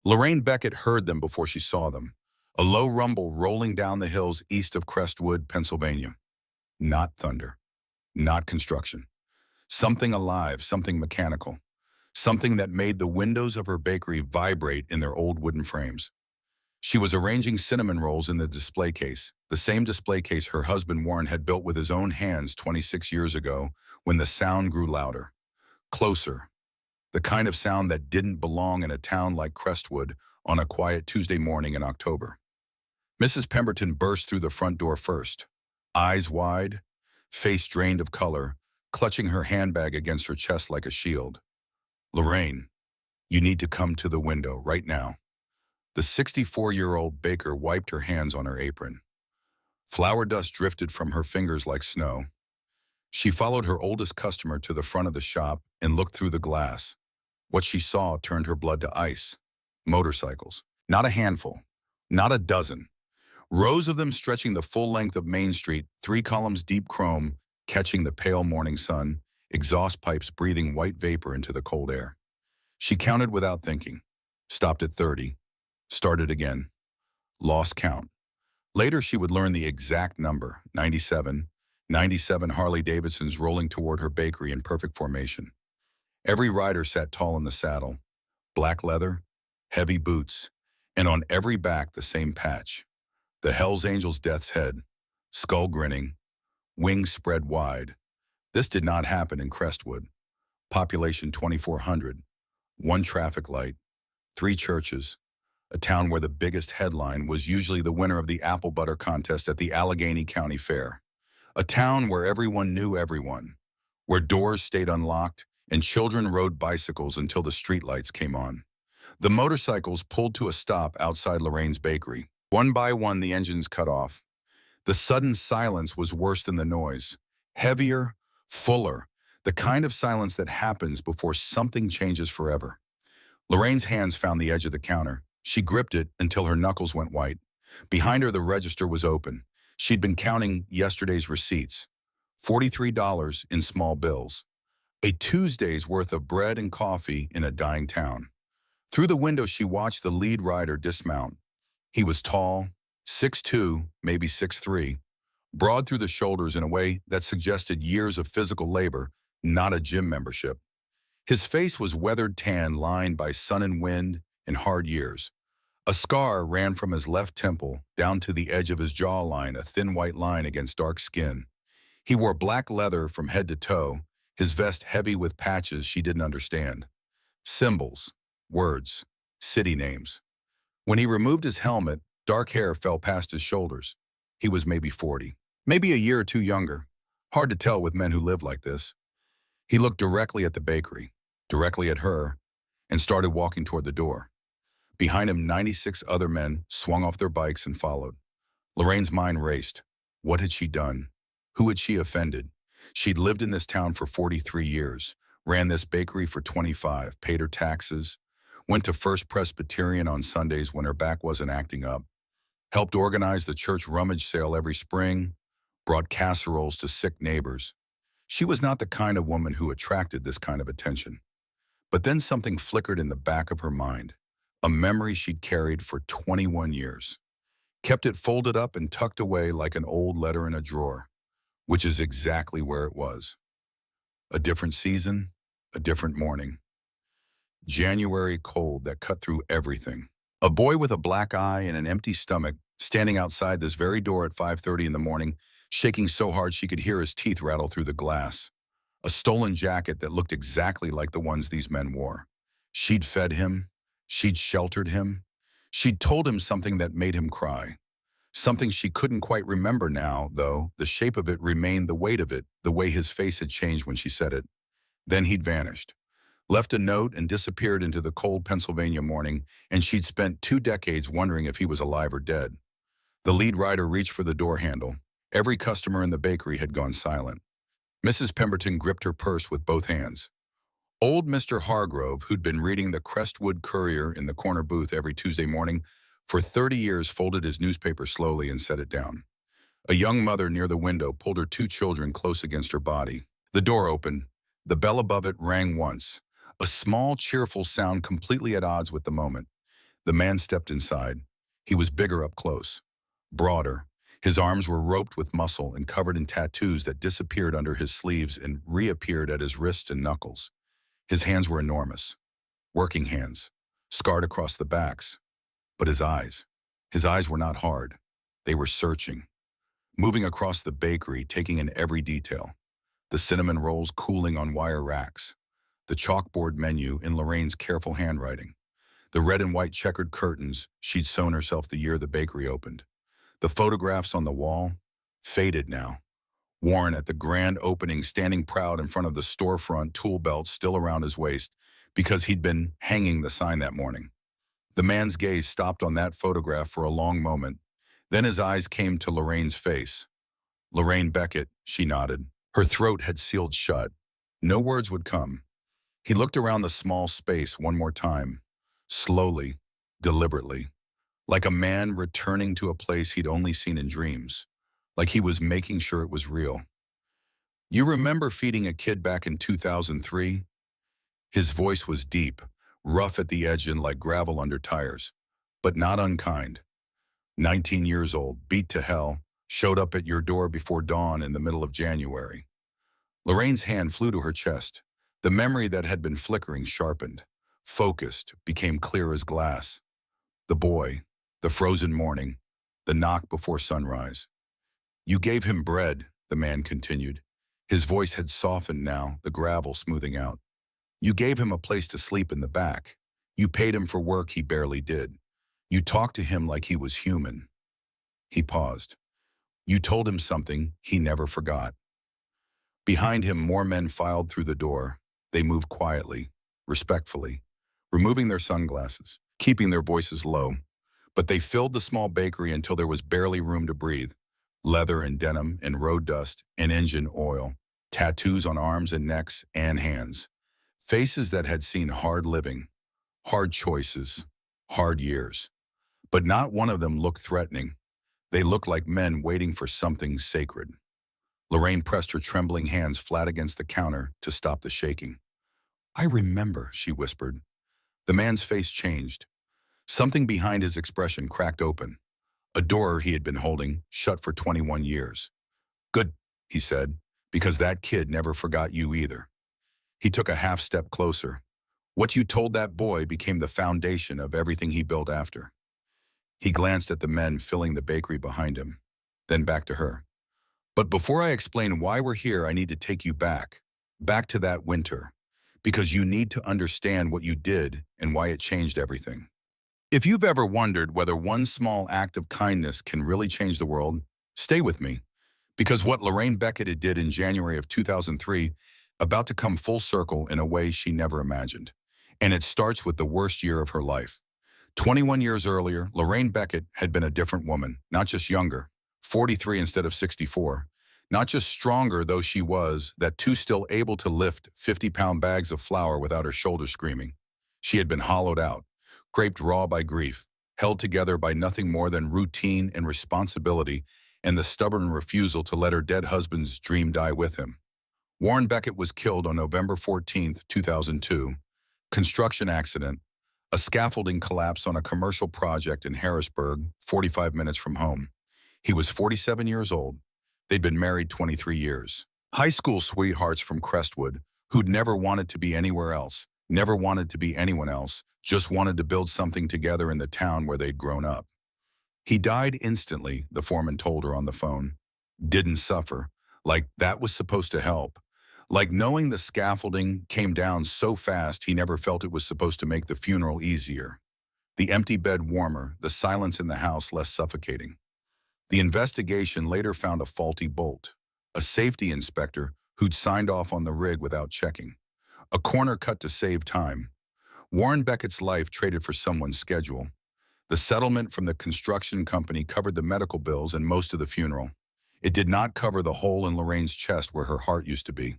Lorraine Beckett heard them before she saw them. A low rumble rolling down the hills east of Crestwood, Pennsylvania. Not thunder. Not construction. Something alive, something mechanical. Something that made the windows of her bakery vibrate in their old wooden frames. She was arranging cinnamon rolls in the display case, the same display case her husband Warren had built with his own hands 26 years ago, when the sound grew louder, closer, the kind of sound that didn't belong in a town like Crestwood on a quiet Tuesday morning in October. Mrs. Pemberton burst through the front door first, eyes wide, face drained of color, clutching her handbag against her chest like a shield. "Lorraine, you need to come to the window right now." The 64-year-old baker wiped her hands on her apron. Flour dust drifted from her fingers like snow. She followed her oldest customer to the front of the shop and looked through the glass. What she saw turned her blood to ice. Motorcycles. Not a handful. Not a dozen. Rows of them stretching the full length of Main Street, 3 columns deep chrome, catching the pale morning sun, exhaust pipes breathing white vapor into the cold air. She counted without thinking. Stopped at 30. Started again. Lost count. Later she would learn the exact number, 97. 97 Harley-Davidsons rolling toward her bakery in perfect formation. Every rider sat tall in the saddle. Black leather, heavy boots, and on every back the same patch. The Hells Angels' death's head, skull grinning, wings spread wide. This did not happen in Crestwood. Population 2,400, 1 traffic light, 3 churches, a town where the biggest headline was usually the winner of the apple butter contest at the Allegheny County Fair. A town where everyone knew everyone, where doors stayed unlocked and children rode bicycles until the streetlights came on. The motorcycles pulled to a stop outside Lorraine's bakery. One by one, the engines cut off. The sudden silence was worse than the noise. Heavier, fuller, the kind of silence that happens before something changes forever. Lorraine's hands found the edge of the counter. She gripped it until her knuckles went white. Behind her, the register was open. She'd been counting yesterday's receipts. $43 in small bills. A Tuesday's worth of bread and coffee in a dying town. Through the window, she watched the lead rider dismount. He was tall, 6'2", maybe 6'3", broad through the shoulders in a way that suggested years of physical labor, not a gym membership. His face was weathered tan lined by sun and wind and hard years. A scar ran from his left temple down to the edge of his jawline, a thin white line against dark skin. He wore black leather from head to toe, his vest heavy with patches she didn't understand. Symbols, words, city names. When he removed his helmet, dark hair fell past his shoulders. He was maybe 40, maybe a year or two younger. Hard to tell with men who live like this. He looked directly at the bakery, directly at her, and started walking toward the door. Behind him, 96 other men swung off their bikes and followed. Lorraine's mind raced. What had she done? Who had she offended? She'd lived in this town for 43 years, ran this bakery for 25, paid her taxes, went to First Presbyterian on Sundays when her back wasn't acting up, helped organize the church rummage sale every spring, brought casseroles to sick neighbors. She was not the kind of woman who attracted this kind of attention. But then something flickered in the back of her mind, a memory she'd carried for 21 years. Kept it folded up and tucked away like an old letter in a drawer, which is exactly where it was. A different season, a different morning. January cold that cut through everything. A boy with a black eye and an empty stomach standing outside this very door at 5:30 in the morning, shaking so hard she could hear his teeth rattle through the glass. A stolen jacket that looked exactly like the ones these men wore. She'd fed him. She'd sheltered him. She'd told him something that made him cry. Something she couldn't quite remember now, though the shape of it remained, the weight of it, the way his face had changed when she said it. Then he'd vanished. Left a note and disappeared into the cold Pennsylvania morning, and she'd spent 2 decades wondering if he was alive or dead. The lead rider reached for the door handle. Every customer in the bakery had gone silent. Mrs. Pemberton gripped her purse with both hands. Old Mr. Hargrove, who'd been reading the Crestwood Courier in the corner booth every Tuesday morning for 30 years, folded his newspaper slowly and set it down. A young mother near the window pulled her 2 children close against her body. The door opened. The bell above it rang once, a small, cheerful sound completely at odds with the moment. The man stepped inside. He was bigger up close, broader. His arms were roped with muscle and covered in tattoos that disappeared under his sleeves and reappeared at his wrists and knuckles. His hands were enormous, working hands, scarred across the backs. But his eyes were not hard. They were searching, moving across the bakery, taking in every detail. The cinnamon rolls cooling on wire racks, the chalkboard menu in Lorraine's careful handwriting, the red and white checkered curtains she'd sewn herself the year the bakery opened. The photographs on the wall, faded now. Warren at the grand opening standing proud in front of the storefront, tool belt still around his waist because he'd been hanging the sign that morning. The man's gaze stopped on that photograph for a long moment. Then his eyes came to Lorraine's face. Lorraine Beckett, she nodded. Her throat had sealed shut. No words would come. He looked around the small space one more time, slowly, deliberately, like a man returning to a place he'd only seen in dreams, like he was making sure it was real. You remember feeding a kid back in 2003? His voice was deep, rough at the edge and like gravel under tires, but not unkind. 19 years old, beat to hell, showed up at your door before dawn in the middle of January. Lorraine's hand flew to her chest. The memory that had been flickering sharpened, focused, became clear as glass. The boy, the frozen morning, the knock before sunrise. You gave him bread, the man continued. His voice had softened now, the gravel smoothing out. You gave him a place to sleep in the back. You paid him for work he barely did. You talked to him like he was human. He paused. You told him something he never forgot. Behind him, more men filed through the door. They moved quietly, respectfully, removing their sunglasses, keeping their voices low. But they filled the small bakery until there was barely room to breathe. Leather and denim and road dust and engine oil, tattoos on arms and necks and hands. Faces that had seen hard living, hard choices, hard years. But not one of them looked threatening. They looked like men waiting for something sacred. Lorraine pressed her trembling hands flat against the counter to stop the shaking. I remember, she whispered. The man's face changed. Something behind his expression cracked open. A door he had been holding, shut for 21 years. Good, he said, because that kid never forgot you either. He took a half step closer. What you told that boy became the foundation of everything he built after. He glanced at the men filling the bakery behind him, then back to her. But before I explain why we're here, I need to take you back to that winter, because you need to understand what you did and why it changed everything. If you've ever wondered whether one small act of kindness can really change the world, stay with me, because what Lorraine Beckett did in January of 2003 about to come full circle in a way she never imagined. And it starts with the worst year of her life. 21 years earlier, Lorraine Beckett had been a different woman, not just younger, 43 instead of 64, not just stronger, though she was, that too still able to lift 50-pound bags of flour without her shoulders screaming. She had been hollowed out, scraped raw by grief, held together by nothing more than routine and responsibility and the stubborn refusal to let her dead husband's dream die with him. Warren Beckett was killed on November 14, 2002. Construction accident, a scaffolding collapse on a commercial project in Harrisburg, 45 minutes from home. He was 47 years old. They'd been married 23 years. High school sweethearts from Crestwood, who'd never wanted to be anywhere else, never wanted to be anyone else, just wanted to build something together in the town where they'd grown up. He died instantly, the foreman told her on the phone. Didn't suffer, like that was supposed to help. Like knowing the scaffolding came down so fast he never felt it was supposed to make the funeral easier. The empty bed warmer, the silence in the house less suffocating. The investigation later found a faulty bolt, a safety inspector who'd signed off on the rig without checking, a corner cut to save time. Warren Beckett's life traded for someone's schedule. The settlement from the construction company covered the medical bills and most of the funeral. It did not cover the hole in Lorraine's chest where her heart used to be.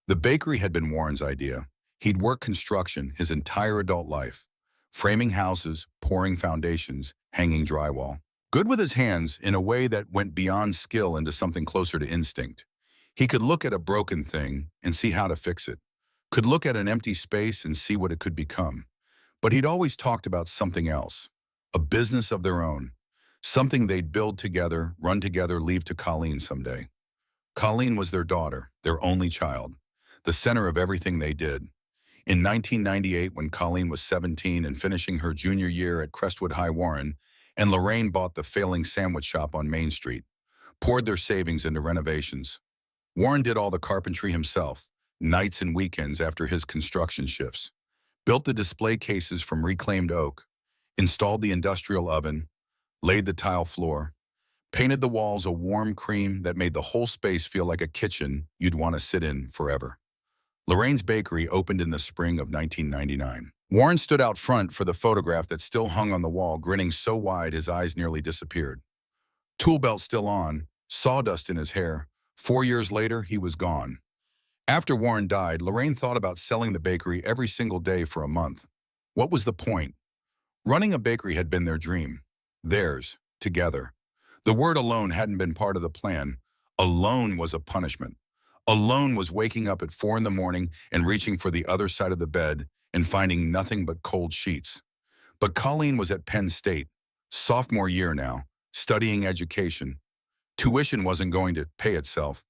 The bakery had been Warren's idea. He'd worked construction his entire adult life, framing houses, pouring foundations, hanging drywall. Good with his hands in a way that went beyond skill into something closer to instinct. He could look at a broken thing and see how to fix it, could look at an empty space and see what it could become. But he'd always talked about something else, a business of their own, something they'd build together, run together, leave to Colleen someday. Colleen was their daughter, their only child, the center of everything they did. In 1998, when Colleen was 17 and finishing her junior year at Crestwood High Warren, and Lorraine bought the failing sandwich shop on Main Street, poured their savings into renovations. Warren did all the carpentry himself, nights and weekends after his construction shifts, built the display cases from reclaimed oak, installed the industrial oven, laid the tile floor, painted the walls a warm cream that made the whole space feel like a kitchen you'd want to sit in forever. Lorraine's Bakery opened in the spring of 1999. Warren stood out front for the photograph that still hung on the wall, grinning so wide his eyes nearly disappeared. Tool belt still on, sawdust in his hair. 4 years later, he was gone. After Warren died, Lorraine thought about selling the bakery every single day for a month. What was the point? Running a bakery had been their dream. Theirs, together. The word alone hadn't been part of the plan. Alone was a punishment. Alone was waking up at 4 in the morning and reaching for the other side of the bed and finding nothing but cold sheets. But Colleen was at Penn State, sophomore year now, studying education. Tuition wasn't going to pay itself.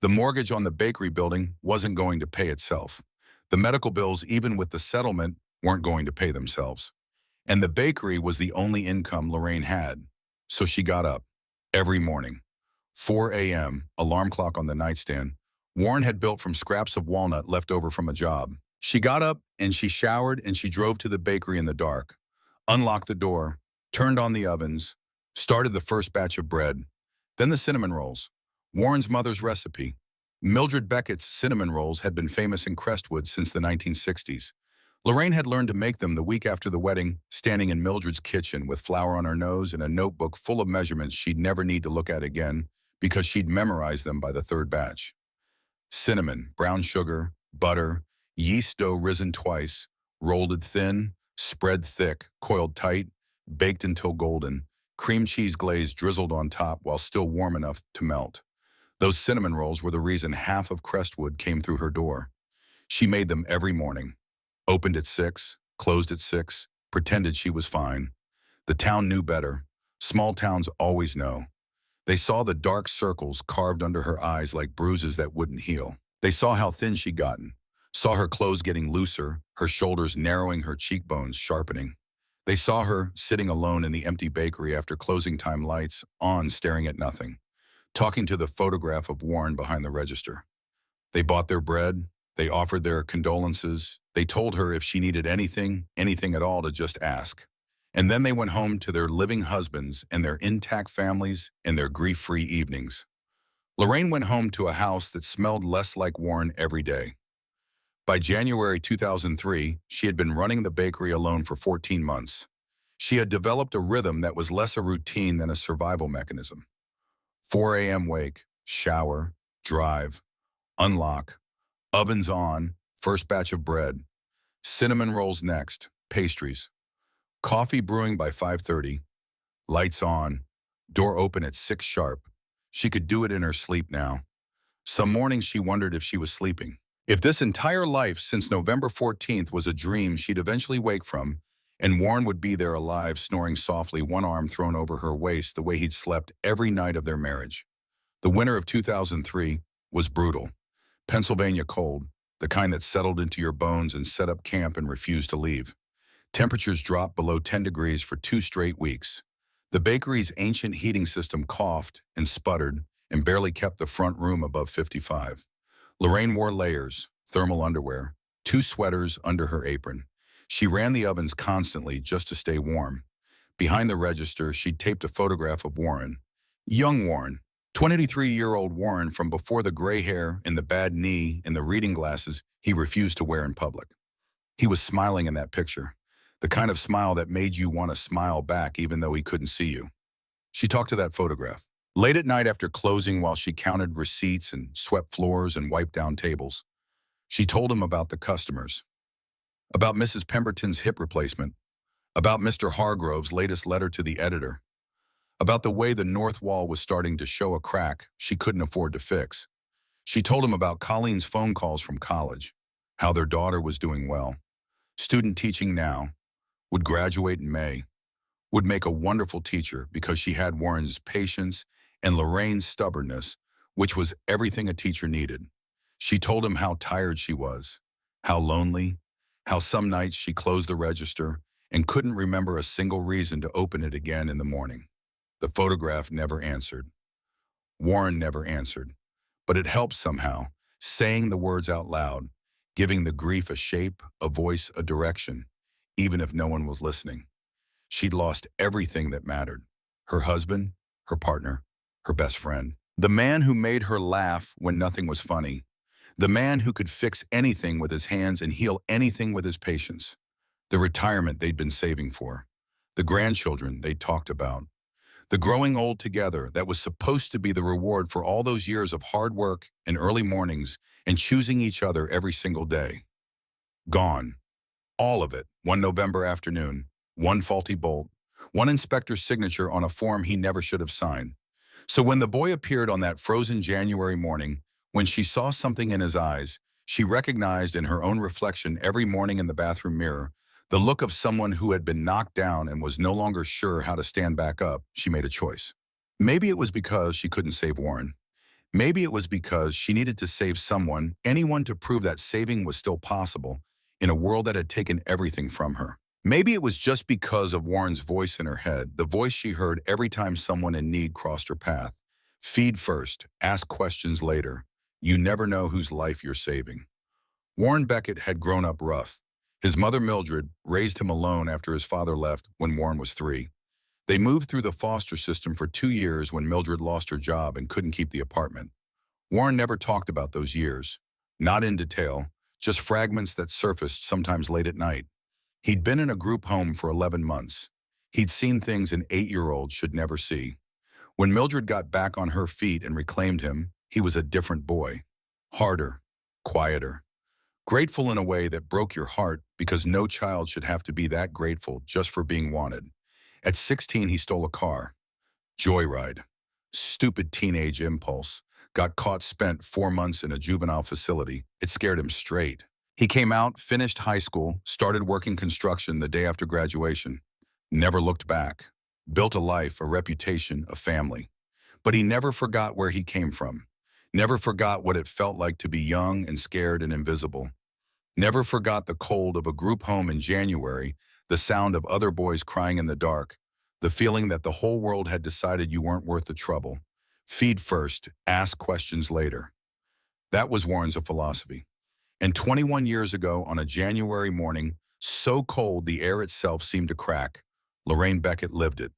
The mortgage on the bakery building wasn't going to pay itself. The medical bills, even with the settlement, weren't going to pay themselves. And the bakery was the only income Lorraine had. So she got up every morning. 4 a.m., alarm clock on the nightstand. Warren had built from scraps of walnut left over from a job. She got up and she showered and she drove to the bakery in the dark, unlocked the door, turned on the ovens, started the first batch of bread, then the cinnamon rolls. Warren's mother's recipe. Mildred Beckett's cinnamon rolls had been famous in Crestwood since the 1960s. Lorraine had learned to make them the week after the wedding, standing in Mildred's kitchen with flour on her nose and a notebook full of measurements she'd never need to look at again because she'd memorized them by the third batch. Cinnamon, brown sugar, butter, yeast dough risen twice, rolled it thin, spread thick, coiled tight, baked until golden, cream cheese glaze drizzled on top while still warm enough to melt. Those cinnamon rolls were the reason half of Crestwood came through her door. She made them every morning. Opened at 6, closed at 6, pretended she was fine. The town knew better. Small towns always know. They saw the dark circles carved under her eyes like bruises that wouldn't heal. They saw how thin she'd gotten, saw her clothes getting looser, her shoulders narrowing, her cheekbones sharpening. They saw her sitting alone in the empty bakery after closing time lights on, staring at nothing, talking to the photograph of Warren behind the register. They bought their bread. They offered their condolences. They told her if she needed anything, anything at all, to just ask. And then they went home to their living husbands and their intact families and their grief-free evenings. Lorraine went home to a house that smelled less like Warren every day. By January 2003, she had been running the bakery alone for 14 months. She had developed a rhythm that was less a routine than a survival mechanism. 4 a.m. wake, shower, drive, unlock, ovens on, first batch of bread, cinnamon rolls next, pastries, coffee brewing by 5:30, lights on, door open at 6 sharp. She could do it in her sleep now. Some mornings she wondered if she was sleeping. If this entire life since November 14th was a dream she'd eventually wake from, and Warren would be there alive, snoring softly, one arm thrown over her waist the way he'd slept every night of their marriage. The winter of 2003 was brutal. Pennsylvania cold, the kind that settled into your bones and set up camp and refused to leave. Temperatures dropped below 10 degrees for 2 straight weeks. The bakery's ancient heating system coughed and sputtered and barely kept the front room above 55. Lorraine wore layers, thermal underwear, 2 sweaters under her apron. She ran the ovens constantly just to stay warm. Behind the register, she'd taped a photograph of Warren. Young Warren, 23-year-old Warren from before the gray hair and the bad knee and the reading glasses he refused to wear in public. He was smiling in that picture, the kind of smile that made you want to smile back even though he couldn't see you. She talked to that photograph. Late at night after closing, while she counted receipts and swept floors and wiped down tables, she told him about the customers, about Mrs. Pemberton's hip replacement, about Mr. Hargrove's latest letter to the editor, about the way the north wall was starting to show a crack she couldn't afford to fix. She told him about Colleen's phone calls from college, how their daughter was doing well, student teaching now, would graduate in May, would make a wonderful teacher because she had Warren's patience and Lorraine's stubbornness, which was everything a teacher needed. She told him how tired she was, how lonely, how some nights she closed the register and couldn't remember a single reason to open it again in the morning. The photograph never answered. Warren never answered, but it helped somehow, saying the words out loud, giving the grief a shape, a voice, a direction, even if no one was listening. She'd lost everything that mattered. Her husband, her partner, her best friend. The man who made her laugh when nothing was funny. The man who could fix anything with his hands and heal anything with his patience. The retirement they'd been saving for. The grandchildren they'd talked about. The growing old together that was supposed to be the reward for all those years of hard work and early mornings and choosing each other every single day. Gone. All of it, one November afternoon, one faulty bolt, one inspector's signature on a form he never should have signed. So when the boy appeared on that frozen January morning, when she saw something in his eyes, she recognized in her own reflection every morning in the bathroom mirror, the look of someone who had been knocked down and was no longer sure how to stand back up. She made a choice. Maybe it was because she couldn't save Warren. Maybe it was because she needed to save someone, anyone, to prove that saving was still possible in a world that had taken everything from her. Maybe it was just because of Warren's voice in her head, the voice she heard every time someone in need crossed her path. Feed first, ask questions later. You never know whose life you're saving. Warren Beckett had grown up rough. His mother Mildred raised him alone after his father left when Warren was 3. They moved through the foster system for 2 years when Mildred lost her job and couldn't keep the apartment. Warren never talked about those years. Not in detail, just fragments that surfaced sometimes late at night. He'd been in a group home for 11 months. He'd seen things an 8-year-old should never see. When Mildred got back on her feet and reclaimed him, he was a different boy. Harder, quieter, grateful in a way that broke your heart because no child should have to be that grateful just for being wanted. At 16, he stole a car. Joyride. Stupid teenage impulse. Got caught, spent 4 months in a juvenile facility. It scared him straight. He came out, finished high school, started working construction the day after graduation. Never looked back. Built a life, a reputation, a family. But he never forgot where he came from. Never forgot what it felt like to be young and scared and invisible. Never forgot the cold of a group home in January, the sound of other boys crying in the dark, the feeling that the whole world had decided you weren't worth the trouble. Feed first, ask questions later. That was Warren's philosophy. And 21 years ago, on a January morning, so cold the air itself seemed to crack, Lorraine Beckett lived it.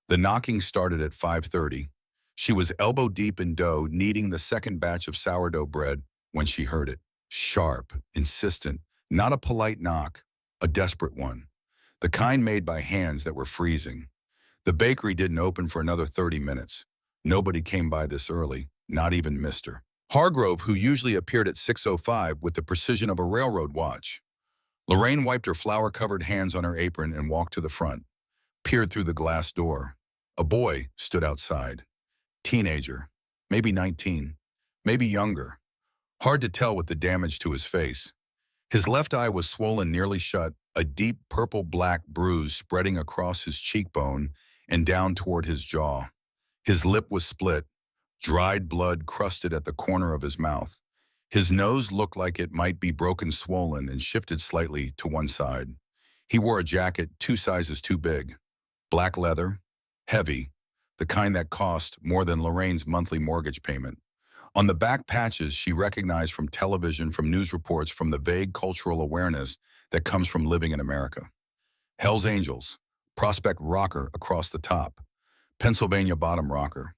The knocking started at 5:30. She was elbow-deep in dough, kneading the second batch of sourdough bread when she heard it. Sharp, insistent, not a polite knock, a desperate one. The kind made by hands that were freezing. The bakery didn't open for another 30 minutes. Nobody came by this early, not even Mr. Hargrove, who usually appeared at 6:05 with the precision of a railroad watch. Lorraine wiped her flour-covered hands on her apron and walked to the front, peered through the glass door. A boy stood outside. Teenager, maybe 19, maybe younger. Hard to tell with the damage to his face. His left eye was swollen nearly shut, a deep purple-black bruise spreading across his cheekbone and down toward his jaw. His lip was split, dried blood crusted at the corner of his mouth. His nose looked like it might be broken, swollen, and shifted slightly to one side. He wore a jacket 2 sizes too big. Black leather, heavy, the kind that cost more than Lorraine's monthly mortgage payment. On the back patches she recognized from television, from news reports, from the vague cultural awareness that comes from living in America. Hell's Angels, Prospect rocker across the top, Pennsylvania bottom rocker,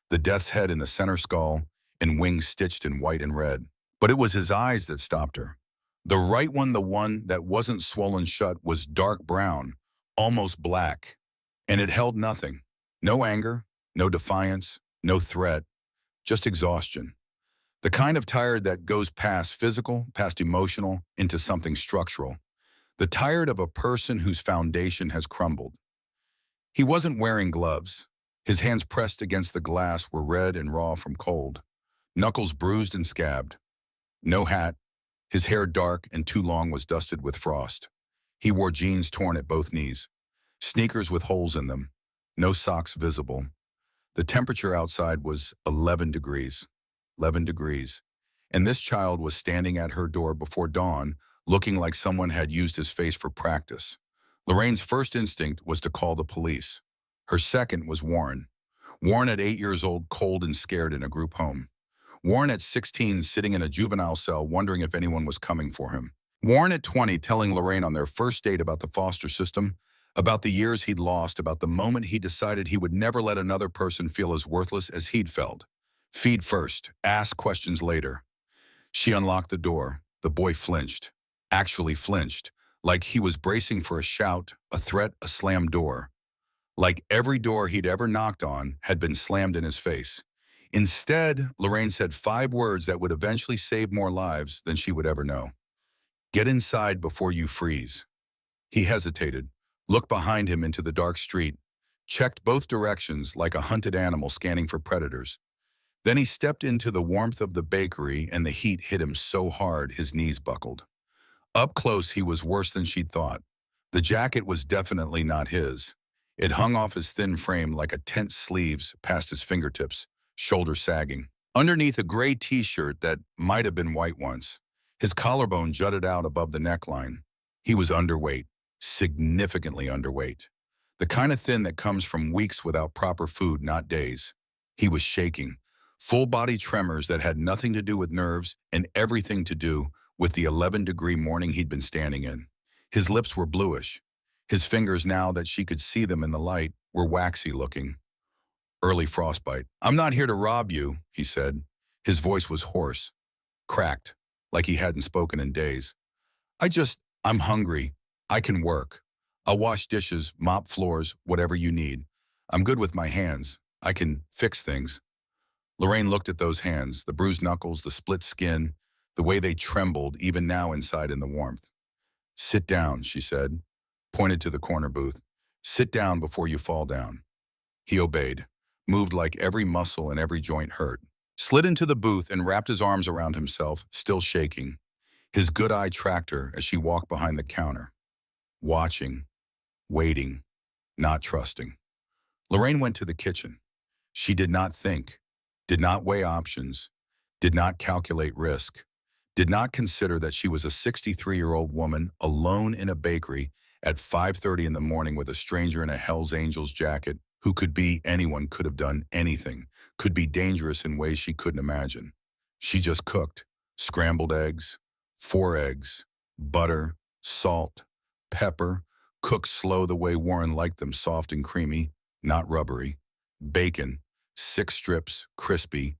the death's head in the center skull, and wings stitched in white and red. But it was his eyes that stopped her. The right one, the one that wasn't swollen shut, was dark brown, almost black, and it held nothing. No anger, no defiance, no threat, just exhaustion. The kind of tired that goes past physical, past emotional, into something structural. The tired of a person whose foundation has crumbled. He wasn't wearing gloves. His hands pressed against the glass were red and raw from cold, knuckles bruised and scabbed. No hat, his hair dark and too long was dusted with frost. He wore jeans torn at both knees, sneakers with holes in them, no socks visible. The temperature outside was 11 degrees. 11 degrees. And this child was standing at her door before dawn, looking like someone had used his face for practice. Lorraine's first instinct was to call the police. Her second was Warren. Warren at 8 years old, cold and scared in a group home. Warren at 16, sitting in a juvenile cell, wondering if anyone was coming for him. Warren at 20, telling Lorraine on their first date about the foster system, about the years he'd lost, about the moment he decided he would never let another person feel as worthless as he'd felt. Feed first, ask questions later. She unlocked the door. The boy flinched. Actually flinched, like he was bracing for a shout, a threat, a slammed door. Like every door he'd ever knocked on had been slammed in his face. Instead, Lorraine said 5 words that would eventually save more lives than she would ever know. Get inside before you freeze. He hesitated, looked behind him into the dark street, checked both directions like a hunted animal scanning for predators. Then he stepped into the warmth of the bakery and the heat hit him so hard his knees buckled. Up close, he was worse than she'd thought. The jacket was definitely not his. It hung off his thin frame like a tent's sleeves past his fingertips, shoulders sagging. Underneath a gray t-shirt that might have been white once, his collarbone jutted out above the neckline. He was underweight, significantly underweight. The kind of thin that comes from weeks without proper food, not days. He was shaking, full-body tremors that had nothing to do with nerves and everything to do with the 11-degree morning he'd been standing in. His lips were bluish. His fingers, now that she could see them in the light, were waxy looking. Early frostbite. "I'm not here to rob you," he said. His voice was hoarse, cracked, like he hadn't spoken in days. I'm hungry. I can work. I'll wash dishes, mop floors, whatever you need. I'm good with my hands. I can fix things." Lorraine looked at those hands, the bruised knuckles, the split skin, the way they trembled even now inside in the warmth. "Sit down," she said, pointed to the corner booth. "Sit down before you fall down." He obeyed, moved like every muscle and every joint hurt, slid into the booth and wrapped his arms around himself, still shaking. His good eye tracked her as she walked behind the counter, watching, waiting, not trusting. Lorraine went to the kitchen. She did not think, did not weigh options, did not calculate risk, did not consider that she was a 63-year-old woman alone in a bakery at 5:30 in the morning with a stranger in a Hell's Angels jacket who could be anyone, could have done anything, could be dangerous in ways she couldn't imagine. She just cooked scrambled eggs, 4 eggs, butter, salt, pepper, cooked slow the way Warren liked them, soft and creamy, not rubbery. Bacon, 6 strips, crispy,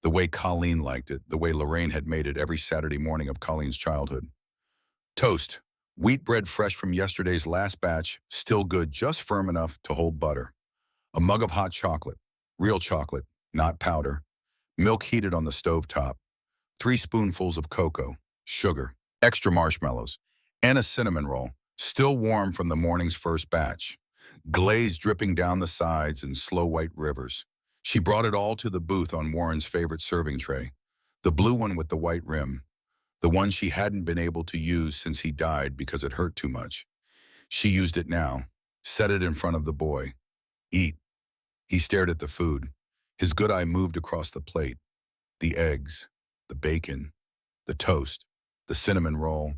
the way Colleen liked it, the way Lorraine had made it every Saturday morning of Colleen's childhood. Toast, wheat bread fresh from yesterday's last batch, still good, just firm enough to hold butter. A mug of hot chocolate, real chocolate, not powder. Milk heated on the stove top. 3 spoonfuls of cocoa, sugar, extra marshmallows, and a cinnamon roll, still warm from the morning's first batch. Glaze dripping down the sides in slow white rivers. She brought it all to the booth on Warren's favorite serving tray, the blue one with the white rim, the one she hadn't been able to use since he died because it hurt too much. She used it now, set it in front of the boy. "Eat." He stared at the food. His good eye moved across the plate. The eggs, the bacon, the toast, the cinnamon roll,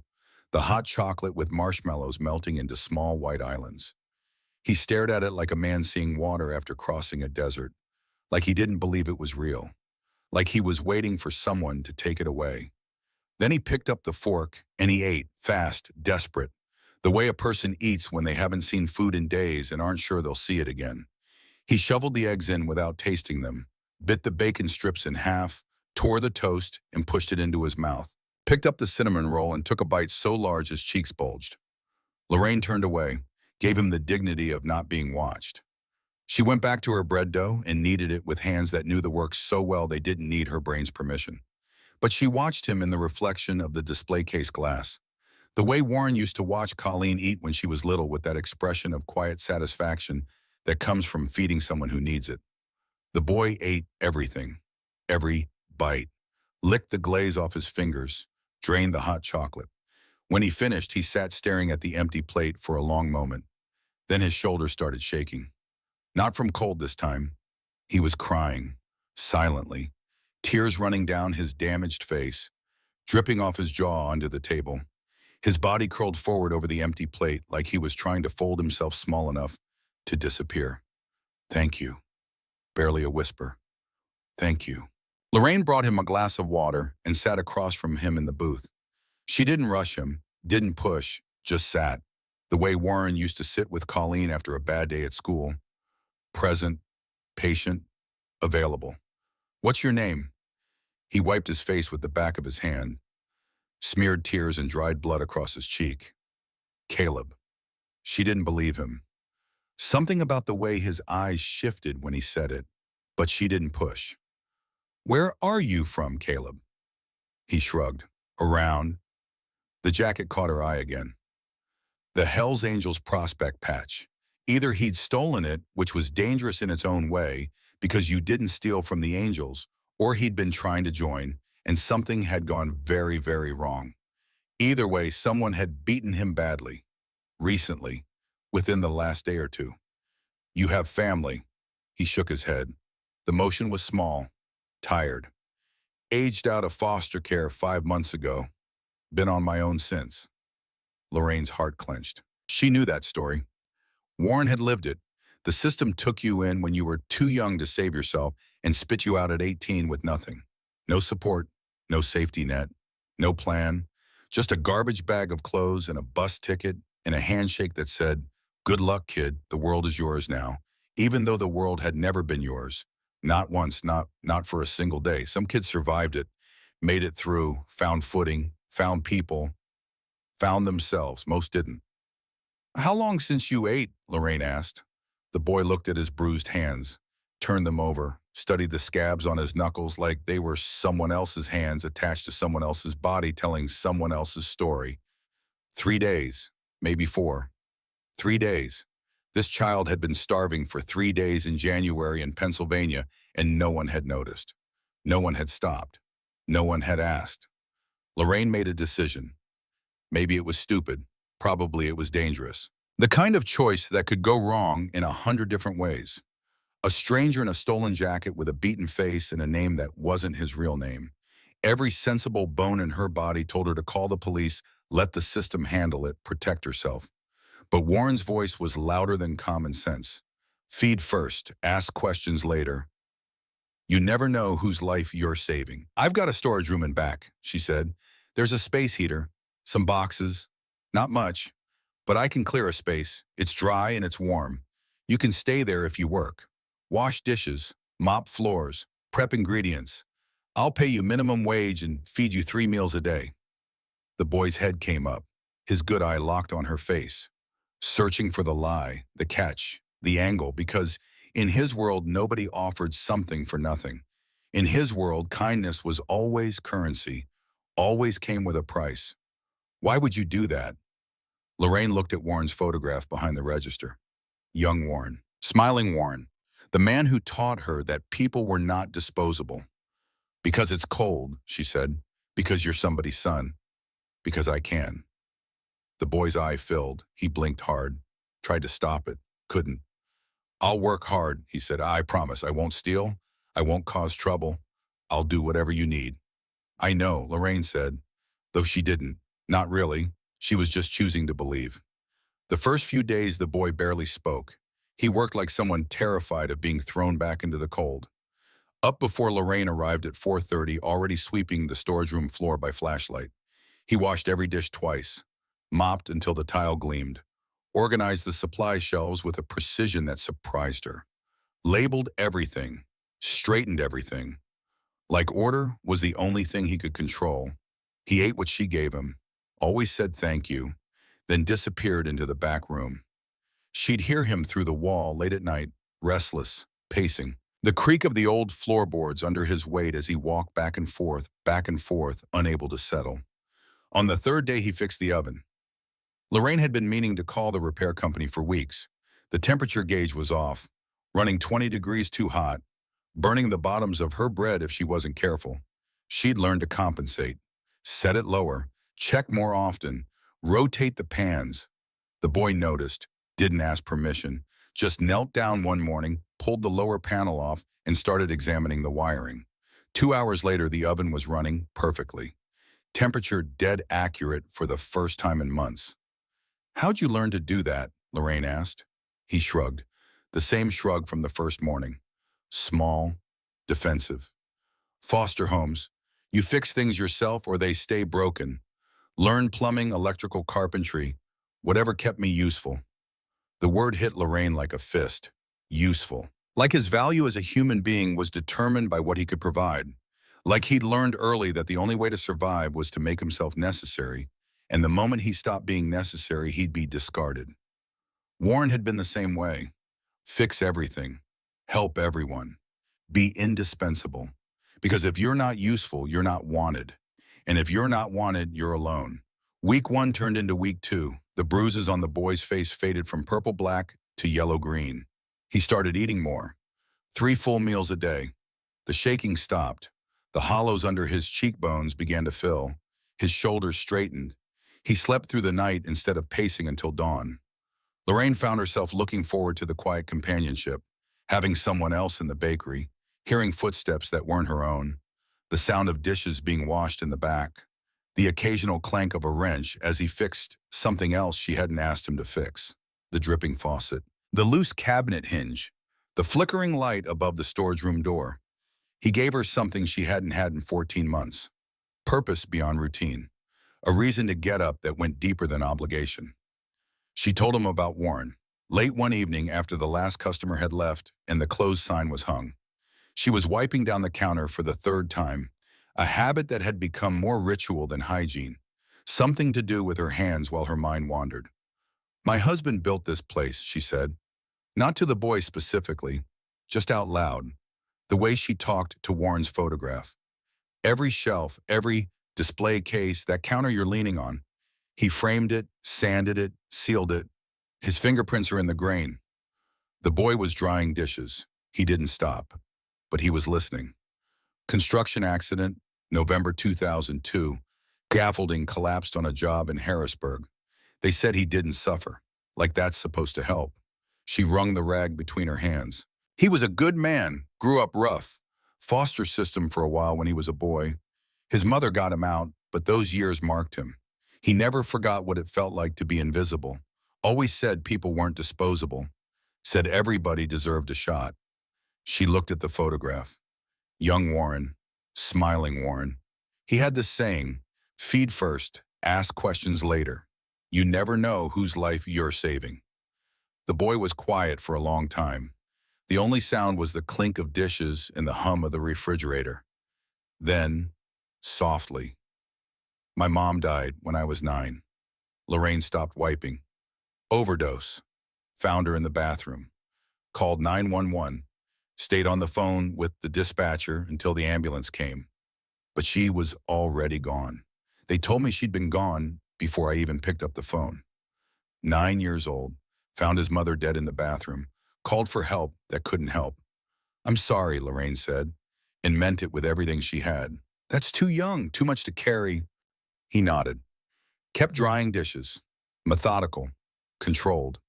the hot chocolate with marshmallows melting into small white islands. He stared at it like a man seeing water after crossing a desert, like he didn't believe it was real, like he was waiting for someone to take it away. Then he picked up the fork and he ate, fast, desperate, the way a person eats when they haven't seen food in days and aren't sure they'll see it again. He shoveled the eggs in without tasting them, bit the bacon strips in half, tore the toast and pushed it into his mouth, picked up the cinnamon roll and took a bite so large his cheeks bulged. Lorraine turned away, gave him the dignity of not being watched. She went back to her bread dough and kneaded it with hands that knew the work so well they didn't need her brain's permission. But she watched him in the reflection of the display case glass, the way Warren used to watch Colleen eat when she was little, with that expression of quiet satisfaction that comes from feeding someone who needs it. The boy ate everything, every bite, licked the glaze off his fingers, drained the hot chocolate. When he finished, he sat staring at the empty plate for a long moment. Then his shoulders started shaking. Not from cold this time. He was crying, silently, tears running down his damaged face, dripping off his jaw onto the table. His body curled forward over the empty plate like he was trying to fold himself small enough to disappear. "Thank you." Barely a whisper. "Thank you." Lorraine brought him a glass of water and sat across from him in the booth. She didn't rush him, didn't push, just sat, the way Warren used to sit with Colleen after a bad day at school. Present, patient, available. "What's your name?" He wiped his face with the back of his hand, smeared tears and dried blood across his cheek. "Caleb." She didn't believe him. Something about the way his eyes shifted when he said it, but she didn't push. "Where are you from, Caleb?" He shrugged. "Around." The jacket caught her eye again. The Hells Angels prospect patch. Either he'd stolen it, which was dangerous in its own way, because you didn't steal from the Angels, or he'd been trying to join, and something had gone very, very wrong. Either way, someone had beaten him badly. Recently, within the last day or two. "You have family." He shook his head. The motion was small, tired. "Aged out of foster care 5 months ago. Been on my own since." Lorraine's heart clenched. She knew that story. Warren had lived it. The system took you in when you were too young to save yourself and spit you out at 18 with nothing. No support, no safety net, no plan, just a garbage bag of clothes and a bus ticket and a handshake that said, "Good luck, kid, the world is yours now," even though the world had never been yours. Not once, not for a single day. Some kids survived it, made it through, found footing, found people, found themselves. Most didn't. "How long since you ate?" Lorraine asked. The boy looked at his bruised hands, turned them over, studied the scabs on his knuckles like they were someone else's hands attached to someone else's body telling someone else's story. 3 days, maybe 4. 3 days. This child had been starving for 3 days in January in Pennsylvania, and no one had noticed. No one had stopped. No one had asked. Lorraine made a decision. Maybe it was stupid. Probably it was dangerous. The kind of choice that could go wrong in 100 different ways. A stranger in a stolen jacket with a beaten face and a name that wasn't his real name. Every sensible bone in her body told her to call the police, let the system handle it, protect herself. But Warren's voice was louder than common sense. "Feed first, ask questions later. You never know whose life you're saving." "I've got a storage room in back," she said. "There's a space heater, some boxes, not much, but I can clear a space. It's dry and it's warm. You can stay there if you work. Wash dishes, mop floors, prep ingredients. I'll pay you minimum wage and feed you 3 meals a day." The boy's head came up, his good eye locked on her face, searching for the lie, the catch, the angle, because in his world, nobody offered something for nothing. In his world, kindness was always currency, always came with a price. "Why would you do that?" Lorraine looked at Warren's photograph behind the register. Young Warren, smiling Warren, the man who taught her that people were not disposable. "Because it's cold," she said. "Because you're somebody's son. Because I can." The boy's eye filled. He blinked hard, tried to stop it, couldn't. "I'll work hard," he said. "I promise. I won't steal. I won't cause trouble. I'll do whatever you need." "I know," Lorraine said, though she didn't. Not really. She was just choosing to believe. The first few days, the boy barely spoke. He worked like someone terrified of being thrown back into the cold. Up before Lorraine arrived at 4:30, already sweeping the storage room floor by flashlight. He washed every dish twice, mopped until the tile gleamed, organized the supply shelves with a precision that surprised her, labeled everything, straightened everything. Like order was the only thing he could control. He ate what she gave him, always said thank you, then disappeared into the back room. She'd hear him through the wall late at night, restless, pacing. The creak of the old floorboards under his weight as he walked back and forth, unable to settle. On the 3rd day, he fixed the oven. Lorraine had been meaning to call the repair company for weeks. The temperature gauge was off, running 20 degrees too hot, burning the bottoms of her bread if she wasn't careful. She'd learned to compensate, set it lower, check more often, Rotate the pans. The boy noticed, didn't ask permission, just knelt down one morning, pulled the lower panel off, and started examining the wiring. 2 hours later, the oven was running perfectly. Temperature dead accurate for the first time in months. "How'd you learn to do that?" Lorraine asked. He shrugged. The same shrug from the first morning. Small, defensive. "Foster homes. You fix things yourself or they stay broken. Learn plumbing, electrical carpentry, whatever kept me useful." The word hit Lorraine like a fist. Useful. Like his value as a human being was determined by what he could provide. Like he'd learned early that the only way to survive was to make himself necessary, and the moment he stopped being necessary, he'd be discarded. Warren had been the same way. Fix everything. Help everyone. Be indispensable. Because if you're not useful, you're not wanted. And if you're not wanted, you're alone. Week 1 turned into week 2. The bruises on the boy's face faded from purple-black to yellow-green. He started eating more. 3 full meals a day. The shaking stopped. The hollows under his cheekbones began to fill. His shoulders straightened. He slept through the night instead of pacing until dawn. Lorraine found herself looking forward to the quiet companionship, having someone else in the bakery, hearing footsteps that weren't her own, the sound of dishes being washed in the back, the occasional clank of a wrench as he fixed something else she hadn't asked him to fix, the dripping faucet, the loose cabinet hinge, the flickering light above the storage room door. He gave her something she hadn't had in 14 months, purpose beyond routine, a reason to get up that went deeper than obligation. She told him about Warren, late one evening after the last customer had left and the closed sign was hung. She was wiping down the counter for the 3rd time, a habit that had become more ritual than hygiene, something to do with her hands while her mind wandered. "My husband built this place," she said, not to the boy specifically, just out loud, the way she talked to Warren's photograph. "Every shelf, every display case, that counter you're leaning on, he framed it, sanded it, sealed it. His fingerprints are in the grain." The boy was drying dishes. He didn't stop, but he was listening. Construction accident, November 2002. Scaffolding collapsed on a job in Harrisburg. They said he didn't suffer, like that's supposed to help. She wrung the rag between her hands. "He was a good man, grew up rough. Foster system for a while when he was a boy. His mother got him out, but those years marked him. He never forgot what it felt like to be invisible. Always said people weren't disposable. Said everybody deserved a shot." She looked at the photograph. Young Warren, smiling Warren. He had this saying, feed first, ask questions later. You never know whose life you're saving. The boy was quiet for a long time. The only sound was the clink of dishes and the hum of the refrigerator. Then, softly, "My mom died when I was 9. Lorraine stopped wiping. Overdose. Found her in the bathroom. Called 911. Stayed on the phone with the dispatcher until the ambulance came. But she was already gone. They told me she'd been gone before I even picked up the phone. 9 years old. Found his mother dead in the bathroom. Called for help that couldn't help. I'm sorry," Lorraine said, and meant it with everything she had. "That's too young, too much to carry." He nodded. Kept drying dishes. Methodical. Controlled.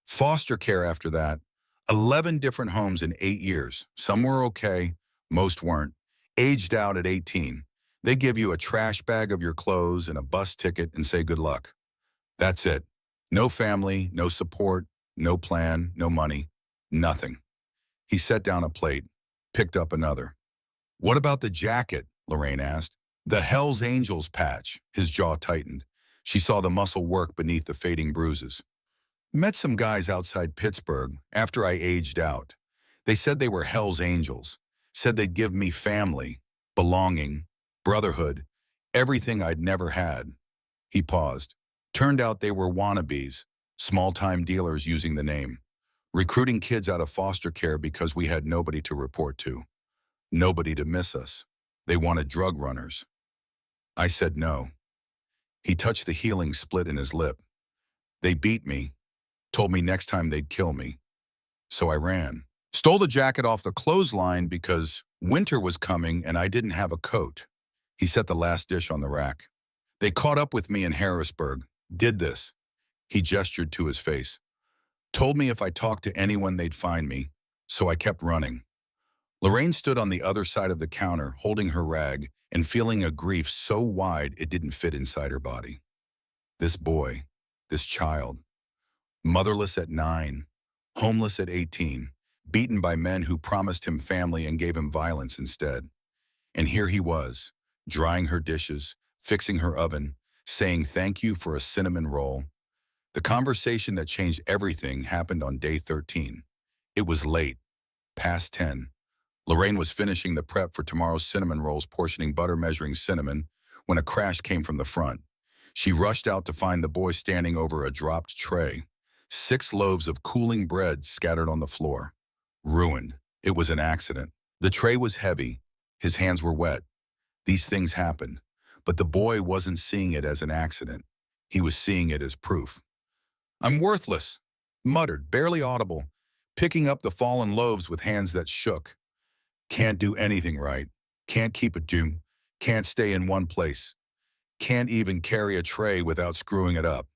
Foster care after that. 11 different homes in 8 years. Some were okay, most weren't. Aged out at 18. They give you a trash bag of your clothes and a bus ticket and say good luck. That's it. No family, no support, no plan, no money, nothing. He set down a plate, picked up another. "What about the jacket?" Lorraine asked. "The Hell's Angels patch." His jaw tightened. She saw the muscle work beneath the fading bruises. "Met some guys outside Pittsburgh after I aged out. They said they were Hell's Angels. Said they'd give me family, belonging, brotherhood, everything I'd never had." He paused. Turned out they were wannabes, small-time dealers using the name, recruiting kids out of foster care because we had nobody to report to, nobody to miss us. They wanted drug runners. I said no. He touched the healing split in his lip. They beat me, told me next time they'd kill me. So I ran. Stole the jacket off the clothesline because winter was coming and I didn't have a coat. He set the last dish on the rack. They caught up with me in Harrisburg, Did this. He gestured to his face. Told me if I talked to anyone they'd find me, so I kept running. Lorraine stood on the other side of the counter, holding her rag and feeling a grief so wide it didn't fit inside her body. This boy, this child, motherless at 9, homeless at 18, beaten by men who promised him family and gave him violence instead. And here he was, drying her dishes, fixing her oven, saying thank you for a cinnamon roll. The conversation that changed everything happened on day 13. It was late, past 10. Lorraine was finishing the prep for tomorrow's cinnamon rolls, portioning butter, measuring cinnamon, when a crash came from the front. She rushed out to find the boy standing over a dropped tray. 6 loaves of cooling bread scattered on the floor. Ruined. It was an accident. The tray was heavy. His hands were wet. These things happened. But the boy wasn't seeing it as an accident. He was seeing it as proof. I'm worthless, muttered, barely audible, picking up the fallen loaves with hands that shook. Can't do anything right. Can't keep a tune. Can't stay in one place. Can't even carry a tray without screwing it up.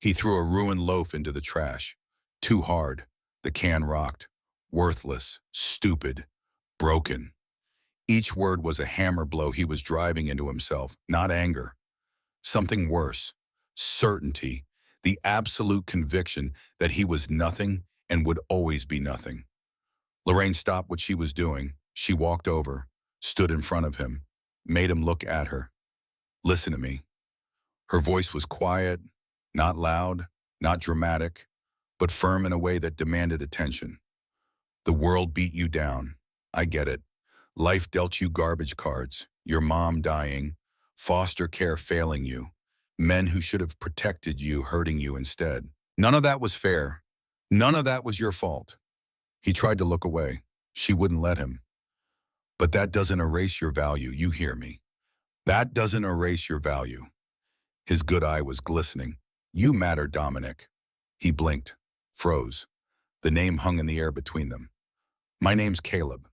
He threw a ruined loaf into the trash. Too hard. The can rocked. Worthless. Stupid. Broken. Each word was a hammer blow he was driving into himself, not anger. Something worse. Certainty. The absolute conviction that he was nothing and would always be nothing. Lorraine stopped what she was doing. She walked over, stood in front of him, made him look at her. Listen to me. Her voice was quiet, not loud, not dramatic, but firm in a way that demanded attention. The world beat you down. I get it. Life dealt you garbage cards, your mom dying, foster care failing you, men who should have protected you hurting you instead. None of that was fair. None of that was your fault. He tried to look away. She wouldn't let him. But that doesn't erase your value, you hear me. That doesn't erase your value. His good eye was glistening. You matter, Dominic. He blinked, froze. The name hung in the air between them. My name's Caleb.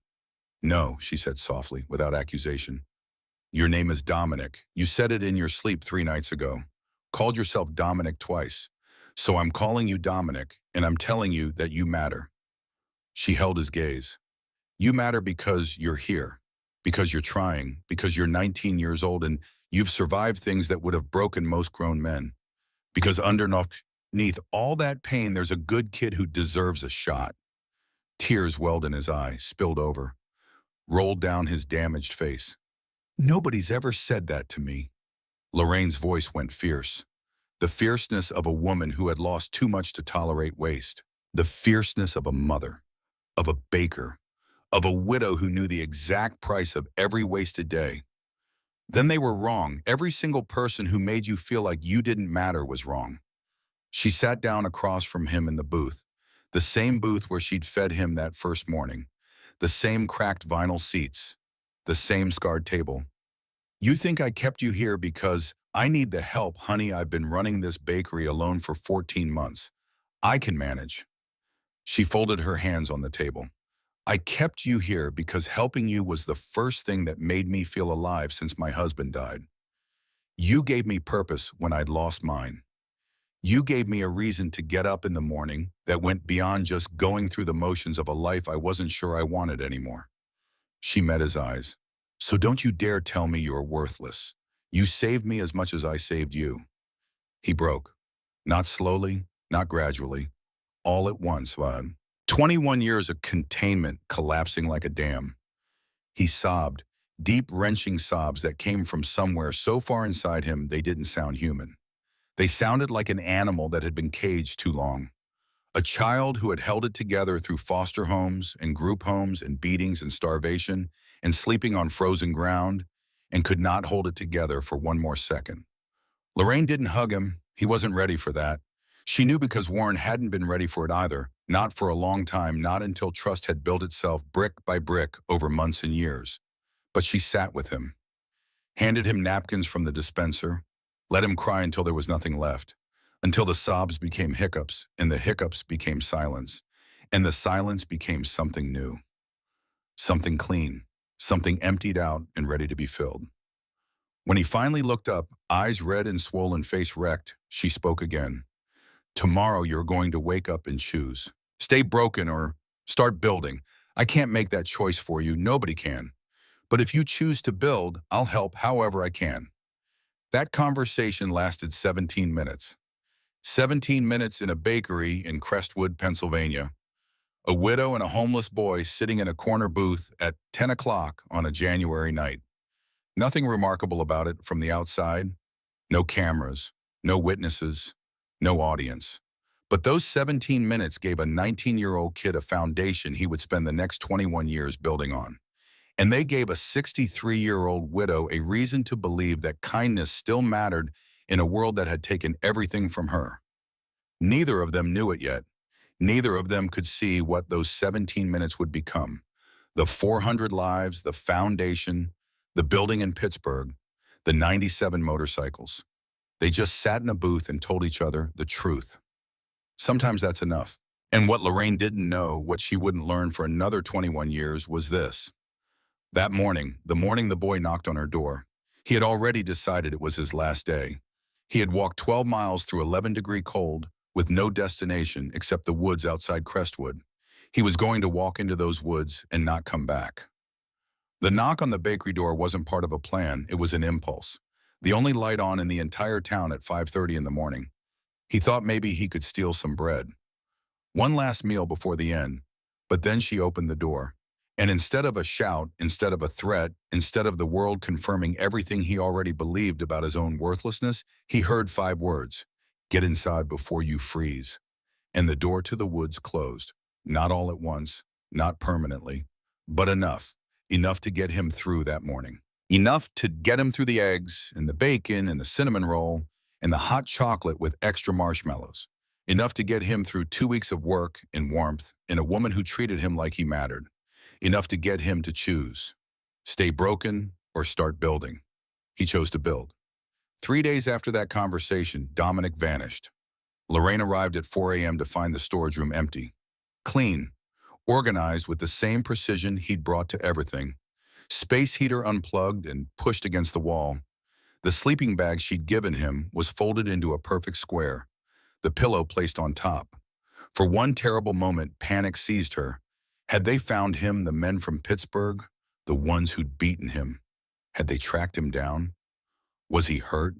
No, she said softly, without accusation. Your name is Dominic. You said it in your sleep 3 nights ago. Called yourself Dominic twice. So I'm calling you Dominic, and I'm telling you that you matter. She held his gaze. You matter because you're here, because you're trying, because you're 19 years old and you've survived things that would have broken most grown men. Because underneath all that pain, there's a good kid who deserves a shot. Tears welled in his eyes, spilled over, rolled down his damaged face. Nobody's ever said that to me. Lorraine's voice went fierce. The fierceness of a woman who had lost too much to tolerate waste. The fierceness of a mother, of a baker, of a widow who knew the exact price of every wasted day. Then they were wrong. Every single person who made you feel like you didn't matter was wrong. She sat down across from him in the booth, the same booth where she'd fed him that first morning, the same cracked vinyl seats, the same scarred table. You think I kept you here because I need the help, honey. I've been running this bakery alone for 14 months. I can manage. She folded her hands on the table. I kept you here because helping you was the first thing that made me feel alive since my husband died. You gave me purpose when I'd lost mine. You gave me a reason to get up in the morning that went beyond just going through the motions of a life I wasn't sure I wanted anymore. She met his eyes. So don't you dare tell me you're worthless. You saved me as much as I saved you. He broke. Not slowly, not gradually. All at once, Vaughn. 21 years of containment collapsing like a dam. He sobbed, deep, wrenching sobs that came from somewhere so far inside him they didn't sound human. They sounded like an animal that had been caged too long. A child who had held it together through foster homes and group homes and beatings and starvation and sleeping on frozen ground and could not hold it together for one more second. Lorraine didn't hug him. He wasn't ready for that. She knew because Warren hadn't been ready for it either, not for a long time, not until trust had built itself brick by brick over months and years. But she sat with him, handed him napkins from the dispenser, let him cry until there was nothing left, until the sobs became hiccups, and the hiccups became silence, and the silence became something new, something clean, something emptied out and ready to be filled. When he finally looked up, eyes red and swollen, face wrecked, she spoke again. Tomorrow you're going to wake up and choose. Stay broken or start building. I can't make that choice for you. Nobody can. But if you choose to build, I'll help however I can. That conversation lasted 17 minutes. 17 minutes in a bakery in Crestwood, Pennsylvania. A widow and a homeless boy sitting in a corner booth at 10 o'clock on a January night. Nothing remarkable about it from the outside. No cameras, no witnesses, no audience. But those 17 minutes gave a 19-year-old kid a foundation he would spend the next 21 years building on. And they gave a 63-year-old widow a reason to believe that kindness still mattered in a world that had taken everything from her. Neither of them knew it yet. Neither of them could see what those 17 minutes would become. The 400 lives, the foundation, the building in Pittsburgh, the 97 motorcycles. They just sat in a booth and told each other the truth. Sometimes that's enough. And what Lorraine didn't know, what she wouldn't learn for another 21 years, was this. That morning, the morning the boy knocked on her door, he had already decided it was his last day. He had walked 12 miles through 11-degree cold with no destination except the woods outside Crestwood. He was going to walk into those woods and not come back. The knock on the bakery door wasn't part of a plan, it was an impulse. The only light on in the entire town at 5:30 in the morning. He thought maybe he could steal some bread. One last meal before the end, but then she opened the door. And instead of a shout, instead of a threat, instead of the world confirming everything he already believed about his own worthlessness, he heard 5 words. Get inside before you freeze. And the door to the woods closed. Not all at once, not permanently, but enough. Enough to get him through that morning. Enough to get him through the eggs, and the bacon, and the cinnamon roll, and the hot chocolate with extra marshmallows. Enough to get him through 2 weeks of work and warmth and a woman who treated him like he mattered. Enough to get him to choose. Stay broken or start building. He chose to build. 3 days after that conversation, Dominic vanished. Lorraine arrived at 4 a.m. to find the storage room empty. Clean. Organized with the same precision he'd brought to everything. Space heater unplugged and pushed against the wall. The sleeping bag she'd given him was folded into a perfect square. The pillow placed on top. For one terrible moment, panic seized her. Had they found him, the men from Pittsburgh, the ones who'd beaten him? Had they tracked him down? Was he hurt?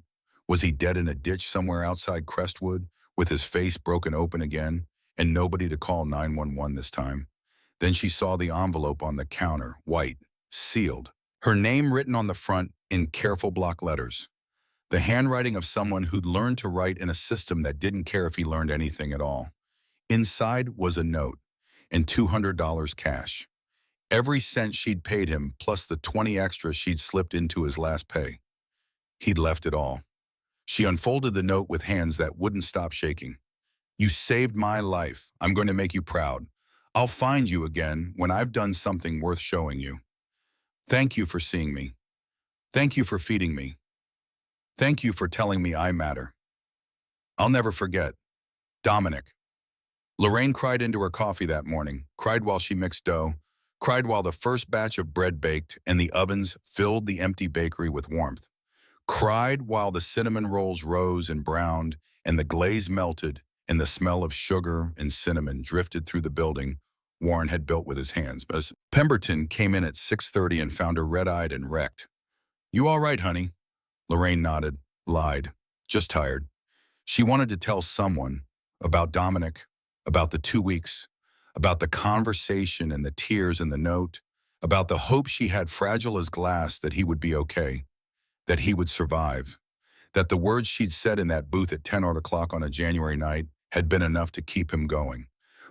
Was he dead in a ditch somewhere outside Crestwood, with his face broken open again, and nobody to call 911 this time? Then she saw the envelope on the counter, white, sealed. Her name written on the front in careful block letters. The handwriting of someone who'd learned to write in a system that didn't care if he learned anything at all. Inside was a note and $200 cash. Every cent she'd paid him, plus the 20 extra she'd slipped into his last pay. He'd left it all. She unfolded the note with hands that wouldn't stop shaking. You saved my life. I'm going to make you proud. I'll find you again when I've done something worth showing you. Thank you for seeing me. Thank you for feeding me. Thank you for telling me I matter. I'll never forget. Dominic. Lorraine cried into her coffee that morning, cried while she mixed dough, cried while the first batch of bread baked and the ovens filled the empty bakery with warmth, cried while the cinnamon rolls rose and browned and the glaze melted and the smell of sugar and cinnamon drifted through the building Warren had built with his hands. As Pemberton came in at 6:30 and found her red-eyed and wrecked. You all right, honey? Lorraine nodded, lied, just tired. She wanted to tell someone about Dominic, about the 2 weeks, about the conversation and the tears and the note, about the hope she had fragile as glass that he would be okay, that he would survive, that the words she'd said in that booth at 10 o'clock on a January night had been enough to keep him going.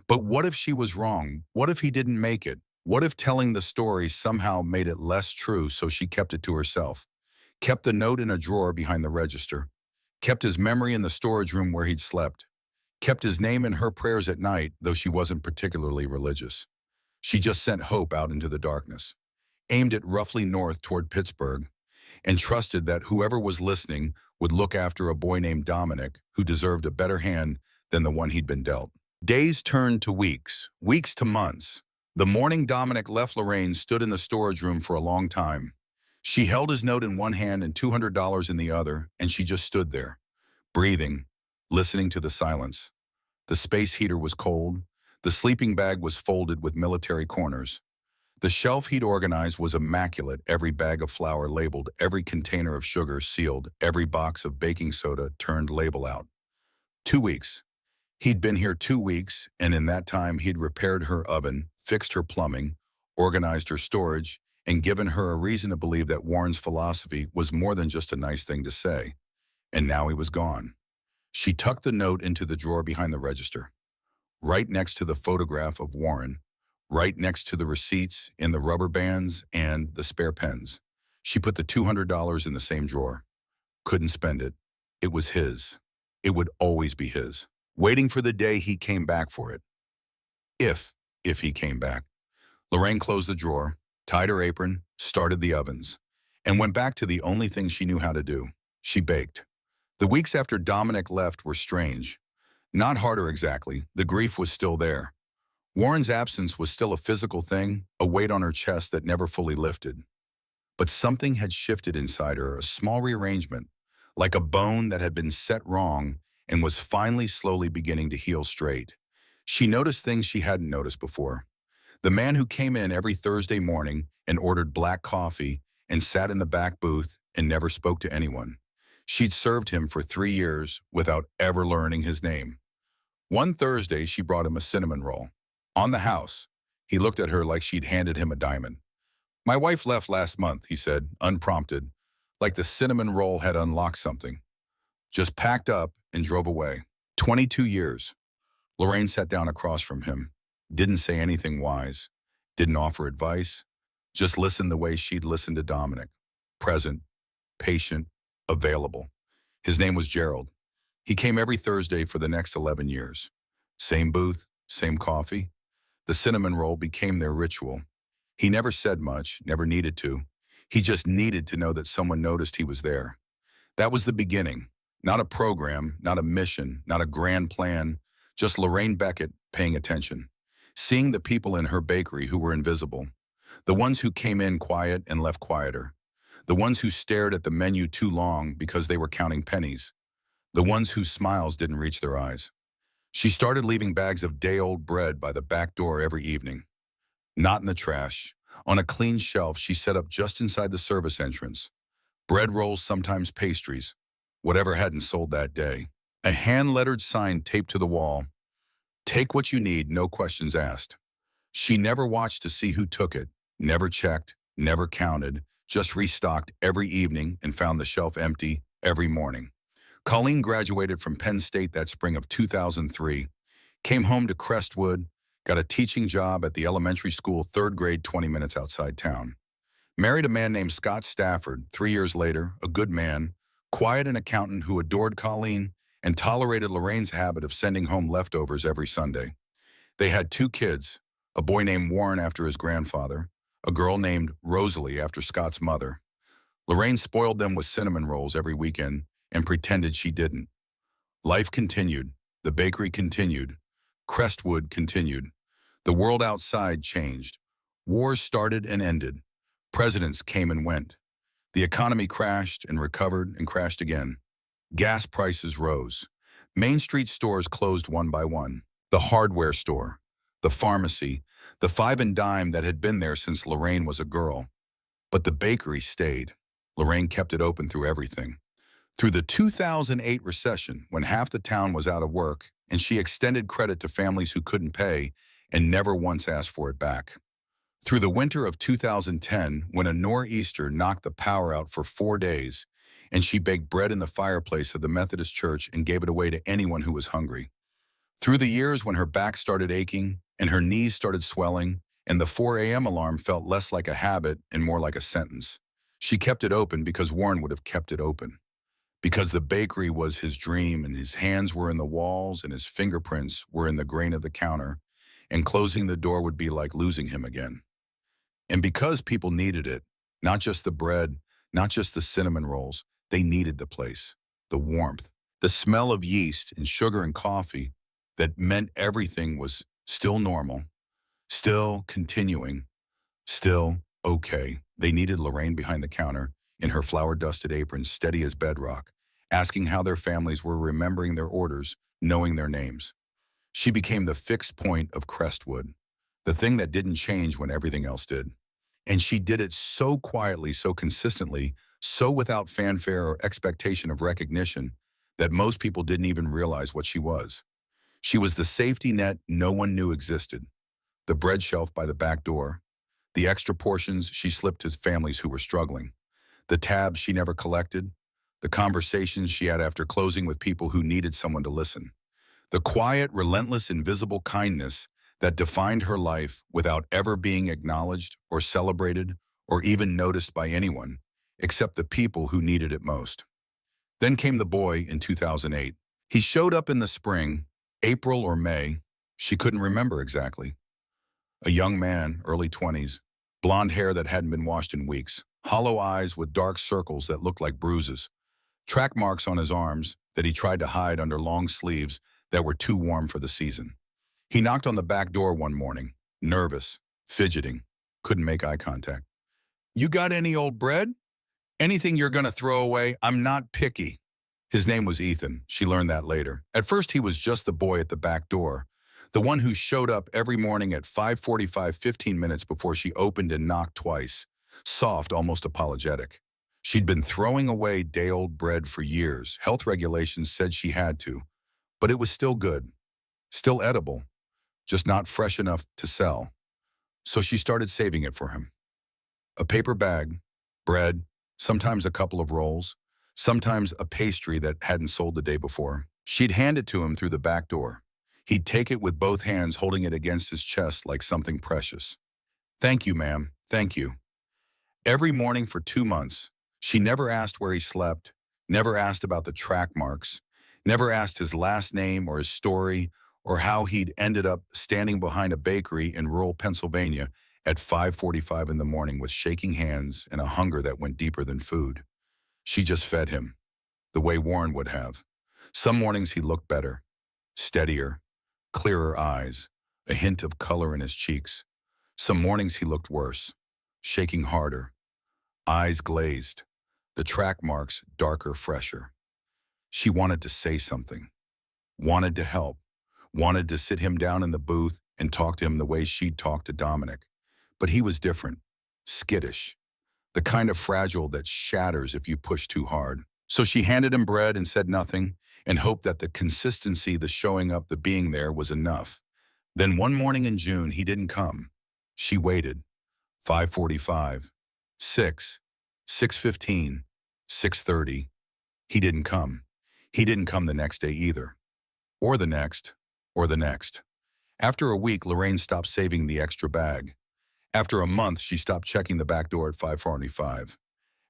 But what if she was wrong? What if he didn't make it? What if telling the story somehow made it less true, so she kept it to herself? Kept the note in a drawer behind the register. Kept his memory in the storage room where he'd slept. Kept his name in her prayers at night, though she wasn't particularly religious. She just sent hope out into the darkness, aimed it roughly north toward Pittsburgh, and trusted that whoever was listening would look after a boy named Dominic who deserved a better hand than the one he'd been dealt. Days turned to weeks, weeks to months. The morning Dominic left, Lorraine stood in the storage room for a long time. She held his note in one hand and $200 in the other, and she just stood there, breathing, listening to the silence. The space heater was cold. The sleeping bag was folded with military corners. The shelf he'd organized was immaculate, every bag of flour labeled, every container of sugar sealed, every box of baking soda turned label out. 2 weeks. He'd been here 2 weeks, and in that time he'd repaired her oven, fixed her plumbing, organized her storage, and given her a reason to believe that Warren's philosophy was more than just a nice thing to say. And now he was gone. She tucked the note into the drawer behind the register, right next to the photograph of Warren, right next to the receipts and the rubber bands and the spare pens. She put the $200 in the same drawer. Couldn't spend it. It was his. It would always be his. Waiting for the day he came back for it. If he came back. Lorraine closed the drawer, tied her apron, started the ovens, and went back to the only thing she knew how to do. She baked. The weeks after Dominic left were strange. Not harder exactly. The grief was still there. Warren's absence was still a physical thing, a weight on her chest that never fully lifted. But something had shifted inside her, a small rearrangement, like a bone that had been set wrong and was finally slowly beginning to heal straight. She noticed things she hadn't noticed before. The man who came in every Thursday morning and ordered black coffee and sat in the back booth and never spoke to anyone. She'd served him for 3 years without ever learning his name. One Thursday, she brought him a cinnamon roll. On the house, he looked at her like she'd handed him a diamond. "My wife left last month," he said, unprompted, like the cinnamon roll had unlocked something. Just packed up and drove away. 22 years. Lorraine sat down across from him, didn't say anything wise, didn't offer advice, just listened the way she'd listened to Dominic. Present, patient, available. His name was Gerald. He came every Thursday for the next 11 years. Same booth, same coffee. The cinnamon roll became their ritual. He never said much, never needed to. He just needed to know that someone noticed he was there. That was the beginning. Not a program, not a mission, not a grand plan, just Lorraine Beckett paying attention. Seeing the people in her bakery who were invisible. The ones who came in quiet and left quieter. The ones who stared at the menu too long because they were counting pennies. The ones whose smiles didn't reach their eyes. She started leaving bags of day-old bread by the back door every evening. Not in the trash. On a clean shelf she set up just inside the service entrance. Bread rolls, sometimes pastries. Whatever hadn't sold that day. A hand-lettered sign taped to the wall. Take what you need, no questions asked. She never watched to see who took it, never checked, never counted, just restocked every evening and found the shelf empty every morning. Colleen graduated from Penn State that spring of 2003, came home to Crestwood, got a teaching job at the elementary school, 3rd grade, 20 minutes outside town. Married a man named Scott Stafford 3 years later, a good man, quiet and accountant who adored Colleen and tolerated Lorraine's habit of sending home leftovers every Sunday. They had 2 kids, a boy named Warren after his grandfather, a girl named Rosalie after Scott's mother. Lorraine spoiled them with cinnamon rolls every weekend and pretended she didn't. Life continued. The bakery continued. Crestwood continued. The world outside changed. Wars started and ended. Presidents came and went. The economy crashed and recovered and crashed again. Gas prices rose. Main Street stores closed one by one. The hardware store, the pharmacy, the five and dime that had been there since Lorraine was a girl. But the bakery stayed. Lorraine kept it open through everything. Through the 2008 recession, when half the town was out of work, and she extended credit to families who couldn't pay and never once asked for it back. Through the winter of 2010, when a nor'easter knocked the power out for 4 days, and she baked bread in the fireplace of the Methodist church and gave it away to anyone who was hungry. Through the years when her back started aching and her knees started swelling and the 4 a.m. alarm felt less like a habit and more like a sentence. She kept it open because Warren would have kept it open. Because the bakery was his dream and his hands were in the walls and his fingerprints were in the grain of the counter, and closing the door would be like losing him again. And because people needed it, not just the bread, not just the cinnamon rolls, they needed the place, the warmth, the smell of yeast and sugar and coffee that meant everything was still normal, still continuing, still okay. They needed Lorraine behind the counter, in her flour-dusted apron, steady as bedrock, asking how their families were remembering their orders, knowing their names. She became the fixed point of Crestwood, the thing that didn't change when everything else did. And she did it so quietly, so consistently, so without fanfare or expectation of recognition that most people didn't even realize what she was. She was the safety net no one knew existed, the bread shelf by the back door, the extra portions she slipped to families who were struggling, the tabs she never collected, the conversations she had after closing with people who needed someone to listen. The quiet, relentless, invisible kindness that defined her life without ever being acknowledged or celebrated or even noticed by anyone, except the people who needed it most. Then came the boy in 2008. He showed up in the spring, April or May, she couldn't remember exactly. A young man, early 20s, blonde hair that hadn't been washed in weeks, hollow eyes with dark circles that looked like bruises, track marks on his arms that he tried to hide under long sleeves that were too warm for the season. He knocked on the back door one morning, nervous, fidgeting, couldn't make eye contact. "You got any old bread? Anything you're gonna throw away? I'm not picky." His name was Ethan. She learned that later. At first, he was just the boy at the back door, the one who showed up every morning at 5:45, 15 minutes before she opened and knocked twice, soft, almost apologetic. She'd been throwing away day-old bread for years. Health regulations said she had to, but it was still good, still edible, just not fresh enough to sell. So she started saving it for him. A paper bag, bread, sometimes a couple of rolls, sometimes a pastry that hadn't sold the day before. She'd hand it to him through the back door. He'd take it with both hands, holding it against his chest like something precious. "Thank you, ma'am. Thank you." Every morning for 2 months, she never asked where he slept, never asked about the track marks, never asked his last name or his story or how he'd ended up standing behind a bakery in rural Pennsylvania at 5:45 in the morning with shaking hands and a hunger that went deeper than food. She just fed him, the way Warren would have. Some mornings he looked better, steadier, clearer eyes, a hint of color in his cheeks. Some mornings he looked worse, shaking harder, eyes glazed, the track marks darker, fresher. She wanted to say something, wanted to help, wanted to sit him down in the booth and talk to him the way she'd talked to Dominic. But he was different, skittish, the kind of fragile that shatters if you push too hard. So she handed him bread and said nothing and hoped that the consistency, the showing up, the being there was enough. Then one morning in June, he didn't come. She waited. 5:45, 6, 6:15, 6:30. He didn't come. He didn't come the next day either. Or the next, or the next. After a week, Lorraine stopped saving the extra bag. After a month, she stopped checking the back door at 5:45.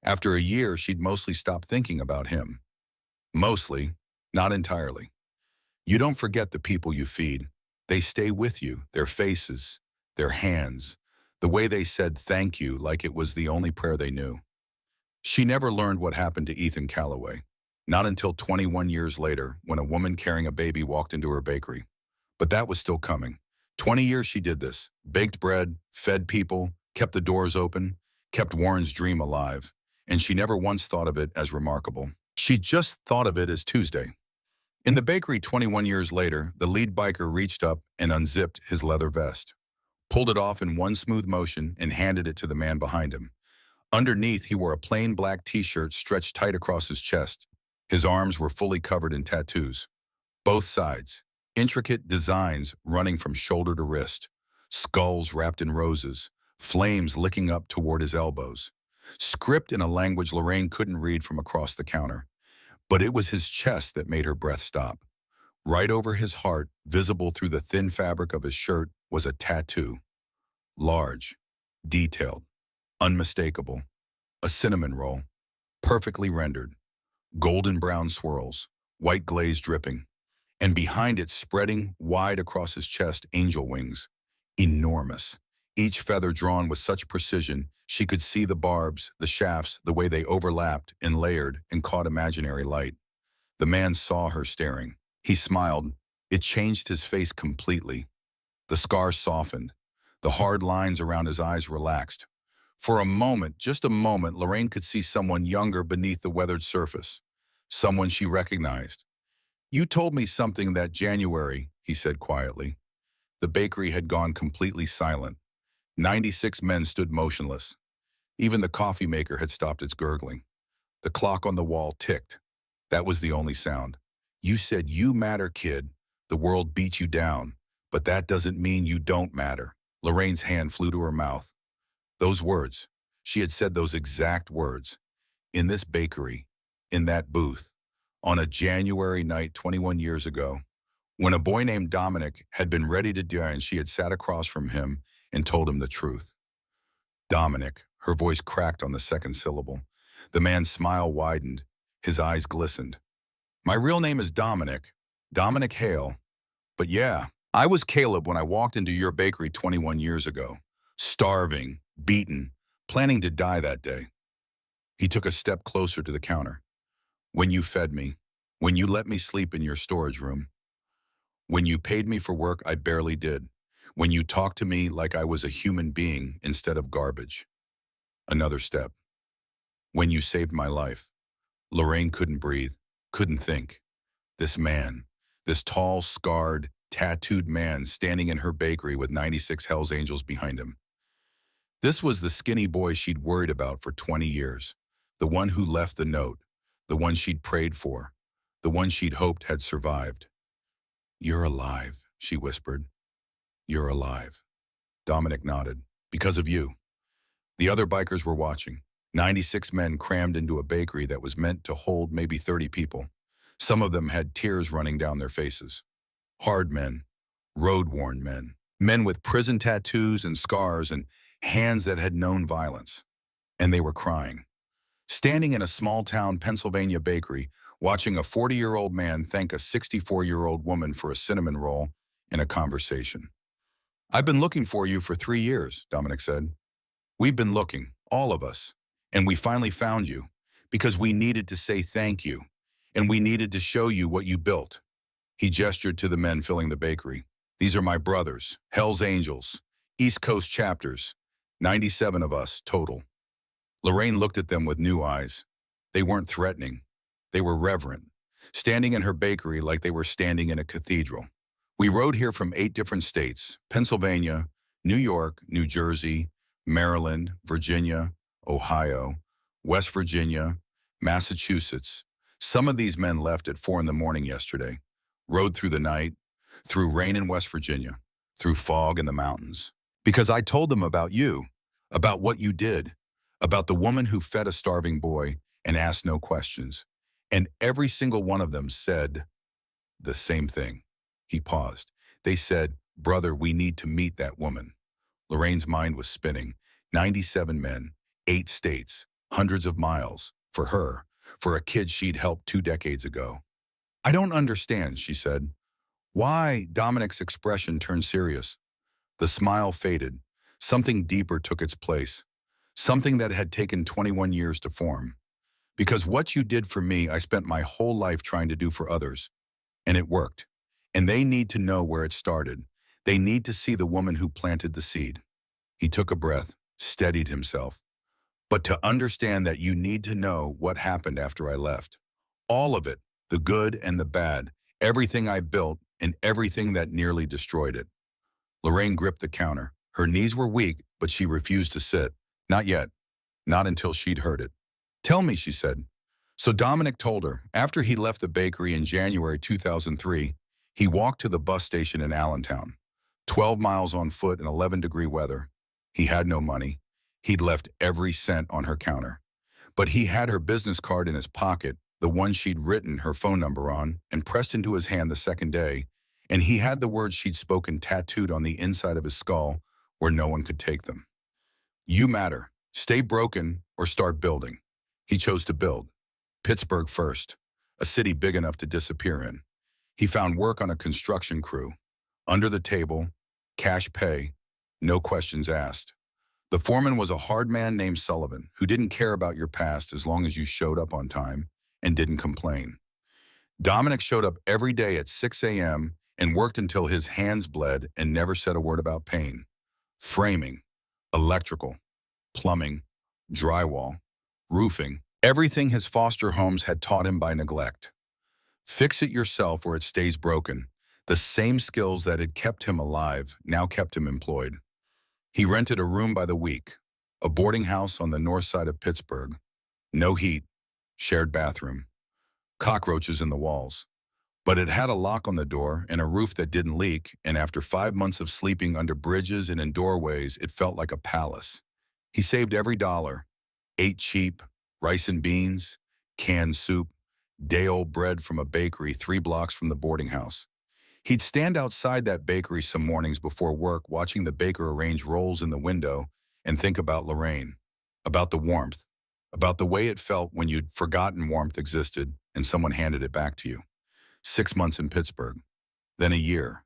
After a year, she'd mostly stopped thinking about him. Mostly, not entirely. You don't forget the people you feed. They stay with you, their faces, their hands, the way they said thank you like it was the only prayer they knew. She never learned what happened to Ethan Calloway, not until 21 years later when a woman carrying a baby walked into her bakery. But that was still coming. 20 years she did this, baked bread, fed people, kept the doors open, kept Warren's dream alive, and she never once thought of it as remarkable. She just thought of it as Tuesday. In the bakery 21 years later, the lead biker reached up and unzipped his leather vest, pulled it off in one smooth motion and handed it to the man behind him. Underneath, he wore a plain black t-shirt stretched tight across his chest. His arms were fully covered in tattoos. Both sides, intricate designs running from shoulder to wrist, skulls wrapped in roses, flames licking up toward his elbows. Script in a language Lorraine couldn't read from across the counter. But it was his chest that made her breath stop. Right over his heart, visible through the thin fabric of his shirt, was a tattoo. Large, detailed, unmistakable. A cinnamon roll, perfectly rendered. Golden brown swirls, white glaze dripping. And behind it, spreading wide across his chest, angel wings. Enormous. Each feather drawn with such precision, she could see the barbs, the shafts, the way they overlapped and layered and caught imaginary light. The man saw her staring. He smiled. It changed his face completely. The scar softened. The hard lines around his eyes relaxed. For a moment, just a moment, Lorraine could see someone younger beneath the weathered surface. Someone she recognized. "You told me something that January," he said quietly. The bakery had gone completely silent. 96 men stood motionless. Even the coffee maker had stopped its gurgling. The clock on the wall ticked. That was the only sound. "You said you matter, kid. The world beat you down. But that doesn't mean you don't matter." Lorraine's hand flew to her mouth. Those words. She had said those exact words. In this bakery. In that booth. On a January night 21 years ago. When a boy named Dominic had been ready to die and she had sat across from him and told him the truth. Dominic. Her voice cracked on the second syllable. The man's smile widened. His eyes glistened. "My real name is Dominic. Dominic Hale. But yeah, I was Caleb when I walked into your bakery 21 years ago. Starving, beaten, planning to die that day." He took a step closer to the counter. "When you fed me, when you let me sleep in your storage room, when you paid me for work I barely did, when you talked to me like I was a human being instead of garbage." Another step. "When you saved my life." Lorraine couldn't breathe, couldn't think. This man, this tall, scarred, tattooed man standing in her bakery with 96 Hells Angels behind him. This was the skinny boy she'd worried about for 20 years. The one who left the note. The one she'd prayed for. The one she'd hoped had survived. "You're alive," she whispered. "You're alive." Dominic nodded. "Because of you." The other bikers were watching. 96 men crammed into a bakery that was meant to hold maybe 30 people. Some of them had tears running down their faces. Hard men, road-worn men, men with prison tattoos and scars and hands that had known violence. And they were crying. Standing in a small-town Pennsylvania bakery, watching a 40-year-old man thank a 64-year-old woman for a cinnamon roll in a conversation. "I've been looking for you for 3 years," Dominic said. "We've been looking, all of us, and we finally found you because we needed to say thank you, and we needed to show you what you built." He gestured to the men filling the bakery. "These are my brothers, Hell's Angels, East Coast chapters, 97 of us total." Lorraine looked at them with new eyes. They weren't threatening. They were reverent, standing in her bakery like they were standing in a cathedral. "We rode here from 8 different states, Pennsylvania, New York, New Jersey, Maryland, Virginia, Ohio, West Virginia, Massachusetts. Some of these men left at 4 in the morning yesterday, rode through the night, through rain in West Virginia, through fog in the mountains. Because I told them about you, about what you did, about the woman who fed a starving boy and asked no questions. And every single one of them said the same thing." He paused. "They said, 'Brother, we need to meet that woman.'" Lorraine's mind was spinning. 97 men, 8 states, hundreds of miles, for her, for a kid she'd helped 2 decades ago. "I don't understand," she said. "Why?" Dominic's expression turned serious. The smile faded. Something deeper took its place. Something that had taken 21 years to form. "Because what you did for me, I spent my whole life trying to do for others. And it worked. And they need to know where it started. They need to see the woman who planted the seed." He took a breath, steadied himself. "But to understand that you need to know what happened after I left. All of it, the good and the bad, everything I built and everything that nearly destroyed it." Lorraine gripped the counter. Her knees were weak, but she refused to sit. Not yet. Not until she'd heard it. "Tell me," she said. So Dominic told her, after he left the bakery in January 2003, he walked to the bus station in Allentown. 12 miles on foot in 11-degree weather. He had no money. He'd left every cent on her counter. But he had her business card in his pocket, the one she'd written her phone number on, and pressed into his hand the second day, and he had the words she'd spoken tattooed on the inside of his skull where no one could take them. "You matter. Stay broken or start building." He chose to build. Pittsburgh first, a city big enough to disappear in. He found work on a construction crew. Under the table, cash pay, no questions asked. The foreman was a hard man named Sullivan who didn't care about your past as long as you showed up on time and didn't complain. Dominic showed up every day at 6 a.m. and worked until his hands bled and never said a word about pain. Framing, electrical, plumbing, drywall, roofing, everything his foster homes had taught him by neglect. Fix it yourself or it stays broken. The same skills that had kept him alive now kept him employed. He rented a room by the week, a boarding house on the north side of Pittsburgh. No heat, shared bathroom, cockroaches in the walls. But it had a lock on the door and a roof that didn't leak, and after 5 months of sleeping under bridges and in doorways, it felt like a palace. He saved every dollar, ate cheap, rice and beans, canned soup, day-old bread from a bakery 3 blocks from the boarding house. He'd stand outside that bakery some mornings before work, watching the baker arrange rolls in the window, and think about Lorraine, about the warmth, about the way it felt when you'd forgotten warmth existed and someone handed it back to you. 6 months in Pittsburgh, then a year.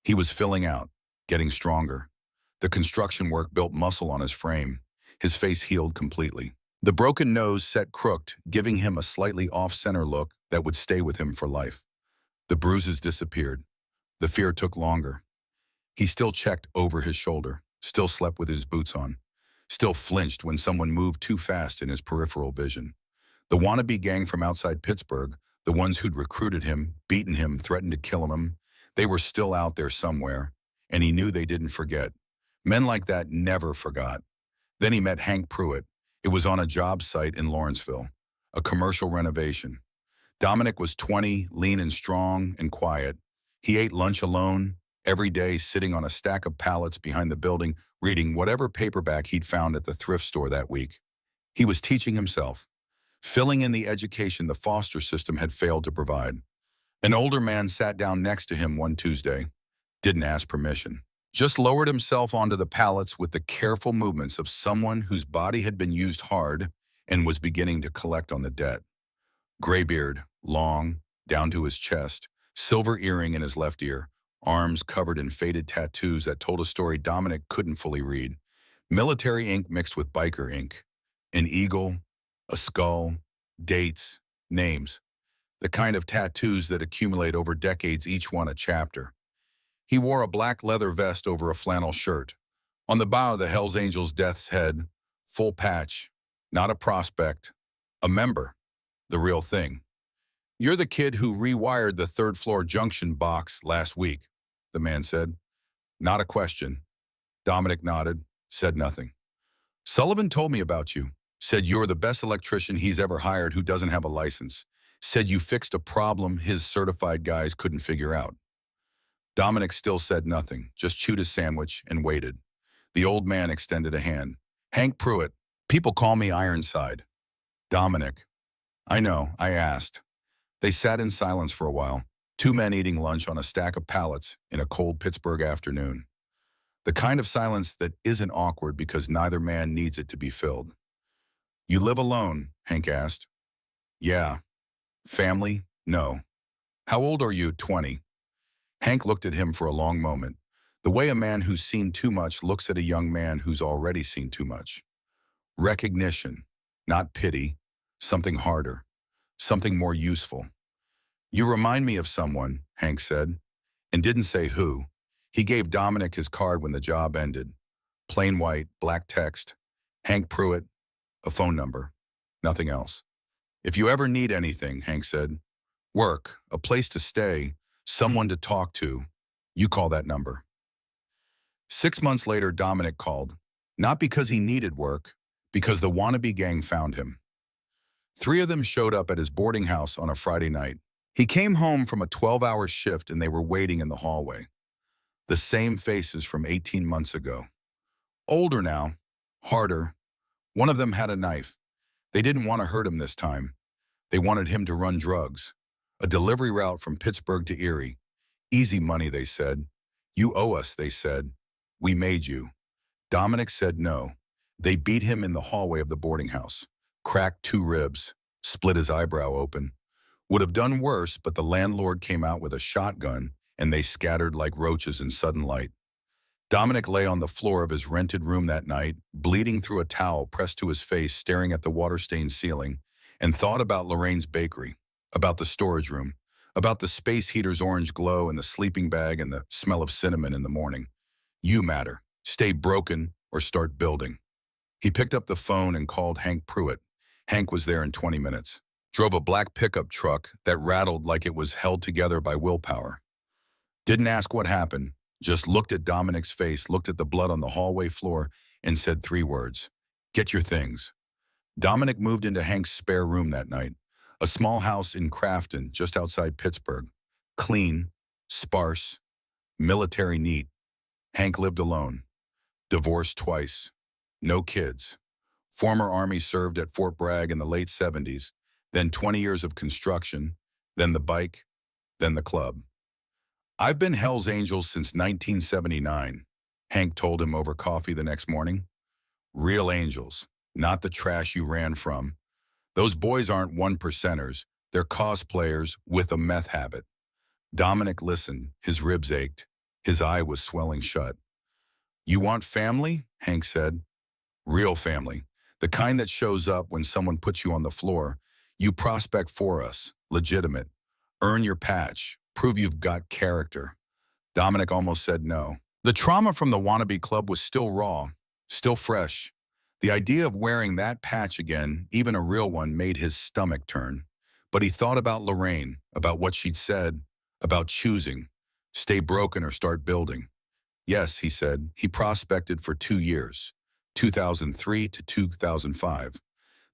He was filling out, getting stronger. The construction work built muscle on his frame. His face healed completely. The broken nose set crooked, giving him a slightly off-center look that would stay with him for life. The bruises disappeared. The fear took longer. He still checked over his shoulder, still slept with his boots on, still flinched when someone moved too fast in his peripheral vision. The wannabe gang from outside Pittsburgh, the ones who'd recruited him, beaten him, threatened to kill him, they were still out there somewhere, and he knew they didn't forget. Men like that never forgot. Then he met Hank Pruitt. It was on a job site in Lawrenceville, a commercial renovation. Dominic was 20, lean and strong and quiet. He ate lunch alone, every day sitting on a stack of pallets behind the building, reading whatever paperback he'd found at the thrift store that week. He was teaching himself, filling in the education the foster system had failed to provide. An older man sat down next to him one Tuesday, didn't ask permission, just lowered himself onto the pallets with the careful movements of someone whose body had been used hard and was beginning to collect on the debt. Gray beard, long, down to his chest, silver earring in his left ear, arms covered in faded tattoos that told a story Dominic couldn't fully read. Military ink mixed with biker ink. An eagle, a skull, dates, names. The kind of tattoos that accumulate over decades, each one a chapter. He wore a black leather vest over a flannel shirt. On the bow of the Hells Angels' death's head, full patch, not a prospect, a member, the real thing. "You're the kid who rewired the third-floor junction box last week," the man said. Not a question. Dominic nodded, said nothing. "Sullivan told me about you. Said you're the best electrician he's ever hired who doesn't have a license. Said you fixed a problem his certified guys couldn't figure out." Dominic still said nothing, just chewed his sandwich and waited. The old man extended a hand. "Hank Pruitt. People call me Ironside." "Dominic." "I know, I asked." They sat in silence for a while, two men eating lunch on a stack of pallets in a cold Pittsburgh afternoon. The kind of silence that isn't awkward because neither man needs it to be filled. "You live alone?" Hank asked. "Yeah." "Family?" "No." "How old are you?" 20. Hank looked at him for a long moment, the way a man who's seen too much looks at a young man who's already seen too much. Recognition, not pity, something harder, something more useful. "You remind me of someone," Hank said, and didn't say who. He gave Dominic his card when the job ended. Plain white, black text, Hank Pruitt, a phone number, nothing else. "If you ever need anything," Hank said, "work, a place to stay, someone to talk to, you call that number." 6 months later, Dominic called, not because he needed work, because the wannabe gang found him. 3 of them showed up at his boarding house on a Friday night. He came home from a 12-hour shift and they were waiting in the hallway. The same faces from 18 months ago. Older now, harder. One of them had a knife. They didn't want to hurt him this time. They wanted him to run drugs. A delivery route from Pittsburgh to Erie. Easy money, they said. "You owe us," they said. "We made you." Dominic said no. They beat him in the hallway of the boarding house. Cracked 2 ribs. Split his eyebrow open. Would have done worse, but the landlord came out with a shotgun and they scattered like roaches in sudden light. Dominic lay on the floor of his rented room that night, bleeding through a towel pressed to his face, staring at the water-stained ceiling, and thought about Lorraine's bakery, about the storage room, about the space heater's orange glow and the sleeping bag and the smell of cinnamon in the morning. You matter. Stay broken or start building. He picked up the phone and called Hank Pruitt. Hank was there in 20 minutes. Drove a black pickup truck that rattled like it was held together by willpower. Didn't ask what happened, just looked at Dominic's face, looked at the blood on the hallway floor, and said 3 words. Get your things. Dominic moved into Hank's spare room that night, a small house in Crafton, just outside Pittsburgh. Clean, sparse, military neat. Hank lived alone, divorced twice, no kids. Former Army, served at Fort Bragg in the late 70s, then 20 years of construction, then the bike, then the club. I've been Hell's Angels since 1979, Hank told him over coffee the next morning. Real angels, not the trash you ran from. Those boys aren't one percenters, they're cosplayers with a meth habit. Dominic listened, his ribs ached, his eye was swelling shut. You want family? Hank said. Real family, the kind that shows up when someone puts you on the floor. You prospect for us, legitimate. Earn your patch, prove you've got character. Dominic almost said no. The trauma from the wannabe club was still raw, still fresh. The idea of wearing that patch again, even a real one, made his stomach turn. But he thought about Lorraine, about what she'd said, about choosing, stay broken or start building. Yes, he said, he prospected for 2 years, 2003 to 2005.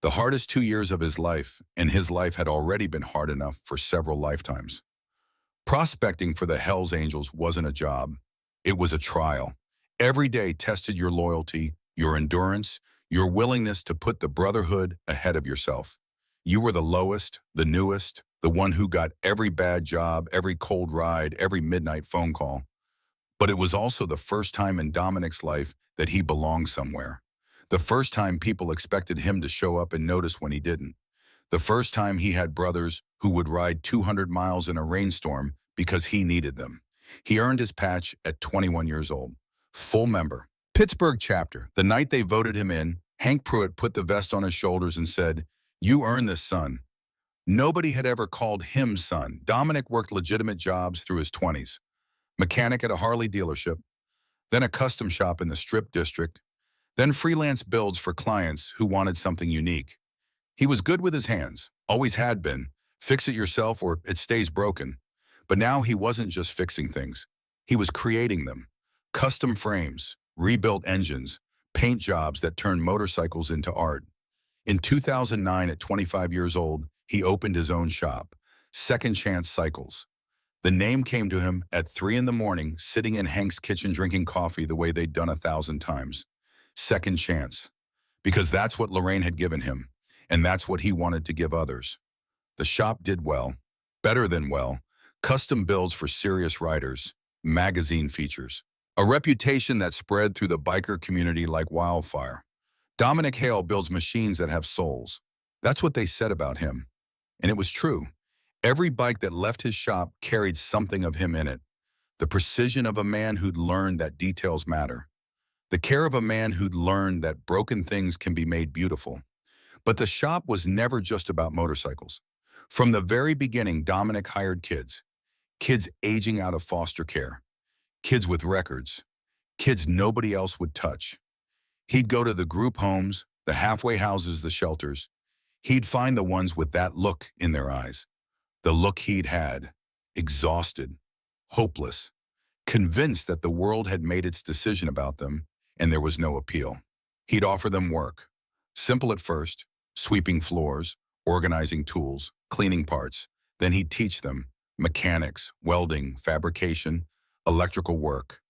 The hardest 2 years of his life, and his life had already been hard enough for several lifetimes. Prospecting for the Hells Angels wasn't a job. It was a trial. Every day tested your loyalty, your endurance, your willingness to put the Brotherhood ahead of yourself. You were the lowest, the newest, the one who got every bad job, every cold ride, every midnight phone call. But it was also the first time in Dominic's life that he belonged somewhere. The first time people expected him to show up and notice when he didn't. The first time he had brothers who would ride 200 miles in a rainstorm because he needed them. He earned his patch at 21 years old. Full member. Pittsburgh chapter. The night they voted him in, Hank Pruitt put the vest on his shoulders and said, "You earned this, son." Nobody had ever called him son. Dominic worked legitimate jobs through his 20s. Mechanic at a Harley dealership, then a custom shop in the Strip District, then freelance builds for clients who wanted something unique. He was good with his hands, always had been. Fix it yourself or it stays broken. But now he wasn't just fixing things. He was creating them. Custom frames, rebuilt engines, paint jobs that turned motorcycles into art. In 2009, at 25 years old, he opened his own shop, Second Chance Cycles. The name came to him at 3 in the morning, sitting in Hank's kitchen drinking coffee the way they'd done 1,000 times. Second chance. Because that's what Lorraine had given him, and that's what he wanted to give others. The shop did well, better than well, custom builds for serious riders, magazine features, a reputation that spread through the biker community like wildfire. Dominic Hale builds machines that have souls. That's what they said about him. And it was true. Every bike that left his shop carried something of him in it. The precision of a man who'd learned that details matter. The care of a man who'd learned that broken things can be made beautiful. But the shop was never just about motorcycles. From the very beginning, Dominic hired kids. Kids aging out of foster care. Kids with records. Kids nobody else would touch. He'd go to the group homes, the halfway houses, the shelters. He'd find the ones with that look in their eyes. The look he'd had. Exhausted. Hopeless. Convinced that the world had made its decision about them, and there was no appeal. He'd offer them work. Simple at first, sweeping floors, organizing tools, cleaning parts. Then he'd teach them mechanics, welding, fabrication, electrical work.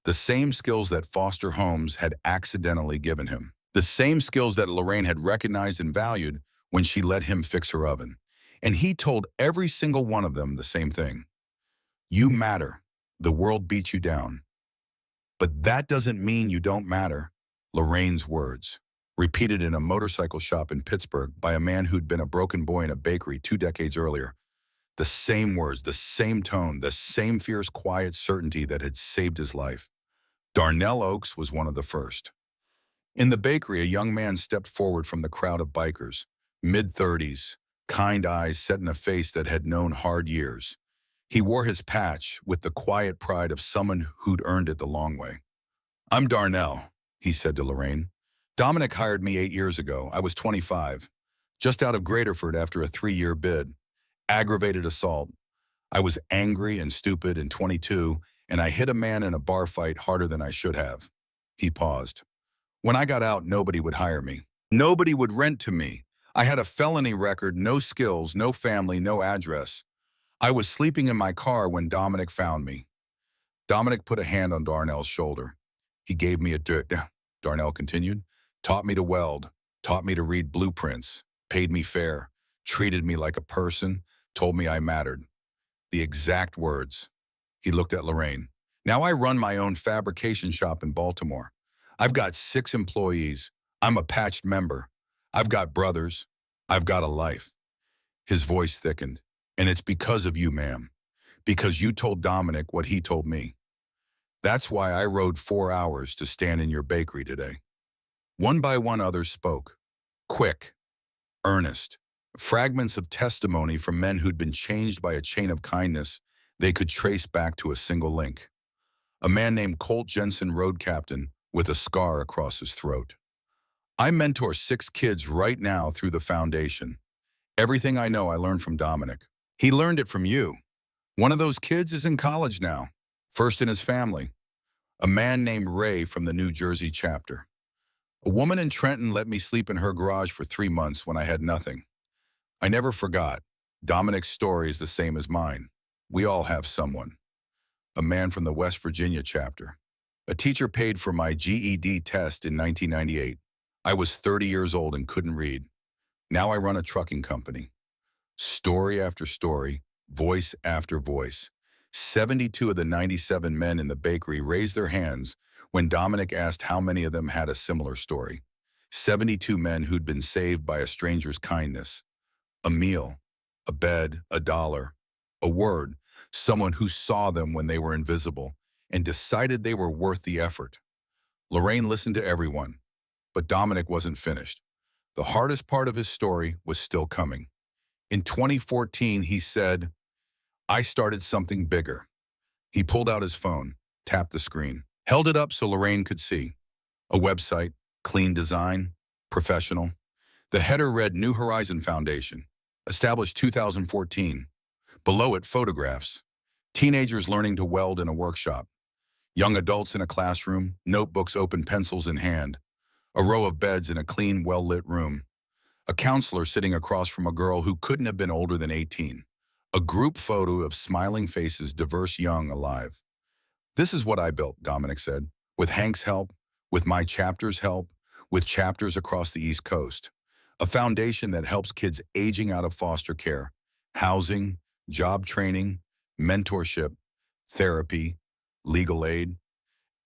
The same skills that foster homes had accidentally given him. The same skills that Lorraine had recognized and valued when she let him fix her oven. And he told every single one of them the same thing. You matter. The world beat you down. But that doesn't mean you don't matter. Lorraine's words, repeated in a motorcycle shop in Pittsburgh by a man who'd been a broken boy in a bakery 2 decades earlier. The same words, the same tone, the same fierce, quiet certainty that had saved his life. Darnell Oaks was one of the first. In the bakery, a young man stepped forward from the crowd of bikers, mid-30s, kind eyes set in a face that had known hard years. He wore his patch with the quiet pride of someone who'd earned it the long way. I'm Darnell, he said to Lorraine. Dominic hired me 8 years ago. I was 25, just out of Graterford after a 3-year bid. Aggravated assault. I was angry and stupid and 22, and I hit a man in a bar fight harder than I should have. He paused. When I got out, nobody would hire me. Nobody would rent to me. I had a felony record, no skills, no family, no address. I was sleeping in my car when Dominic found me. Dominic put a hand on Darnell's shoulder. He gave me a Darnell continued, taught me to weld, taught me to read blueprints, paid me fair, treated me like a person, told me I mattered. The exact words. He looked at Lorraine. Now I run my own fabrication shop in Baltimore. I've got 6 employees. I'm a patched member. I've got brothers. I've got a life. His voice thickened. And it's because of you, ma'am. Because you told Dominic what he told me. That's why I rode 4 hours to stand in your bakery today. One by one others spoke. Quick, earnest. Fragments of testimony from men who'd been changed by a chain of kindness they could trace back to a single link. A man named Colt Jensen, road captain, with a scar across his throat. I mentor 6 kids right now through the foundation. Everything I know I learned from Dominic. He learned it from you. One of those kids is in college now, first in his family. A man named Ray from the New Jersey chapter. A woman in Trenton let me sleep in her garage for 3 months when I had nothing. I never forgot. Dominic's story is the same as mine. We all have someone. A man from the West Virginia chapter. A teacher paid for my GED test in 1998. I was 30 years old and couldn't read. Now I run a trucking company. Story after story, voice after voice. 72 of the 97 men in the bakery raised their hands when Dominic asked how many of them had a similar story. 72 men who'd been saved by a stranger's kindness. A meal, a bed, a dollar, a word, someone who saw them when they were invisible and decided they were worth the effort. Lorraine listened to everyone, but Dominic wasn't finished. The hardest part of his story was still coming. In 2014, he said, I started something bigger. He pulled out his phone, tapped the screen, held it up so Lorraine could see. A website, clean design, professional. The header read New Horizon Foundation, established 2014. Below it, photographs. Teenagers learning to weld in a workshop. Young adults in a classroom, notebooks open, pencils in hand. A row of beds in a clean, well-lit room. A counselor sitting across from a girl who couldn't have been older than 18. A group photo of smiling faces, diverse, young, alive. This is what I built, Dominic said, with Hank's help, with my chapter's help, with chapters across the East Coast. A foundation that helps kids aging out of foster care, housing, job training, mentorship, therapy, legal aid.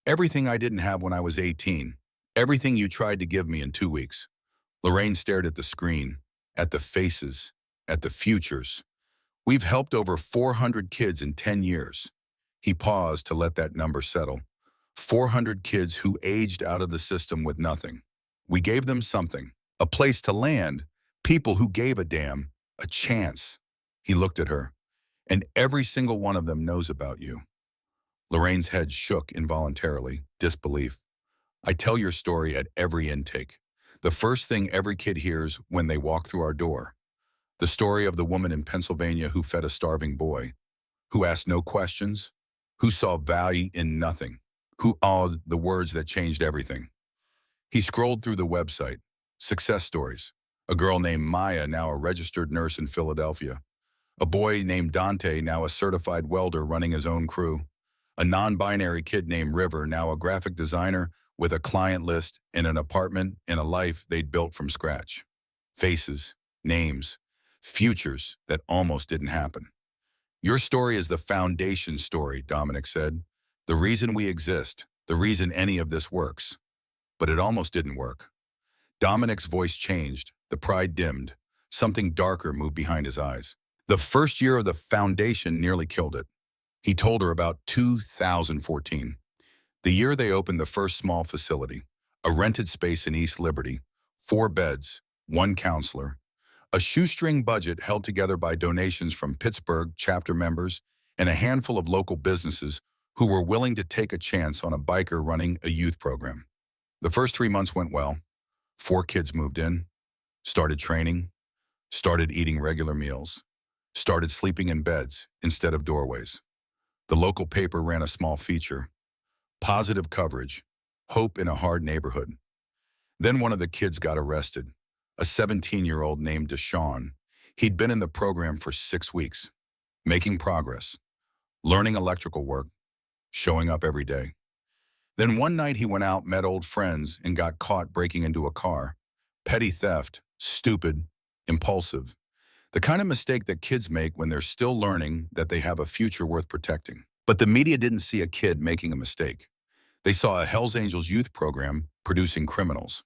Everything I didn't have when I was 18. Everything you tried to give me in 2 weeks. Lorraine stared at the screen, at the faces, at the futures. We've helped over 400 kids in 10 years. He paused to let that number settle. 400 kids who aged out of the system with nothing. We gave them something, a place to land, people who gave a damn, a chance. He looked at her, and every single one of them knows about you. Lorraine's head shook involuntarily, disbelief. I tell your story at every intake. The first thing every kid hears when they walk through our door. The story of the woman in Pennsylvania who fed a starving boy, who asked no questions, who saw value in nothing, who awed the words that changed everything. He scrolled through the website. Success stories. A girl named Maya, now a registered nurse in Philadelphia. A boy named Dante, now a certified welder running his own crew. A non-binary kid named River, now a graphic designer with a client list in an apartment and a life they'd built from scratch. Faces, names, futures that almost didn't happen. Your story is the foundation story, Dominic said. The reason we exist, the reason any of this works. But it almost didn't work. Dominic's voice changed, the pride dimmed. Something darker moved behind his eyes. The first year of the foundation nearly killed it. He told her about 2014, the year they opened the first small facility, a rented space in East Liberty, 4 beds, 1 counselor, a shoestring budget held together by donations from Pittsburgh chapter members and a handful of local businesses who were willing to take a chance on a biker running a youth program. The first 3 months went well. 4 kids moved in, started training, started eating regular meals, started sleeping in beds instead of doorways. The local paper ran a small feature, positive coverage, hope in a hard neighborhood. Then one of the kids got arrested, a 17-year-old named Deshaun. He'd been in the program for 6 weeks, making progress, learning electrical work, showing up every day. Then one night he went out, met old friends, and got caught breaking into a car. Petty theft, stupid, impulsive. The kind of mistake that kids make when they're still learning that they have a future worth protecting. But the media didn't see a kid making a mistake. They saw a Hells Angels youth program producing criminals.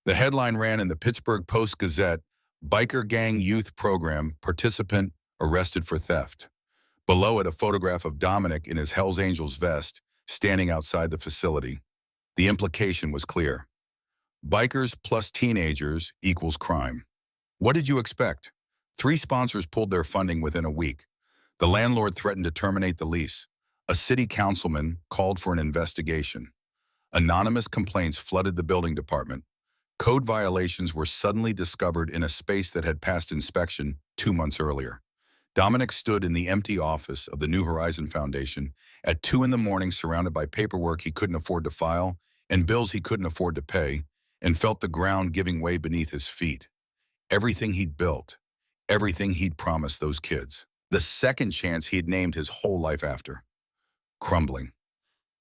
The headline ran in the Pittsburgh Post-Gazette, "Biker Gang Youth Program Participant Arrested for Theft." Below it, a photograph of Dominic in his Hells Angels vest, standing outside the facility. The implication was clear. Bikers plus teenagers equals crime. What did you expect? 3 sponsors pulled their funding within a week. The landlord threatened to terminate the lease. A city councilman called for an investigation. Anonymous complaints flooded the building department. Code violations were suddenly discovered in a space that had passed inspection 2 months earlier. Dominic stood in the empty office of the New Horizon Foundation at 2 in the morning, surrounded by paperwork he couldn't afford to file and bills he couldn't afford to pay, and felt the ground giving way beneath his feet. Everything he'd built, everything he'd promised those kids, the second chance he had named his whole life after, crumbling.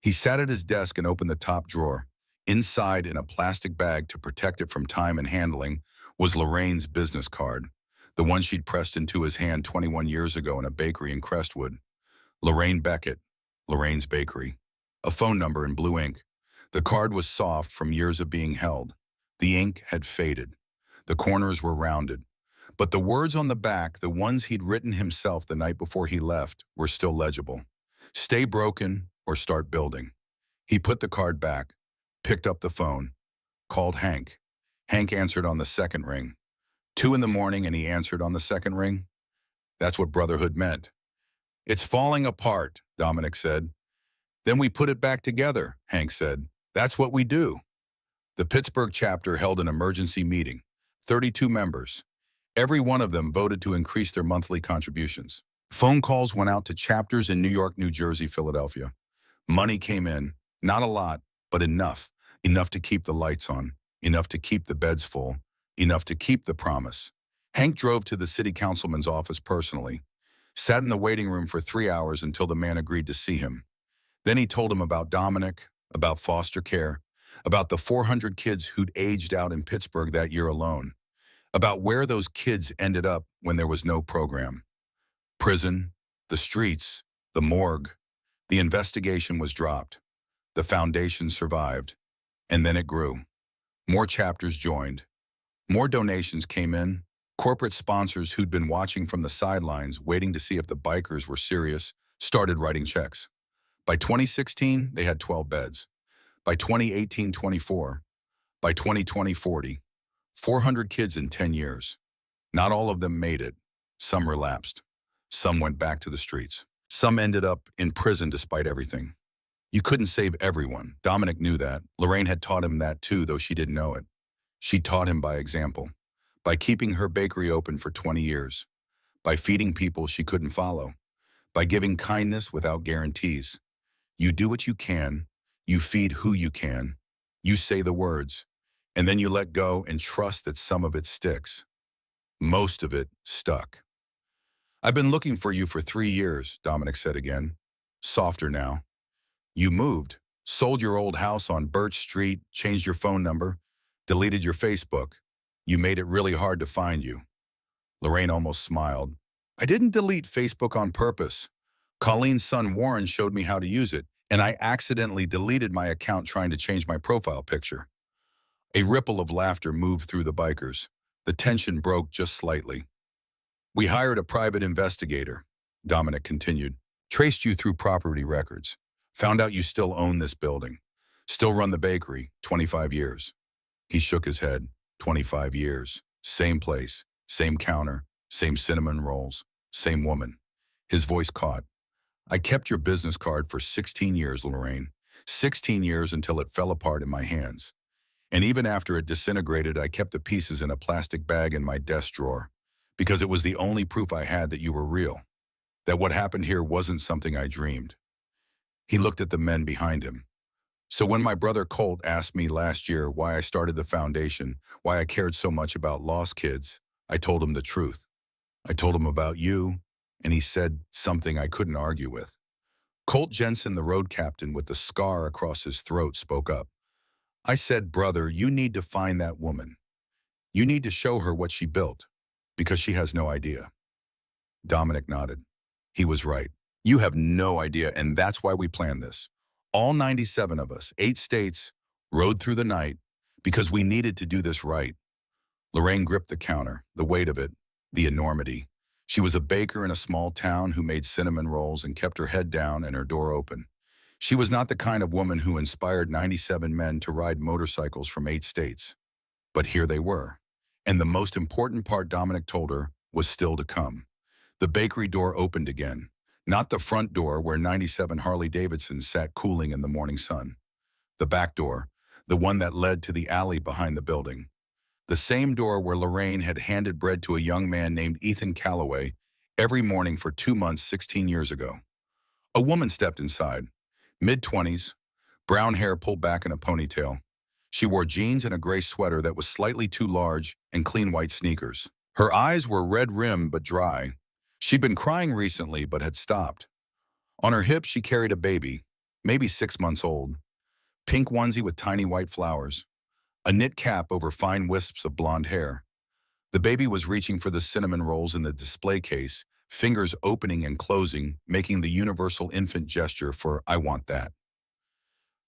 He sat at his desk and opened the top drawer. Inside, in a plastic bag to protect it from time and handling, was Lorraine's business card, the one she'd pressed into his hand 21 years ago in a bakery in Crestwood. Lorraine Beckett, Lorraine's Bakery. A phone number in blue ink. The card was soft from years of being held. The ink had faded. The corners were rounded. But the words on the back, the ones he'd written himself the night before he left, were still legible. Stay broken or start building. He put the card back, picked up the phone, called Hank. Hank answered on the second ring. 2 in the morning and he answered on the second ring. That's what Brotherhood meant. "It's falling apart," Dominic said. "Then we put it back together," Hank said. "That's what we do." The Pittsburgh chapter held an emergency meeting. 32 members. Every one of them voted to increase their monthly contributions. Phone calls went out to chapters in New York, New Jersey, Philadelphia. Money came in, not a lot, but enough. Enough to keep the lights on, enough to keep the beds full, enough to keep the promise. Hank drove to the city councilman's office personally, sat in the waiting room for 3 hours until the man agreed to see him. Then he told him about Dominic, about foster care, about the 400 kids who'd aged out in Pittsburgh that year alone, about where those kids ended up when there was no program. Prison, the streets, the morgue. The investigation was dropped. The foundation survived. And then it grew. More chapters joined. More donations came in. Corporate sponsors who'd been watching from the sidelines, waiting to see if the bikers were serious, started writing checks. By 2016, they had 12 beds. By 2018, 24. By 2020, 40. 400 kids in 10 years. Not all of them made it. Some relapsed. Some went back to the streets. Some ended up in prison despite everything. You couldn't save everyone. Dominic knew that. Lorraine had taught him that too, though she didn't know it. She taught him by example. By keeping her bakery open for 20 years. By feeding people she couldn't follow. By giving kindness without guarantees. You do what you can. You feed who you can. You say the words. And then you let go and trust that some of it sticks. Most of it stuck. "I've been looking for you for 3 years, Dominic said again. Softer now. You moved, sold your old house on Birch Street, changed your phone number, deleted your Facebook. You made it really hard to find you." Lorraine almost smiled. "I didn't delete Facebook on purpose. Colleen's son Warren showed me how to use it, and I accidentally deleted my account trying to change my profile picture." A ripple of laughter moved through the bikers. The tension broke just slightly. "We hired a private investigator," Dominic continued. "Traced you through property records. Found out you still own this building. Still run the bakery, 25 years. He shook his head. 25 years. Same place, same counter, same cinnamon rolls, same woman. His voice caught. "I kept your business card for 16 years, Lorraine. 16 years until it fell apart in my hands. And even after it disintegrated, I kept the pieces in a plastic bag in my desk drawer because it was the only proof I had that you were real, that what happened here wasn't something I dreamed. He looked at the men behind him. So when my brother Colt asked me last year why I started the foundation, why I cared so much about lost kids, I told him the truth. I told him about you, and he said something I couldn't argue with. Colt Jensen, the road captain with the scar across his throat, spoke up. I said, brother, you need to find that woman. You need to show her what she built, because she has no idea. Dominic nodded. He was right. You have no idea, and that's why we planned this. All 97 of us, 8 states, rode through the night because we needed to do this right. Lorraine gripped the counter, the weight of it, the enormity. She was a baker in a small town who made cinnamon rolls and kept her head down and her door open. She was not the kind of woman who inspired 97 men to ride motorcycles from 8 states. But here they were. And the most important part, Dominic told her, was still to come. The bakery door opened again. Not the front door where 97 Harley-Davidsons sat cooling in the morning sun. The back door, the one that led to the alley behind the building. The same door where Lorraine had handed bread to a young man named Ethan Calloway every morning for 2 months 16 years ago. A woman stepped inside, mid-20s, brown hair pulled back in a ponytail. She wore jeans and a gray sweater that was slightly too large and clean white sneakers. Her eyes were red-rimmed but dry. She'd been crying recently but had stopped. On her hip, she carried a baby, maybe 6 months old, pink onesie with tiny white flowers, a knit cap over fine wisps of blonde hair. The baby was reaching for the cinnamon rolls in the display case, fingers opening and closing, making the universal infant gesture for "I want that."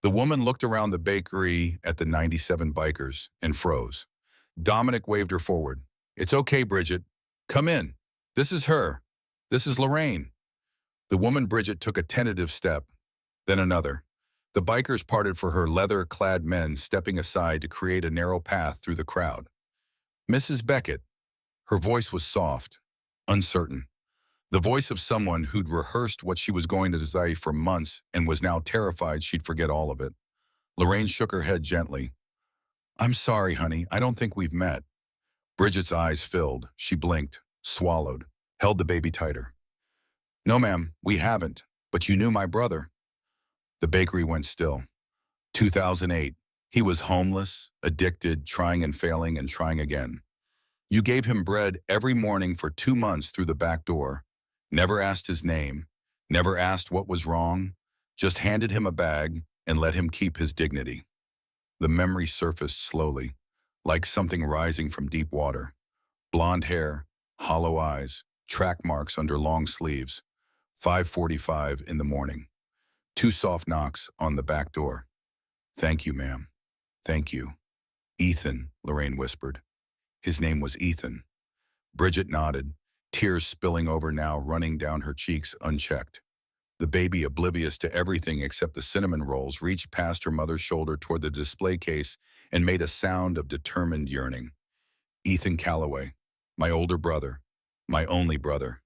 The woman looked around the bakery at the 97 bikers and froze. Dominic waved her forward. It's okay, Bridget. Come in. This is her. This is Lorraine. The woman Bridget took a tentative step, then another. The bikers parted for her leather-clad men stepping aside to create a narrow path through the crowd. Mrs. Beckett. Her voice was soft, uncertain. The voice of someone who'd rehearsed what she was going to say for months and was now terrified she'd forget all of it. Lorraine shook her head gently. I'm sorry, honey. I don't think we've met. Bridget's eyes filled. She blinked, swallowed, held the baby tighter. No, ma'am, we haven't, but you knew my brother. The bakery went still. 2008. He was homeless, addicted, trying and failing and trying again. You gave him bread every morning for 2 months through the back door, never asked his name, never asked what was wrong, just handed him a bag and let him keep his dignity. The memory surfaced slowly, like something rising from deep water. Blonde hair, hollow eyes, track marks under long sleeves. 5:45 in the morning. 2 soft knocks on the back door. Thank you, ma'am. Thank you. Ethan, Lorraine whispered. His name was Ethan. Bridget nodded, tears spilling over now, running down her cheeks unchecked. The baby, oblivious to everything except the cinnamon rolls, reached past her mother's shoulder toward the display case and made a sound of determined yearning. Ethan Calloway, my older brother, my only brother.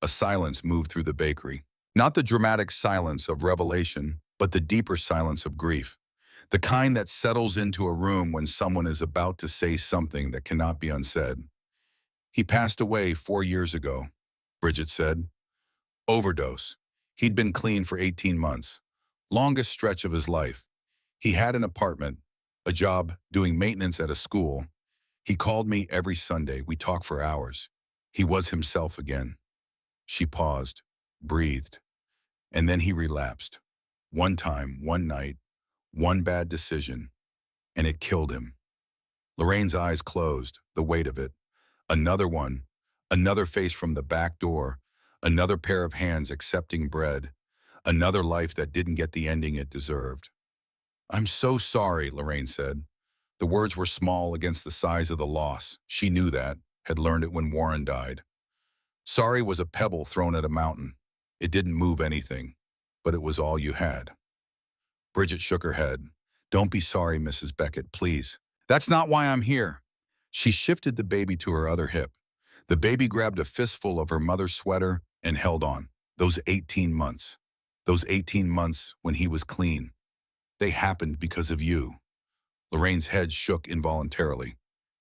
A silence moved through the bakery. Not the dramatic silence of revelation, but the deeper silence of grief. The kind that settles into a room when someone is about to say something that cannot be unsaid. He passed away 4 years ago, Bridget said. Overdose. He'd been clean for 18 months. Longest stretch of his life. He had an apartment, a job doing maintenance at a school. He called me every Sunday. We talked for hours. He was himself again. She paused, breathed, and then he relapsed. One time, one night, one bad decision, and it killed him. Lorraine's eyes closed, the weight of it. Another one, another face from the back door, another pair of hands accepting bread, another life that didn't get the ending it deserved. I'm so sorry, Lorraine said. The words were small against the size of the loss. She knew that, had learned it when Warren died. Sorry was a pebble thrown at a mountain. It didn't move anything, but it was all you had. Bridget shook her head. Don't be sorry, Mrs. Beckett, please. That's not why I'm here. She shifted the baby to her other hip. The baby grabbed a fistful of her mother's sweater and held on. Those 18 months. Those 18 months when he was clean. They happened because of you. Lorraine's head shook involuntarily.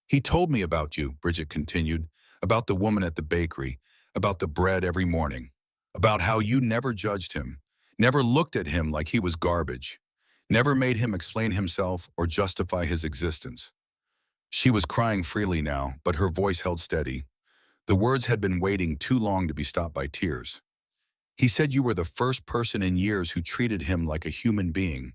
He told me about you, Bridget continued, about the woman at the bakery, about the bread every morning, about how you never judged him, never looked at him like he was garbage, never made him explain himself or justify his existence. She was crying freely now, but her voice held steady. The words had been waiting too long to be stopped by tears. He said you were the first person in years who treated him like a human being,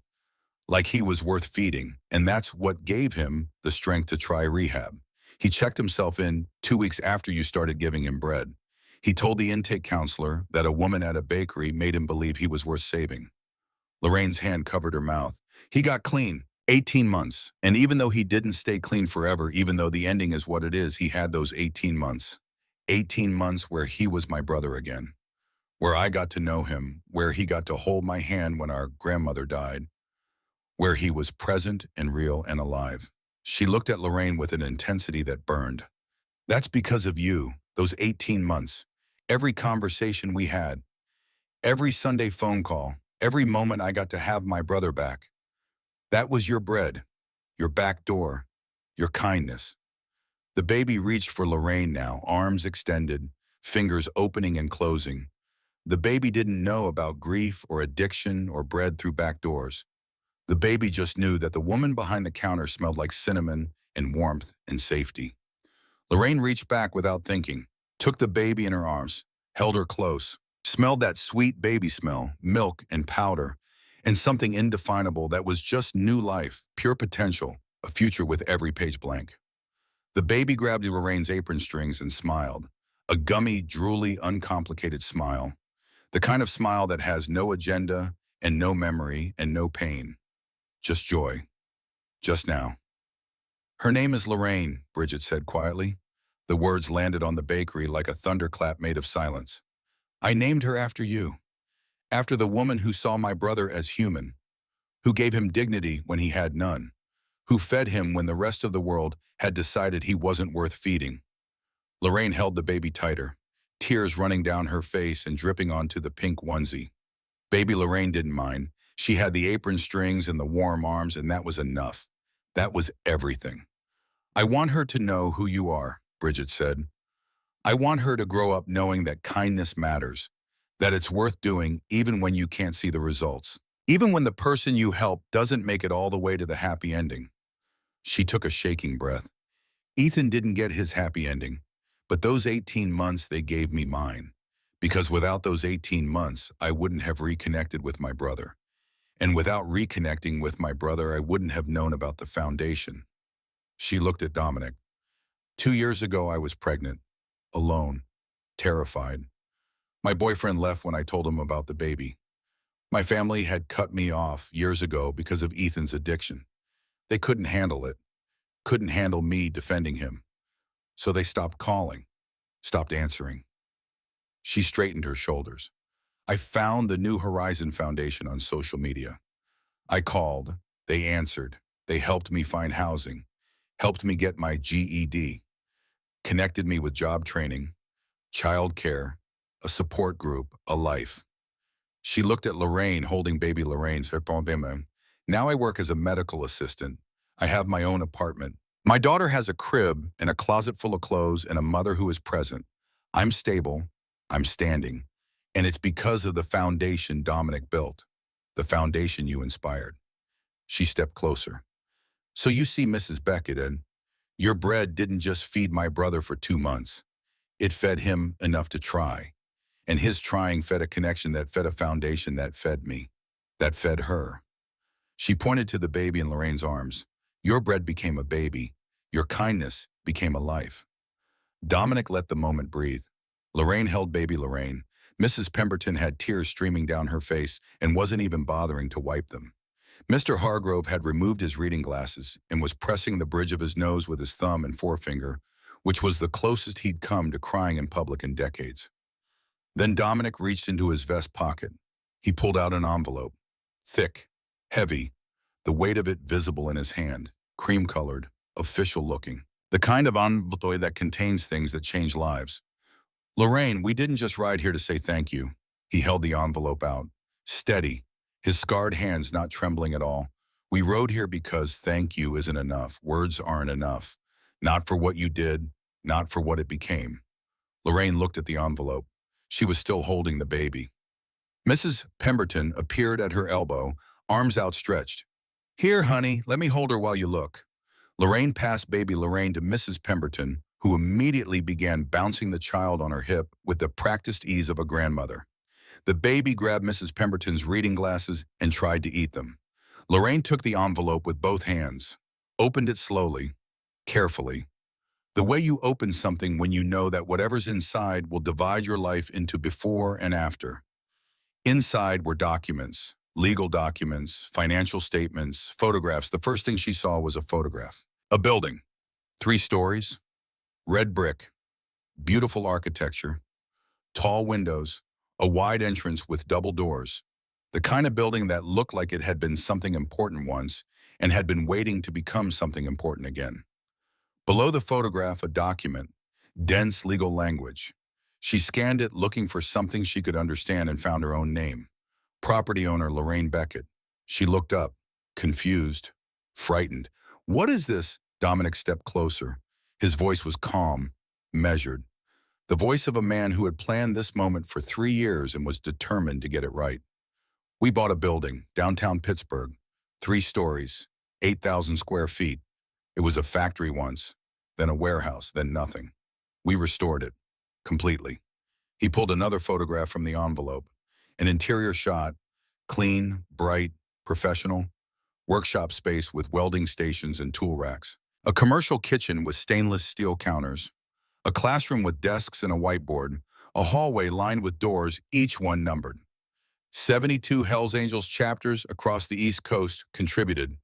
like he was worth feeding, and that's what gave him the strength to try rehab. He checked himself in 2 weeks after you started giving him bread. He told the intake counselor that a woman at a bakery made him believe he was worth saving. Lorraine's hand covered her mouth. He got clean. 18 months. And even though he didn't stay clean forever, even though the ending is what it is, he had those 18 months. 18 months where he was my brother again, where I got to know him, where he got to hold my hand when our grandmother died, where he was present and real and alive. She looked at Lorraine with an intensity that burned. That's because of you, those 18 months. Every conversation we had, every Sunday phone call, every moment I got to have my brother back. That was your bread, your back door, your kindness. The baby reached for Lorraine now, arms extended, fingers opening and closing. The baby didn't know about grief or addiction or bread through back doors. The baby just knew that the woman behind the counter smelled like cinnamon and warmth and safety. Lorraine reached back without thinking, took the baby in her arms, held her close, smelled that sweet baby smell, milk and powder, and something indefinable that was just new life, pure potential, a future with every page blank. The baby grabbed Lorraine's apron strings and smiled, a gummy, drooly, uncomplicated smile, the kind of smile that has no agenda and no memory and no pain, just joy, just now. Her name is Lorraine, Bridget said quietly. The words landed on the bakery like a thunderclap made of silence. I named her after you, after the woman who saw my brother as human, who gave him dignity when he had none, who fed him when the rest of the world had decided he wasn't worth feeding. Lorraine held the baby tighter, tears running down her face and dripping onto the pink onesie. Baby Lorraine didn't mind. She had the apron strings and the warm arms, and that was enough. That was everything. I want her to know who you are, Bridget said. I want her to grow up knowing that kindness matters, that it's worth doing even when you can't see the results, even when the person you help doesn't make it all the way to the happy ending. She took a shaking breath. Ethan didn't get his happy ending, but those 18 months, they gave me mine. Because without those 18 months, I wouldn't have reconnected with my brother. And without reconnecting with my brother, I wouldn't have known about the foundation. She looked at Dominic. 2 years ago, I was pregnant, alone, terrified. My boyfriend left when I told him about the baby. My family had cut me off years ago because of Ethan's addiction. They couldn't handle it, couldn't handle me defending him. So they stopped calling, stopped answering. She straightened her shoulders. I found the New Horizon Foundation on social media. I called, they answered, they helped me find housing, helped me get my GED, connected me with job training, childcare, a support group, a life. She looked at Lorraine holding baby Lorraine. Now I work as a medical assistant. I have my own apartment. My daughter has a crib and a closet full of clothes and a mother who is present. I'm stable. I'm standing. And it's because of the foundation Dominic built, the foundation you inspired. She stepped closer. So you see, Mrs. Beckett, and your bread didn't just feed my brother for 2 months. It fed him enough to try. And his trying fed a connection that fed a foundation that fed me, that fed her. She pointed to the baby in Lorraine's arms. Your bread became a baby. Your kindness became a life. Dominic let the moment breathe. Lorraine held baby Lorraine. Mrs. Pemberton had tears streaming down her face and wasn't even bothering to wipe them. Mr. Hargrove had removed his reading glasses and was pressing the bridge of his nose with his thumb and forefinger, which was the closest he'd come to crying in public in decades. Then Dominic reached into his vest pocket. He pulled out an envelope. Thick, heavy, the weight of it visible in his hand, cream-colored, official-looking. The kind of envelope that contains things that change lives. Lorraine, we didn't just ride here to say thank you. He held the envelope out, steady, his scarred hands not trembling at all. We wrote here because thank you isn't enough. Words aren't enough. Not for what you did, not for what it became. Lorraine looked at the envelope. She was still holding the baby. Mrs. Pemberton appeared at her elbow, arms outstretched. Here, honey, let me hold her while you look. Lorraine passed baby Lorraine to Mrs. Pemberton, who immediately began bouncing the child on her hip with the practiced ease of a grandmother. The baby grabbed Mrs. Pemberton's reading glasses and tried to eat them. Lorraine took the envelope with both hands, opened it slowly, carefully. The way you open something when you know that whatever's inside will divide your life into before and after. Inside were documents, legal documents, financial statements, photographs. The first thing she saw was a photograph. A building, 3 stories, red brick, beautiful architecture, tall windows, a wide entrance with double doors. The kind of building that looked like it had been something important once and had been waiting to become something important again. Below the photograph, a document, dense legal language. She scanned it looking for something she could understand and found her own name. Property owner Lorraine Beckett. She looked up, confused, frightened. What is this? Dominic stepped closer. His voice was calm, measured. The voice of a man who had planned this moment for 3 years and was determined to get it right. We bought a building, downtown Pittsburgh, 3 stories, 8,000 square feet. It was a factory once, then a warehouse, then nothing. We restored it, completely. He pulled another photograph from the envelope. An interior shot, clean, bright, professional. Workshop space with welding stations and tool racks. A commercial kitchen with stainless steel counters. A classroom with desks and a whiteboard. A hallway lined with doors, each one numbered. 72 Hells Angels chapters across the East Coast contributed.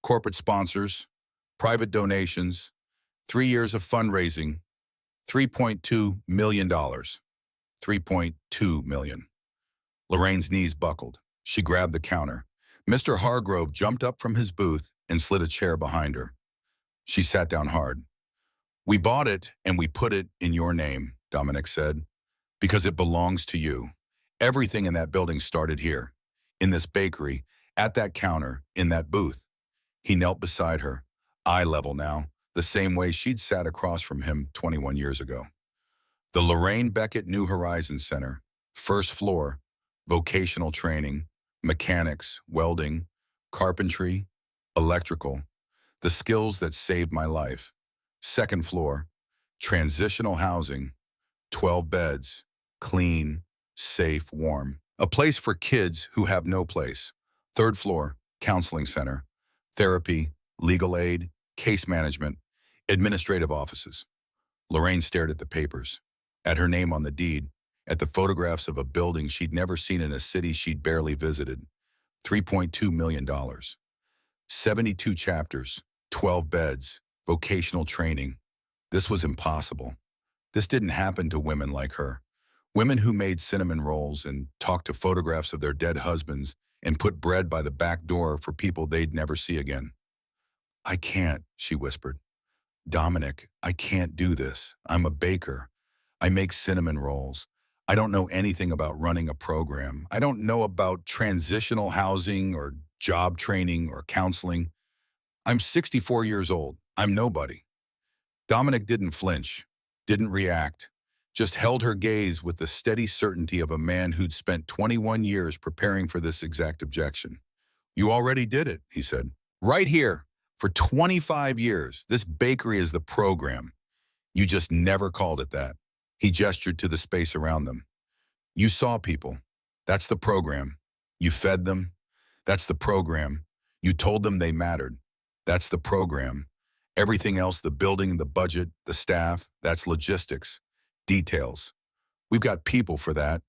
Corporate sponsors, private donations, 3 years of fundraising, $3.2 million. $3.2 million. Lorraine's knees buckled. She grabbed the counter. Mr. Hargrove jumped up from his booth and slid a chair behind her. She sat down hard. We bought it and we put it in your name, Dominic said, because it belongs to you. Everything in that building started here, in this bakery, at that counter, in that booth. He knelt beside her, eye level now, the same way she'd sat across from him 21 years ago. The Lorraine Beckett New Horizons Center, first floor, vocational training, mechanics, welding, carpentry, electrical, the skills that saved my life. Second floor, transitional housing, 12 beds, clean, safe, warm. A place for kids who have no place. Third floor, counseling center, therapy, legal aid, case management, administrative offices. Lorraine stared at the papers, at her name on the deed, at the photographs of a building she'd never seen in a city she'd barely visited. $3.2 million. 72 chapters, 12 beds, vocational training. This was impossible. This didn't happen to women like her. Women who made cinnamon rolls and talked to photographs of their dead husbands and put bread by the back door for people they'd never see again. I can't, she whispered. Dominic, I can't do this. I'm a baker. I make cinnamon rolls. I don't know anything about running a program. I don't know about transitional housing or job training or counseling. I'm 64 years old. I'm nobody. Dominic didn't flinch, didn't react, just held her gaze with the steady certainty of a man who'd spent 21 years preparing for this exact objection. You already did it, he said. Right here, for 25 years, this bakery is the program. You just never called it that. He gestured to the space around them. You saw people. That's the program. You fed them. That's the program. You told them they mattered. That's the program. Everything else, the building, the budget, the staff, that's logistics, details. We've got people for that.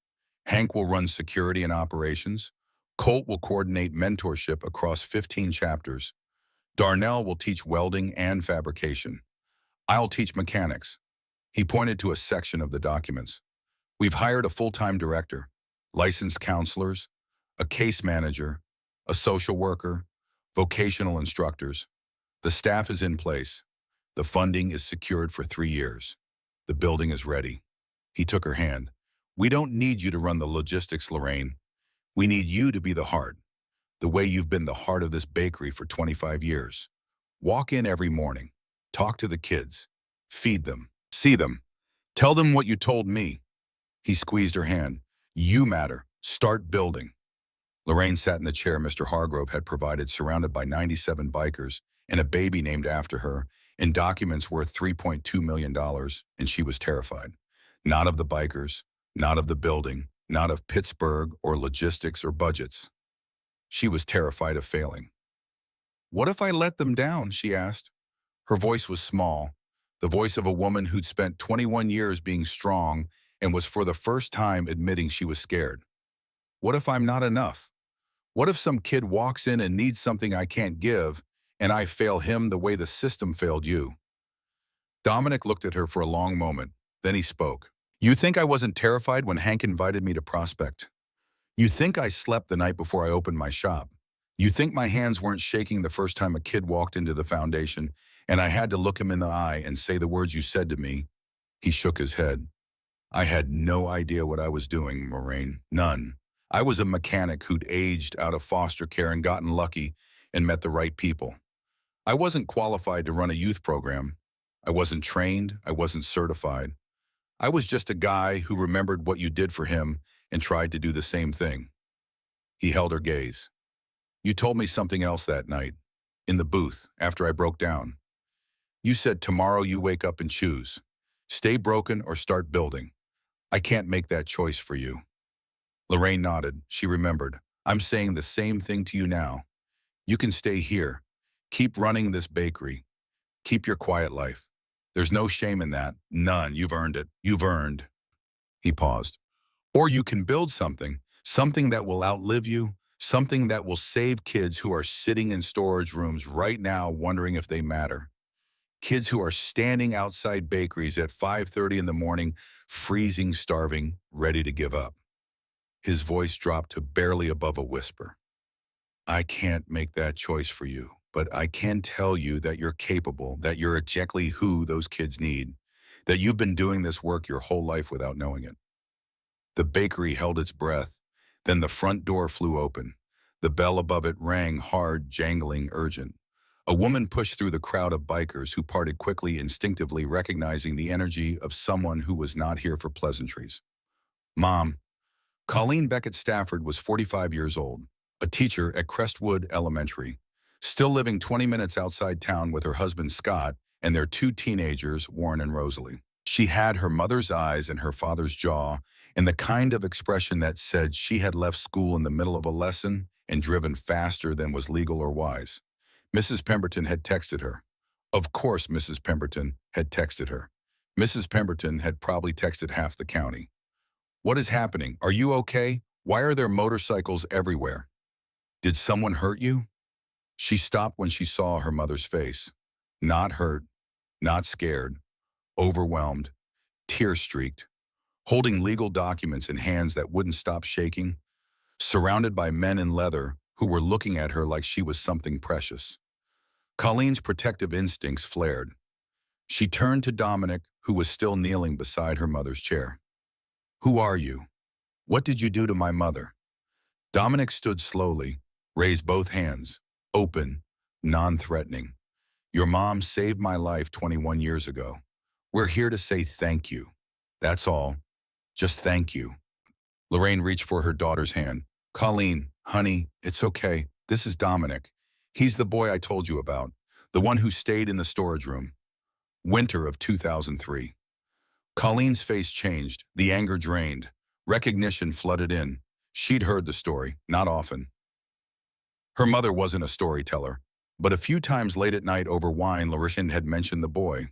Hank will run security and operations. Colt will coordinate mentorship across 15 chapters. Darnell will teach welding and fabrication. I'll teach mechanics. He pointed to a section of the documents. We've hired a full-time director, licensed counselors, a case manager, a social worker, vocational instructors. The staff is in place. The funding is secured for 3 years. The building is ready. He took her hand. We don't need you to run the logistics, Lorraine. We need you to be the heart. the way you've been the heart of this bakery for 25 years. Walk in every morning, talk to the kids, feed them, see them, tell them what you told me. He squeezed her hand. You matter. Start building. Lorraine sat in the chair Mr. Hargrove had provided, surrounded by 97 bikers and a baby named after her, and documents worth $3.2 million, and she was terrified. Not of the bikers, not of the building, not of Pittsburgh or logistics or budgets. She was terrified of failing. What if I let them down? She asked. Her voice was small, the voice of a woman who'd spent 21 years being strong and was for the first time admitting she was scared. What if I'm not enough? What if some kid walks in and needs something I can't give, and I fail him the way the system failed you? Dominic looked at her for a long moment. Then he spoke. You think I wasn't terrified when Hank invited me to prospect? You think I slept the night before I opened my shop? You think my hands weren't shaking the first time a kid walked into the foundation and I had to look him in the eye and say the words you said to me? He shook his head. I had no idea what I was doing, Moraine. None. I was a mechanic who'd aged out of foster care and gotten lucky and met the right people. I wasn't qualified to run a youth program. I wasn't trained. I wasn't certified. I was just a guy who remembered what you did for him and tried to do the same thing. He held her gaze. You told me something else that night, in the booth, after I broke down. You said tomorrow you wake up and choose. Stay broken or start building. I can't make that choice for you. Lorraine nodded. She remembered. I'm saying the same thing to you now. You can stay here. Keep running this bakery. Keep your quiet life. There's no shame in that. None. You've earned it. You've earned. He paused. Or you can build something, something that will outlive you, something that will save kids who are sitting in storage rooms right now wondering if they matter. Kids who are standing outside bakeries at 5:30 in the morning, freezing, starving, ready to give up. His voice dropped to barely above a whisper. I can't make that choice for you, but I can tell you that you're capable, that you're exactly who those kids need, that you've been doing this work your whole life without knowing it. The bakery held its breath. Then the front door flew open. The bell above it rang hard, jangling, urgent. A woman pushed through the crowd of bikers who parted quickly, instinctively recognizing the energy of someone who was not here for pleasantries. Mom. Colleen Beckett Stafford was 45 years old, a teacher at Crestwood Elementary, still living 20 minutes outside town with her husband Scott and their two teenagers, Warren and Rosalie. She had her mother's eyes and her father's jaw, and the kind of expression that said she had left school in the middle of a lesson and driven faster than was legal or wise. Mrs. Pemberton had texted her. Of course Mrs. Pemberton had texted her. Mrs. Pemberton had probably texted half the county. What is happening? Are you okay? Why are there motorcycles everywhere? Did someone hurt you? She stopped when she saw her mother's face. Not hurt, not scared, overwhelmed, tear-streaked, holding legal documents in hands that wouldn't stop shaking, surrounded by men in leather who were looking at her like she was something precious. Colleen's protective instincts flared. She turned to Dominic, who was still kneeling beside her mother's chair. Who are you? What did you do to my mother? Dominic stood slowly, raised both hands, open, non-threatening. Your mom saved my life 21 years ago. We're here to say thank you. That's all. Just thank you. Lorraine reached for her daughter's hand. Colleen, honey, it's okay. This is Dominic. He's the boy I told you about, the one who stayed in the storage room. Winter of 2003. Colleen's face changed, the anger drained. Recognition flooded in. She'd heard the story, not often. Her mother wasn't a storyteller, but a few times late at night over wine, Larissa had mentioned the boy,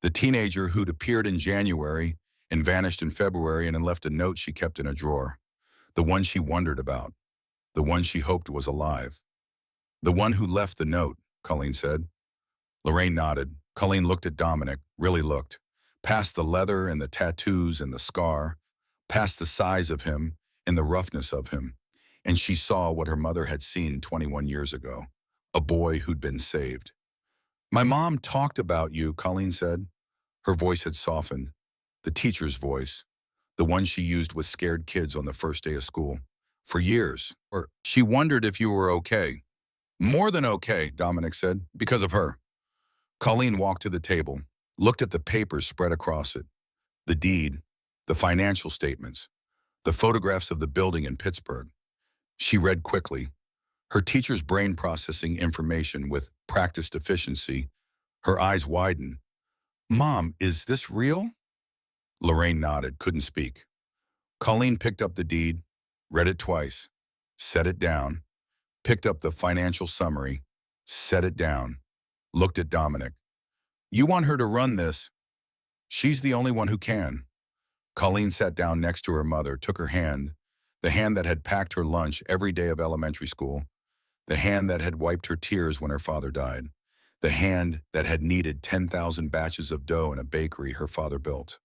the teenager who'd appeared in January and vanished in February and left a note she kept in a drawer. The one she wondered about. The one she hoped was alive. The one who left the note, Colleen said. Lorraine nodded. Colleen looked at Dominic, really looked. Past the leather and the tattoos and the scar, past the size of him and the roughness of him, and she saw what her mother had seen 21 years ago, a boy who'd been saved. My mom talked about you, Colleen said. Her voice had softened, the teacher's voice, the one she used with scared kids on the first day of school. For years. Or she wondered if you were okay. More than okay, Dominic said, because of her. Colleen walked to the table, looked at the papers spread across it. The deed, the financial statements, the photographs of the building in Pittsburgh. She read quickly, her teacher's brain processing information with practiced efficiency. Her eyes widened. Mom, is this real? Lorraine nodded, couldn't speak. Colleen picked up the deed, read it twice, set it down, picked up the financial summary, set it down, looked at Dominic. You want her to run this? She's the only one who can. Colleen sat down next to her mother, took her hand, the hand that had packed her lunch every day of elementary school, the hand that had wiped her tears when her father died, the hand that had kneaded 10,000 batches of dough in a bakery her father built.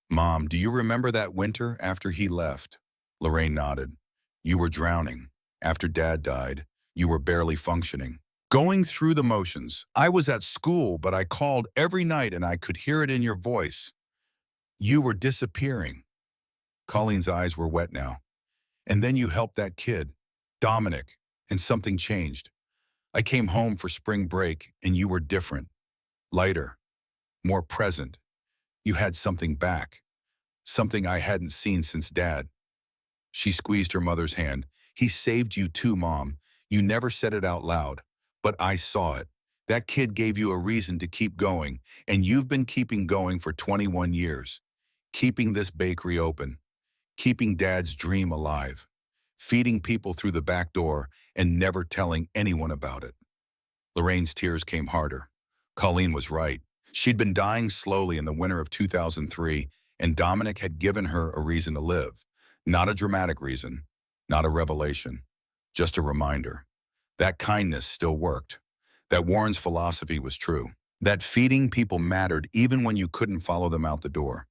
Mom, do you remember that winter after he left? Lorraine nodded. You were drowning. After Dad died, you were barely functioning. Going through the motions. I was at school, but I called every night and I could hear it in your voice. You were disappearing. Colleen's eyes were wet now. And then you helped that kid, Dominic, and something changed. I came home for spring break and you were different. Lighter. More present. You had something back. Something I hadn't seen since Dad. She squeezed her mother's hand. He saved you too, Mom. You never said it out loud, but I saw it. That kid gave you a reason to keep going, and you've been keeping going for 21 years. Keeping this bakery open. Keeping Dad's dream alive. Feeding people through the back door and never telling anyone about it. Lorraine's tears came harder. Colleen was right. She'd been dying slowly in the winter of 2003, and Dominic had given her a reason to live. Not a dramatic reason, not a revelation, just a reminder. That kindness still worked. That Warren's philosophy was true. That feeding people mattered even when you couldn't follow them out the door.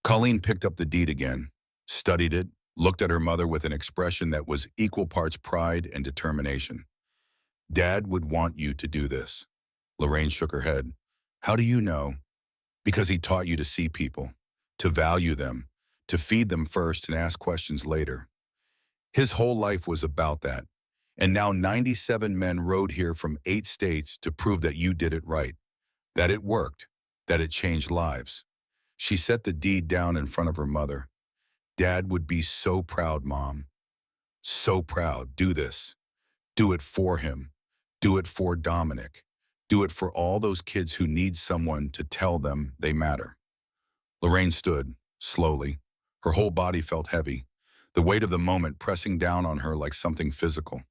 Colleen picked up the deed again, studied it, looked at her mother with an expression that was equal parts pride and determination. Dad would want you to do this. Lorraine shook her head. How do you know? Because he taught you to see people, to value them, to feed them first and ask questions later. His whole life was about that. And now 97 men rode here from 8 states to prove that you did it right, that it worked, that it changed lives. She set the deed down in front of her mother. Dad would be so proud, Mom. So proud. Do this. Do it for him. Do it for Dominic. Do it for all those kids who need someone to tell them they matter. Lorraine stood, slowly. Her whole body felt heavy, the weight of the moment pressing down on her like something physical.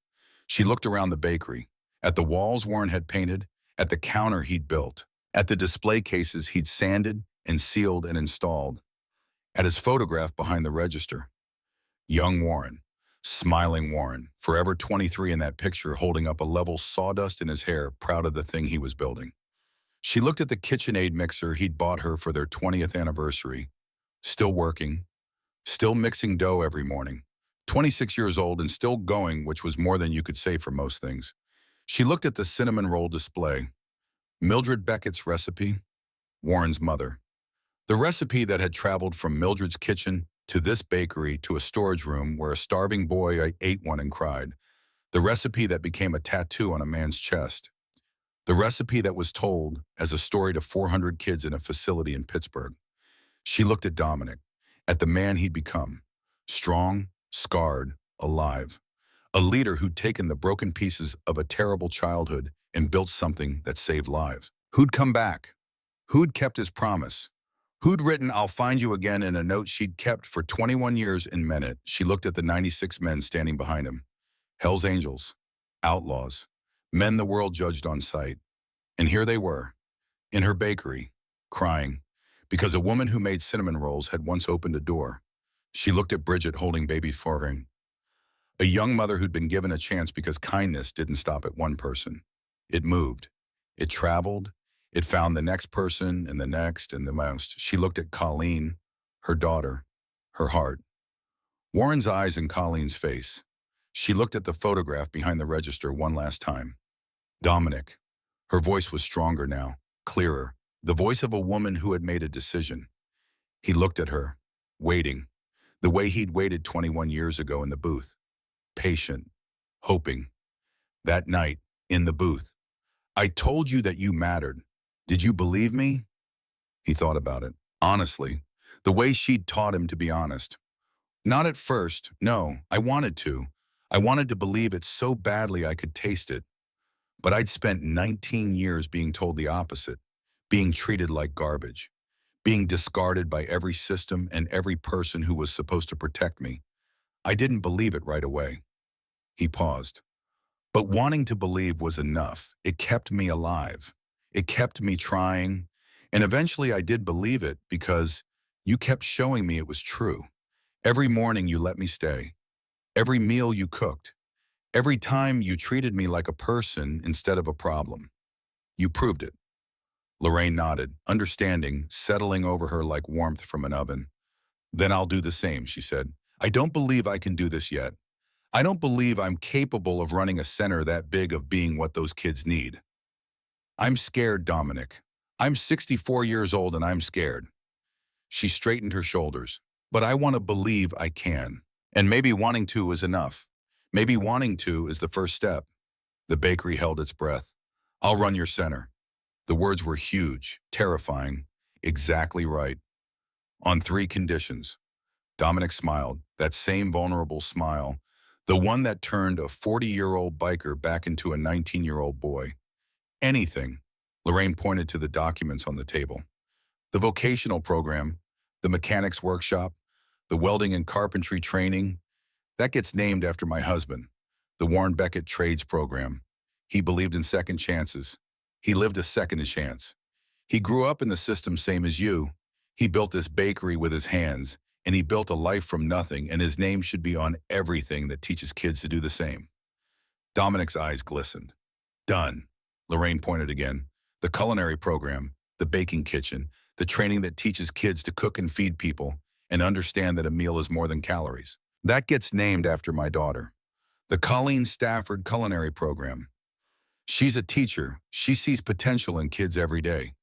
She looked around the bakery, at the walls Warren had painted, at the counter he'd built, at the display cases he'd sanded and sealed and installed, at his photograph behind the register. Young Warren, smiling Warren, forever 23 in that picture, holding up a level sawdust in his hair, proud of the thing he was building. She looked at the KitchenAid mixer he'd bought her for their 20th anniversary, still working, still mixing dough every morning, 26 years old and still going, which was more than you could say for most things. She looked at the cinnamon roll display. Mildred Beckett's recipe, Warren's mother. The recipe that had traveled from Mildred's kitchen to this bakery to a storage room where a starving boy ate one and cried. The recipe that became a tattoo on a man's chest. The recipe that was told as a story to 400 kids in a facility in Pittsburgh. She looked at Dominic, at the man he'd become. Strong, scarred, alive. A leader who'd taken the broken pieces of a terrible childhood and built something that saved lives. Who'd come back? Who'd kept his promise? Who'd written, I'll find you again, in a note she'd kept for 21 years and meant it? She looked at the 96 men standing behind him. Hell's Angels, outlaws, men the world judged on sight. And here they were, in her bakery, crying, because a woman who made cinnamon rolls had once opened a door. She looked at Bridget holding baby Forring, a young mother who'd been given a chance because kindness didn't stop at one person. It moved. It traveled. It found the next person and the next and the most. She looked at Colleen, her daughter, her heart. Warren's eyes in Colleen's face. She looked at the photograph behind the register one last time. Dominic. Her voice was stronger now, clearer. The voice of a woman who had made a decision. He looked at her, waiting, the way he'd waited 21 years ago in the booth. patient, hoping. That night, in the booth, I told you that you mattered. Did you believe me? He thought about it. Honestly, the way she'd taught him to be honest. Not at first, no, I wanted to. I wanted to believe it so badly I could taste it. But I'd spent 19 years being told the opposite, being treated like garbage, being discarded by every system and every person who was supposed to protect me. I didn't believe it right away. He paused. But wanting to believe was enough. It kept me alive. It kept me trying. And eventually I did believe it because you kept showing me it was true. Every morning you let me stay. Every meal you cooked. Every time you treated me like a person instead of a problem. You proved it. Lorraine nodded, understanding, settling over her like warmth from an oven. Then I'll do the same, she said. I don't believe I can do this yet. I don't believe I'm capable of running a center that big of being what those kids need. I'm scared, Dominic. I'm 64 years old and I'm scared. She straightened her shoulders. But I want to believe I can. And maybe wanting to is enough. Maybe wanting to is the first step. The bakery held its breath. I'll run your center. The words were huge, terrifying, exactly right. On 3 conditions. Dominic smiled, that same vulnerable smile, the one that turned a 40-year-old biker back into a 19-year-old boy. Anything. Lorraine pointed to the documents on the table. The vocational program, the mechanics workshop, the welding and carpentry training, that gets named after my husband. The Warren Beckett Trades Program. He believed in second chances. He lived a second chance. He grew up in the system same as you. He built this bakery with his hands, and he built a life from nothing, and his name should be on everything that teaches kids to do the same. Dominic's eyes glistened. Done. Lorraine pointed again. The culinary program, the baking kitchen, the training that teaches kids to cook and feed people and understand that a meal is more than calories. That gets named after my daughter. The Colleen Stafford Culinary Program. She's a teacher. She sees potential in kids every day.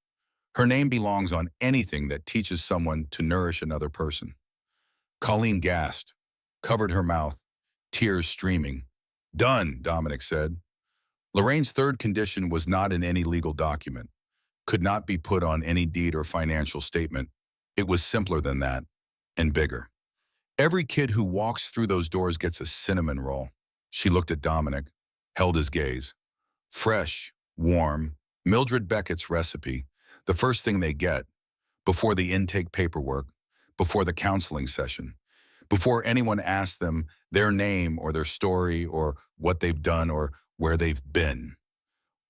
Her name belongs on anything that teaches someone to nourish another person. Colleen gasped, covered her mouth, tears streaming. Done, Dominic said. Lorraine's third condition was not in any legal document, could not be put on any deed or financial statement. It was simpler than that, and bigger. Every kid who walks through those doors gets a cinnamon roll. She looked at Dominic, held his gaze. Fresh, warm, Mildred Beckett's recipe, the first thing they get, before the intake paperwork, before the counseling session, before anyone asks them their name or their story or what they've done or where they've been.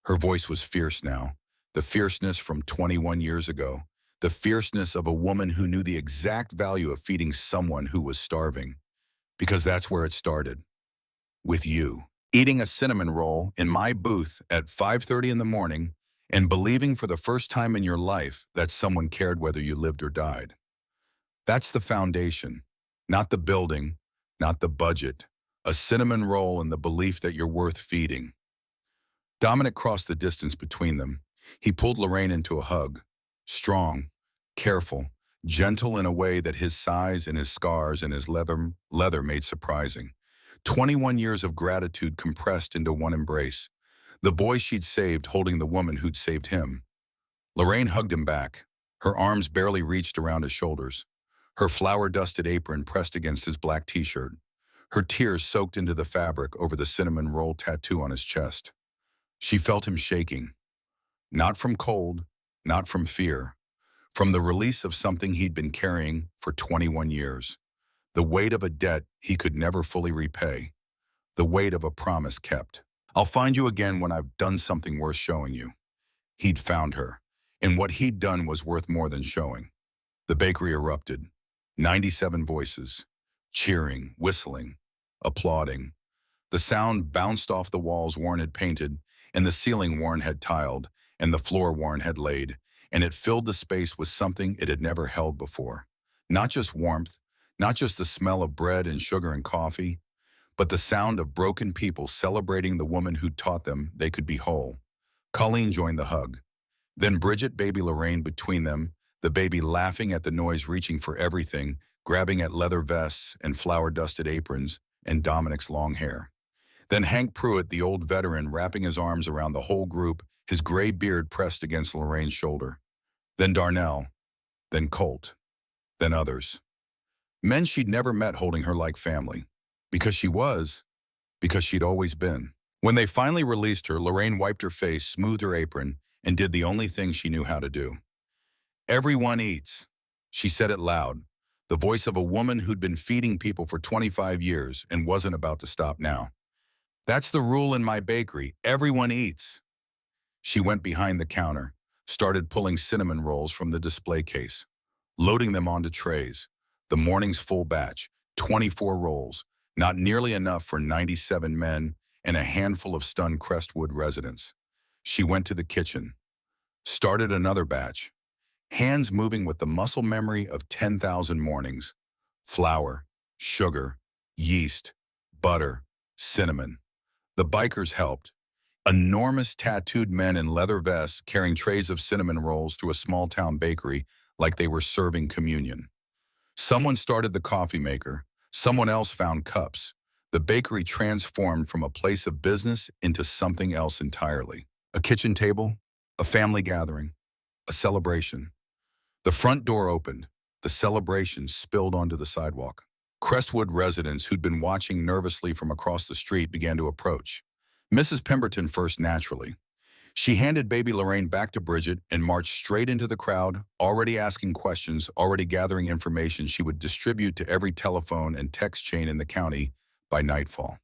Her voice was fierce now, the fierceness from 21 years ago, the fierceness of a woman who knew the exact value of feeding someone who was starving, because that's where it started, with you. Eating a cinnamon roll in my booth at 5:30 in the morning and believing for the first time in your life that someone cared whether you lived or died. That's the foundation, not the building, not the budget. A cinnamon roll and the belief that you're worth feeding. Dominic crossed the distance between them. He pulled Lorraine into a hug, strong, careful, gentle in a way that his size and his scars and his leather made surprising. 21 years of gratitude compressed into one embrace. The boy she'd saved holding the woman who'd saved him. Lorraine hugged him back. Her arms barely reached around his shoulders. Her flour-dusted apron pressed against his black t-shirt. Her tears soaked into the fabric over the cinnamon roll tattoo on his chest. She felt him shaking. Not from cold, not from fear. From the release of something he'd been carrying for 21 years. The weight of a debt he could never fully repay. The weight of a promise kept. I'll find you again when I've done something worth showing you. He'd found her, and what he'd done was worth more than showing. The bakery erupted. 97 voices, cheering, whistling, applauding. The sound bounced off the walls Warren had painted, and the ceiling Warren had tiled, and the floor Warren had laid, and it filled the space with something it had never held before. Not just warmth, not just the smell of bread and sugar and coffee, but the sound of broken people celebrating the woman who taught them they could be whole. Colleen joined the hug. Then Bridget, baby Lorraine between them, the baby laughing at the noise, reaching for everything, grabbing at leather vests and flour-dusted aprons, and Dominic's long hair. Then Hank Pruitt, the old veteran, wrapping his arms around the whole group, his gray beard pressed against Lorraine's shoulder. Then Darnell, then Colt, then others. Men she'd never met holding her like family. Because she'd always been. When they finally released her, Lorraine wiped her face, smoothed her apron, and did the only thing she knew how to do. "Everyone eats." She said it loud, the voice of a woman who'd been feeding people for 25 years and wasn't about to stop now. "That's the rule in my bakery. Everyone eats." She went behind the counter, started pulling cinnamon rolls from the display case, loading them onto trays. The morning's full batch, 24 rolls, not nearly enough for 97 men and a handful of stunned Crestwood residents. She went to the kitchen, started another batch, hands moving with the muscle memory of 10,000 mornings. Flour, sugar, yeast, butter, cinnamon. The bikers helped. Enormous tattooed men in leather vests carrying trays of cinnamon rolls through a small-town bakery like they were serving communion. Someone started the coffee maker. Someone else found cups. The bakery transformed from a place of business into something else entirely. A kitchen table, a family gathering, a celebration. The front door opened. The celebration spilled onto the sidewalk. Crestwood residents who'd been watching nervously from across the street began to approach. Mrs. Pemberton first, naturally. She handed baby Lorraine back to Bridget and marched straight into the crowd, already asking questions, already gathering information she would distribute to every telephone and text chain in the county by nightfall.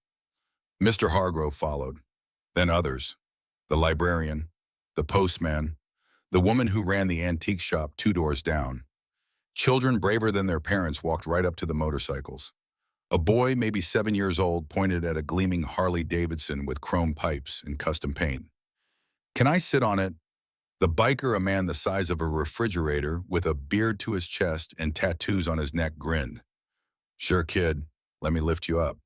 Mr. Hargrove followed, then others, the librarian, the postman, the woman who ran the antique shop 2 doors down. Children braver than their parents walked right up to the motorcycles. A boy, maybe 7 years old, pointed at a gleaming Harley-Davidson with chrome pipes and custom paint. "Can I sit on it?" The biker, a man the size of a refrigerator with a beard to his chest and tattoos on his neck, grinned. "Sure, kid. Let me lift you up."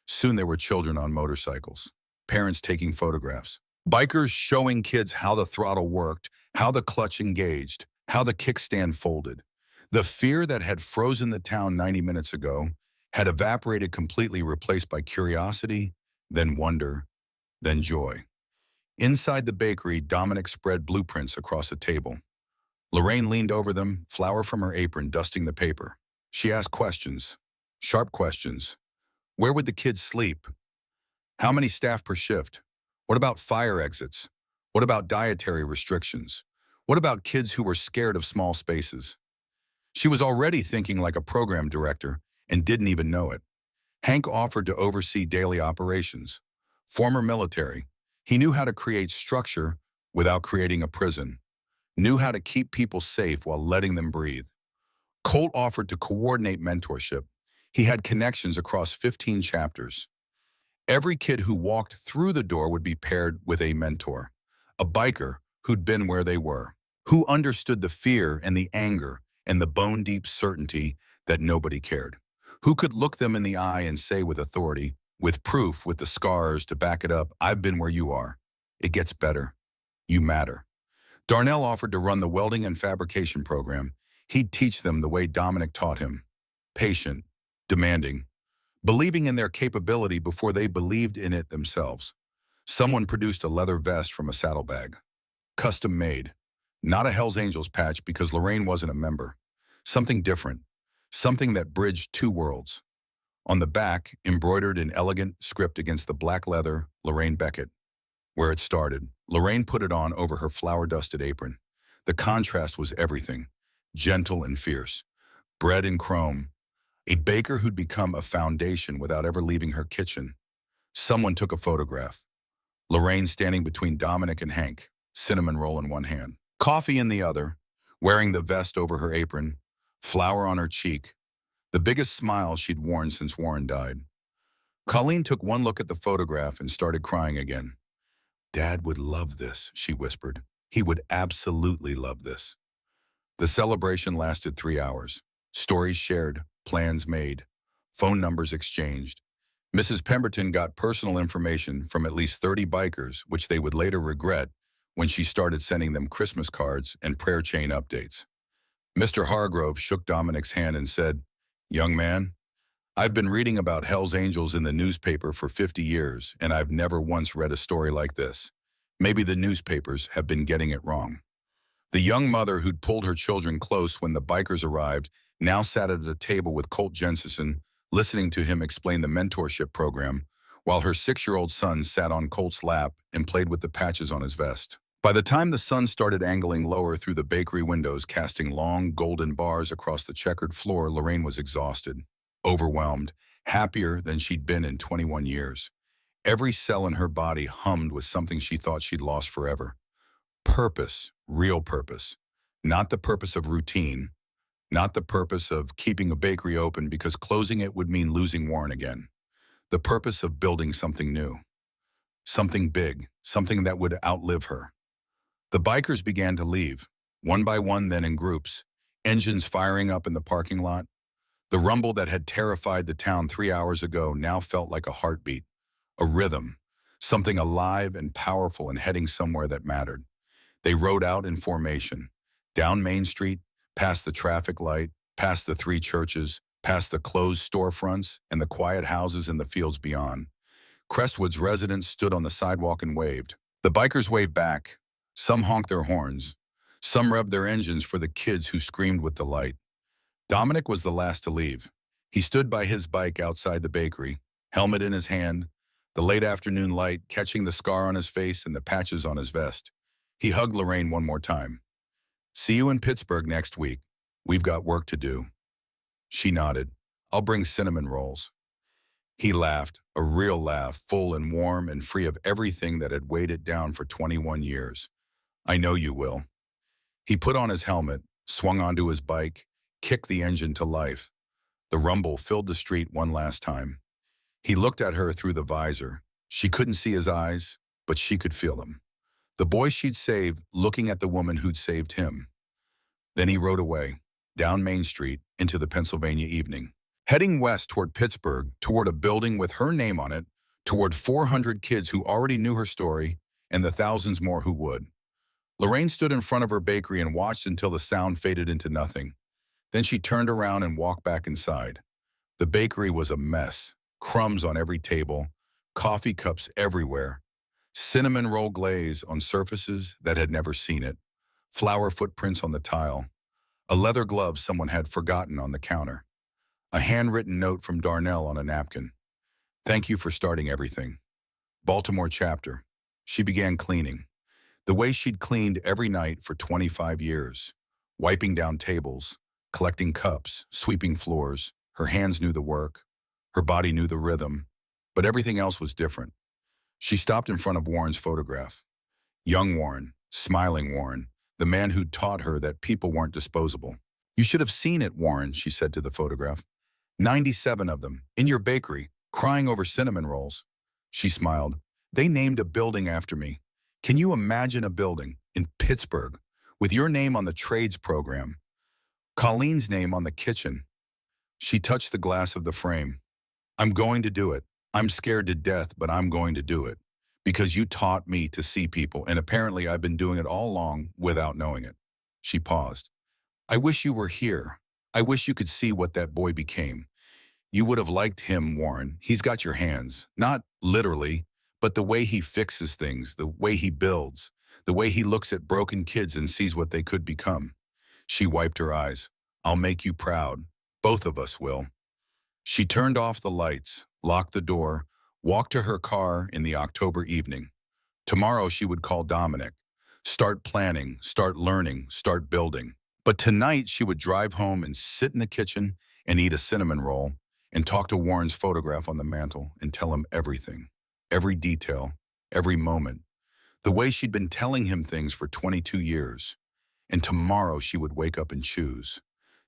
Soon there were children on motorcycles, parents taking photographs, bikers showing kids how the throttle worked, how the clutch engaged, how the kickstand folded. The fear that had frozen the town 90 minutes ago had evaporated completely, replaced by curiosity, then wonder, then joy. Inside the bakery, Dominic spread blueprints across a table. Lorraine leaned over them, flour from her apron, dusting the paper. She asked questions, sharp questions. Where would the kids sleep? How many staff per shift? What about fire exits? What about dietary restrictions? What about kids who were scared of small spaces? She was already thinking like a program director and didn't even know it. Hank offered to oversee daily operations. Former military, he knew how to create structure without creating a prison, knew how to keep people safe while letting them breathe. Colt offered to coordinate mentorship. He had connections across 15 chapters. Every kid who walked through the door would be paired with a mentor, a biker who'd been where they were, who understood the fear and the anger and the bone-deep certainty that nobody cared, who could look them in the eye and say with authority, with proof, with the scars to back it up, "I've been where you are. It gets better. You matter." Darnell offered to run the welding and fabrication program. He'd teach them the way Dominic taught him. Patient, demanding, believing in their capability before they believed in it themselves. Someone produced a leather vest from a saddlebag. Custom made. Not a Hells Angels patch because Lorraine wasn't a member. Something different. Something that bridged 2 worlds. On the back, embroidered in elegant script against the black leather, Lorraine Beckett. Where it started, Lorraine put it on over her flour-dusted apron. The contrast was everything. Gentle and fierce. Bred in chrome. A baker who'd become a foundation without ever leaving her kitchen. Someone took a photograph. Lorraine standing between Dominic and Hank, cinnamon roll in one hand, coffee in the other, wearing the vest over her apron, flour on her cheek, the biggest smile she'd worn since Warren died. Colleen took one look at the photograph and started crying again. "Dad would love this," she whispered. "He would absolutely love this." The celebration lasted 3 hours. Stories shared, plans made, phone numbers exchanged. Mrs. Pemberton got personal information from at least 30 bikers, which they would later regret when she started sending them Christmas cards and prayer chain updates. Mr. Hargrove shook Dominic's hand and said, "Young man, I've been reading about Hell's Angels in the newspaper for 50 years, and I've never once read a story like this. Maybe the newspapers have been getting it wrong. The young mother who'd pulled her children close when the bikers arrived now sat at a table with Colt Jensensen, listening to him explain the mentorship program, while her 6-year-old son sat on Colt's lap and played with the patches on his vest. By the time the sun started angling lower through the bakery windows, casting long, golden bars across the checkered floor, Lorraine was exhausted, overwhelmed, happier than she'd been in 21 years. Every cell in her body hummed with something she thought she'd lost forever. Purpose, real purpose. Not the purpose of routine, not the purpose of keeping a bakery open because closing it would mean losing Warren again. The purpose of building something new, something big, something that would outlive her. The bikers began to leave, one by one, then in groups, engines firing up in the parking lot. The rumble that had terrified the town 3 hours ago now felt like a heartbeat, a rhythm, something alive and powerful and heading somewhere that mattered. They rode out in formation, down Main Street, past the traffic light, past the 3 churches, past the closed storefronts and the quiet houses in the fields beyond. Crestwood's residents stood on the sidewalk and waved. The bikers waved back. Some honked their horns. Some revved their engines for the kids who screamed with delight. Dominic was the last to leave. He stood by his bike outside the bakery, helmet in his hand, the late afternoon light catching the scar on his face and the patches on his vest. He hugged Lorraine one more time. "See you in Pittsburgh next week. We've got work to do." She nodded. "I'll bring cinnamon rolls." He laughed, a real laugh, full and warm and free of everything that had weighed it down for 21 years. "I know you will." He put on his helmet, swung onto his bike, kicked the engine to life. The rumble filled the street one last time. He looked at her through the visor. She couldn't see his eyes, but she could feel them. The boy she'd saved looking at the woman who'd saved him. Then he rode away, down Main Street, into the Pennsylvania evening. Heading west toward Pittsburgh, toward a building with her name on it, toward 400 kids who already knew her story, and the thousands more who would. Lorraine stood in front of her bakery and watched until the sound faded into nothing. Then she turned around and walked back inside. The bakery was a mess, crumbs on every table, coffee cups everywhere, cinnamon roll glaze on surfaces that had never seen it, flour footprints on the tile, a leather glove someone had forgotten on the counter, a handwritten note from Darnell on a napkin. "Thank you for starting everything." Baltimore chapter. She began cleaning. The way she'd cleaned every night for 25 years. Wiping down tables, collecting cups, sweeping floors. Her hands knew the work. Her body knew the rhythm. But everything else was different. She stopped in front of Warren's photograph. Young Warren, smiling Warren, the man who'd taught her that people weren't disposable. "You should have seen it, Warren," she said to the photograph. 97 of them, in your bakery, crying over cinnamon rolls." She smiled. "They named a building after me. Can you imagine a building in Pittsburgh with your name on the trades program, Colleen's name on the kitchen?" She touched the glass of the frame. "I'm going to do it. I'm scared to death, but I'm going to do it. Because you taught me to see people, and apparently I've been doing it all along without knowing it." She paused. "I wish you were here. I wish you could see what that boy became. You would have liked him, Warren. He's got your hands. Not literally, but the way he fixes things, the way he builds, the way he looks at broken kids and sees what they could become." She wiped her eyes. "I'll make you proud. Both of us will." She turned off the lights, locked the door, walked to her car in the October evening. Tomorrow she would call Dominic. Start planning, start learning, start building. But tonight she would drive home and sit in the kitchen and eat a cinnamon roll and talk to Warren's photograph on the mantle and tell him everything, every detail, every moment, the way she'd been telling him things for 22 years. And tomorrow she would wake up and choose,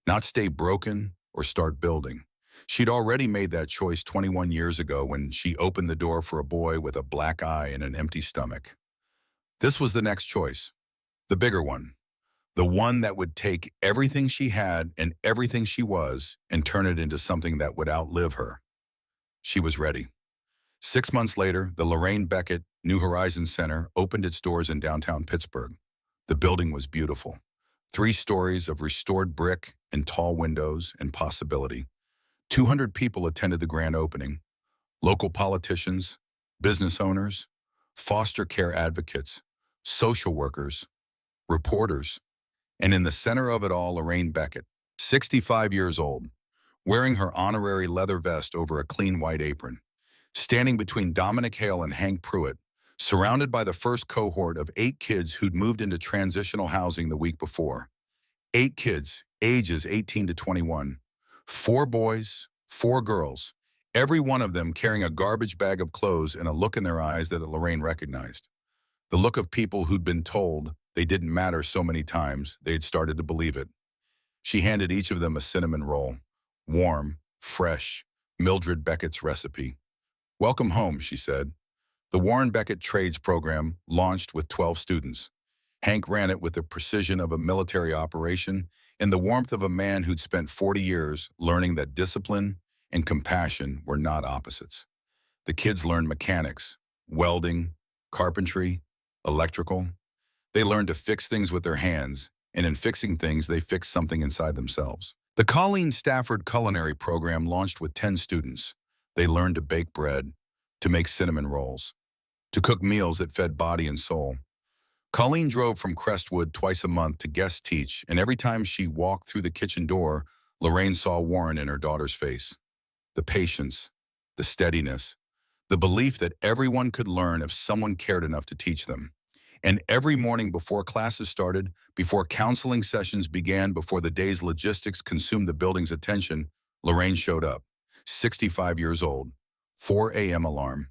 not stay broken or start building. She'd already made that choice 21 years ago when she opened the door for a boy with a black eye and an empty stomach. This was the next choice, the bigger one. The one that would take everything she had and everything she was and turn it into something that would outlive her. She was ready. 6 months later, the Lorraine Beckett New Horizons Center opened its doors in downtown Pittsburgh. The building was beautiful. 3 stories of restored brick and tall windows and possibility. 200 people attended the grand opening. Local politicians, business owners, foster care advocates, social workers, reporters, and in the center of it all, Lorraine Beckett, 65 years old, wearing her honorary leather vest over a clean white apron, standing between Dominic Hale and Hank Pruitt, surrounded by the first cohort of 8 kids who'd moved into transitional housing the week before. 8 kids, ages 18 to 21, 4 boys, 4 girls, every one of them carrying a garbage bag of clothes and a look in their eyes that Lorraine recognized. The look of people who'd been told they didn't matter so many times they had started to believe it. She handed each of them a cinnamon roll, warm, fresh, Mildred Beckett's recipe. "Welcome home," she said. The Warren Beckett Trades program launched with 12 students. Hank ran it with the precision of a military operation and the warmth of a man who'd spent 40 years learning that discipline and compassion were not opposites. The kids learned mechanics, welding, carpentry, electrical. They learned to fix things with their hands, and in fixing things, they fixed something inside themselves. The Colleen Stafford Culinary Program launched with 10 students. They learned to bake bread, to make cinnamon rolls, to cook meals that fed body and soul. Colleen drove from Crestwood twice a month to guest teach, and every time she walked through the kitchen door, Lorraine saw Warren in her daughter's face. The patience, the steadiness, the belief that everyone could learn if someone cared enough to teach them. And every morning before classes started, before counseling sessions began, before the day's logistics consumed the building's attention, Lorraine showed up, 65 years old, 4 a.m. alarm.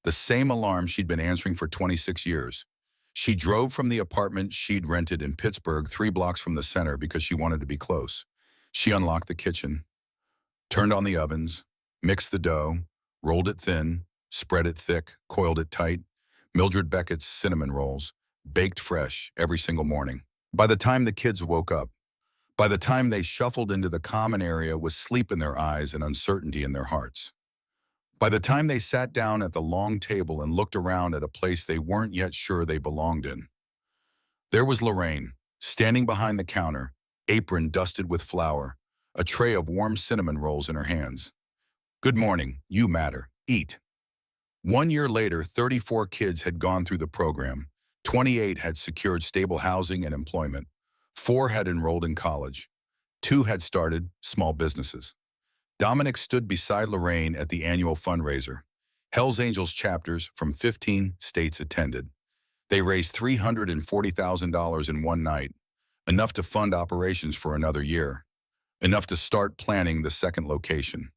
The same alarm she'd been answering for 26 years. She drove from the apartment she'd rented in Pittsburgh 3 blocks from the center because she wanted to be close. She unlocked the kitchen, turned on the ovens, mixed the dough, rolled it thin, spread it thick, coiled it tight. Mildred Beckett's cinnamon rolls, baked fresh every single morning. By the time the kids woke up, by the time they shuffled into the common area with sleep in their eyes and uncertainty in their hearts, by the time they sat down at the long table and looked around at a place they weren't yet sure they belonged in, there was Lorraine, standing behind the counter, apron dusted with flour, a tray of warm cinnamon rolls in her hands. "Good morning, you matter, eat." 1 year later, 34 kids had gone through the program. 28 had secured stable housing and employment. 4 had enrolled in college. 2 had started small businesses. Dominic stood beside Lorraine at the annual fundraiser. Hells Angels chapters from 15 states attended. They raised $340,000 in one night, enough to fund operations for another year, enough to start planning the second location.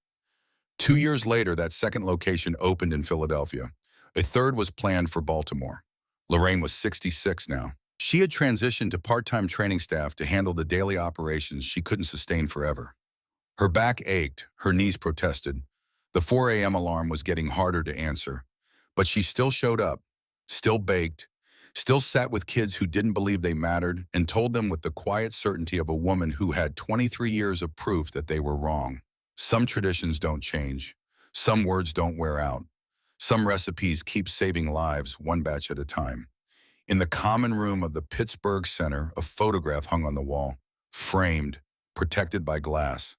2 years later, that second location opened in Philadelphia. A third was planned for Baltimore. Lorraine was 66 now. She had transitioned to part-time training staff to handle the daily operations she couldn't sustain forever. Her back ached, her knees protested. The 4 a.m. alarm was getting harder to answer. But she still showed up, still baked, still sat with kids who didn't believe they mattered, and told them with the quiet certainty of a woman who had 23 years of proof that they were wrong. Some traditions don't change. Some words don't wear out. Some recipes keep saving lives one batch at a time. In the common room of the Pittsburgh Center, a photograph hung on the wall, framed, protected by glass.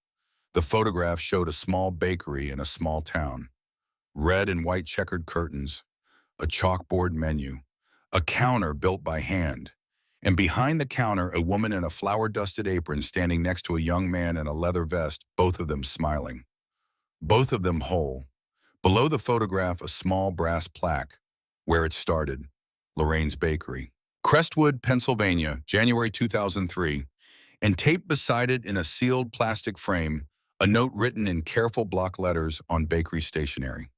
The photograph showed a small bakery in a small town. Red and white checkered curtains, a chalkboard menu, a counter built by hand, and behind the counter, a woman in a flour-dusted apron standing next to a young man in a leather vest, both of them smiling. Both of them whole. Below the photograph, a small brass plaque, where it started, Lorraine's Bakery. Crestwood, Pennsylvania, January 2003, and taped beside it in a sealed plastic frame, a note written in careful block letters on bakery stationery.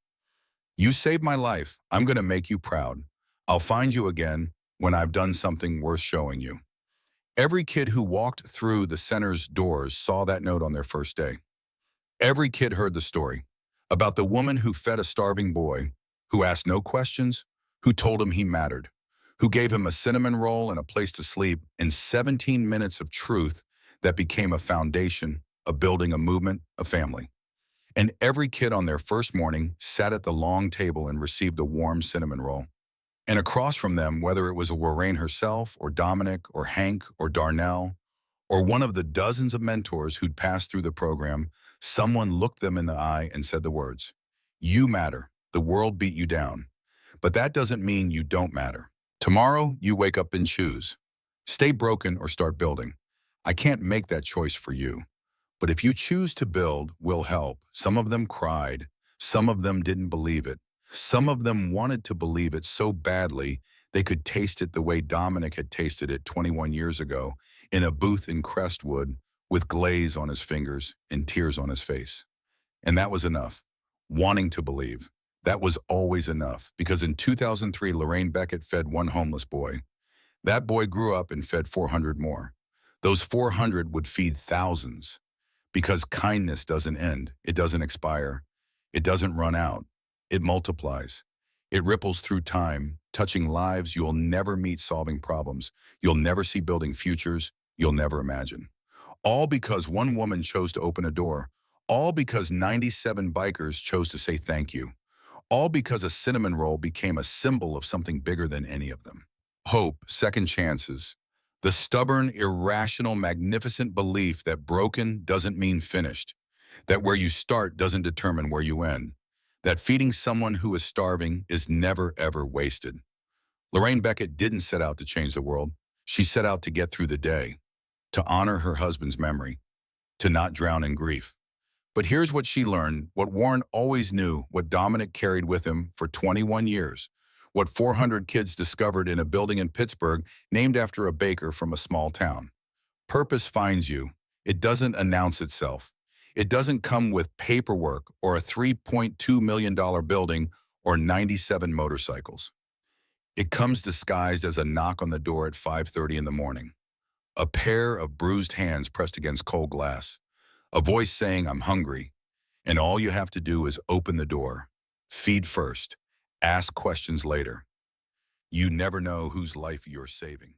"You saved my life. I'm going to make you proud. I'll find you again when I've done something worth showing you." Every kid who walked through the center's doors saw that note on their first day. Every kid heard the story about the woman who fed a starving boy, who asked no questions, who told him he mattered, who gave him a cinnamon roll and a place to sleep, in 17 minutes of truth that became a foundation, a building, a movement, a family. And every kid on their first morning sat at the long table and received a warm cinnamon roll. And across from them, whether it was Lorraine herself, or Dominic, or Hank, or Darnell, Or one of the dozens of mentors who'd passed through the program, someone looked them in the eye and said the words, "You matter. The world beat you down. But that doesn't mean you don't matter. Tomorrow, you wake up and choose. Stay broken or start building. I can't make that choice for you. But if you choose to build, we'll help." Some of them cried. Some of them didn't believe it. Some of them wanted to believe it so badly they could taste it the way Dominic had tasted it 21 years ago in a booth in Crestwood with glaze on his fingers and tears on his face. And that was enough. Wanting to believe. That was always enough, because in 2003, Lorraine Beckett fed one homeless boy. That boy grew up and fed 400 more. Those 400 would feed thousands, because kindness doesn't end. It doesn't expire. It doesn't run out. It multiplies. It ripples through time, touching lives you'll never meet, solving problems you'll never see, building futures you'll never imagine. All because one woman chose to open a door. All because 97 bikers chose to say thank you. All because a cinnamon roll became a symbol of something bigger than any of them. Hope, second chances. The stubborn, irrational, magnificent belief that broken doesn't mean finished. That where you start doesn't determine where you end. That feeding someone who is starving is never, ever wasted. Lorraine Beckett didn't set out to change the world. She set out to get through the day, to honor her husband's memory, to not drown in grief. But here's what she learned, what Warren always knew, what Dominic carried with him for 21 years, what 400 kids discovered in a building in Pittsburgh named after a baker from a small town. Purpose finds you. It doesn't announce itself. It doesn't come with paperwork or a $3.2 million building or 97 motorcycles. It comes disguised as a knock on the door at 5:30 in the morning. A pair of bruised hands pressed against cold glass. A voice saying, "I'm hungry." And all you have to do is open the door. Feed first. Ask questions later. You never know whose life you're saving.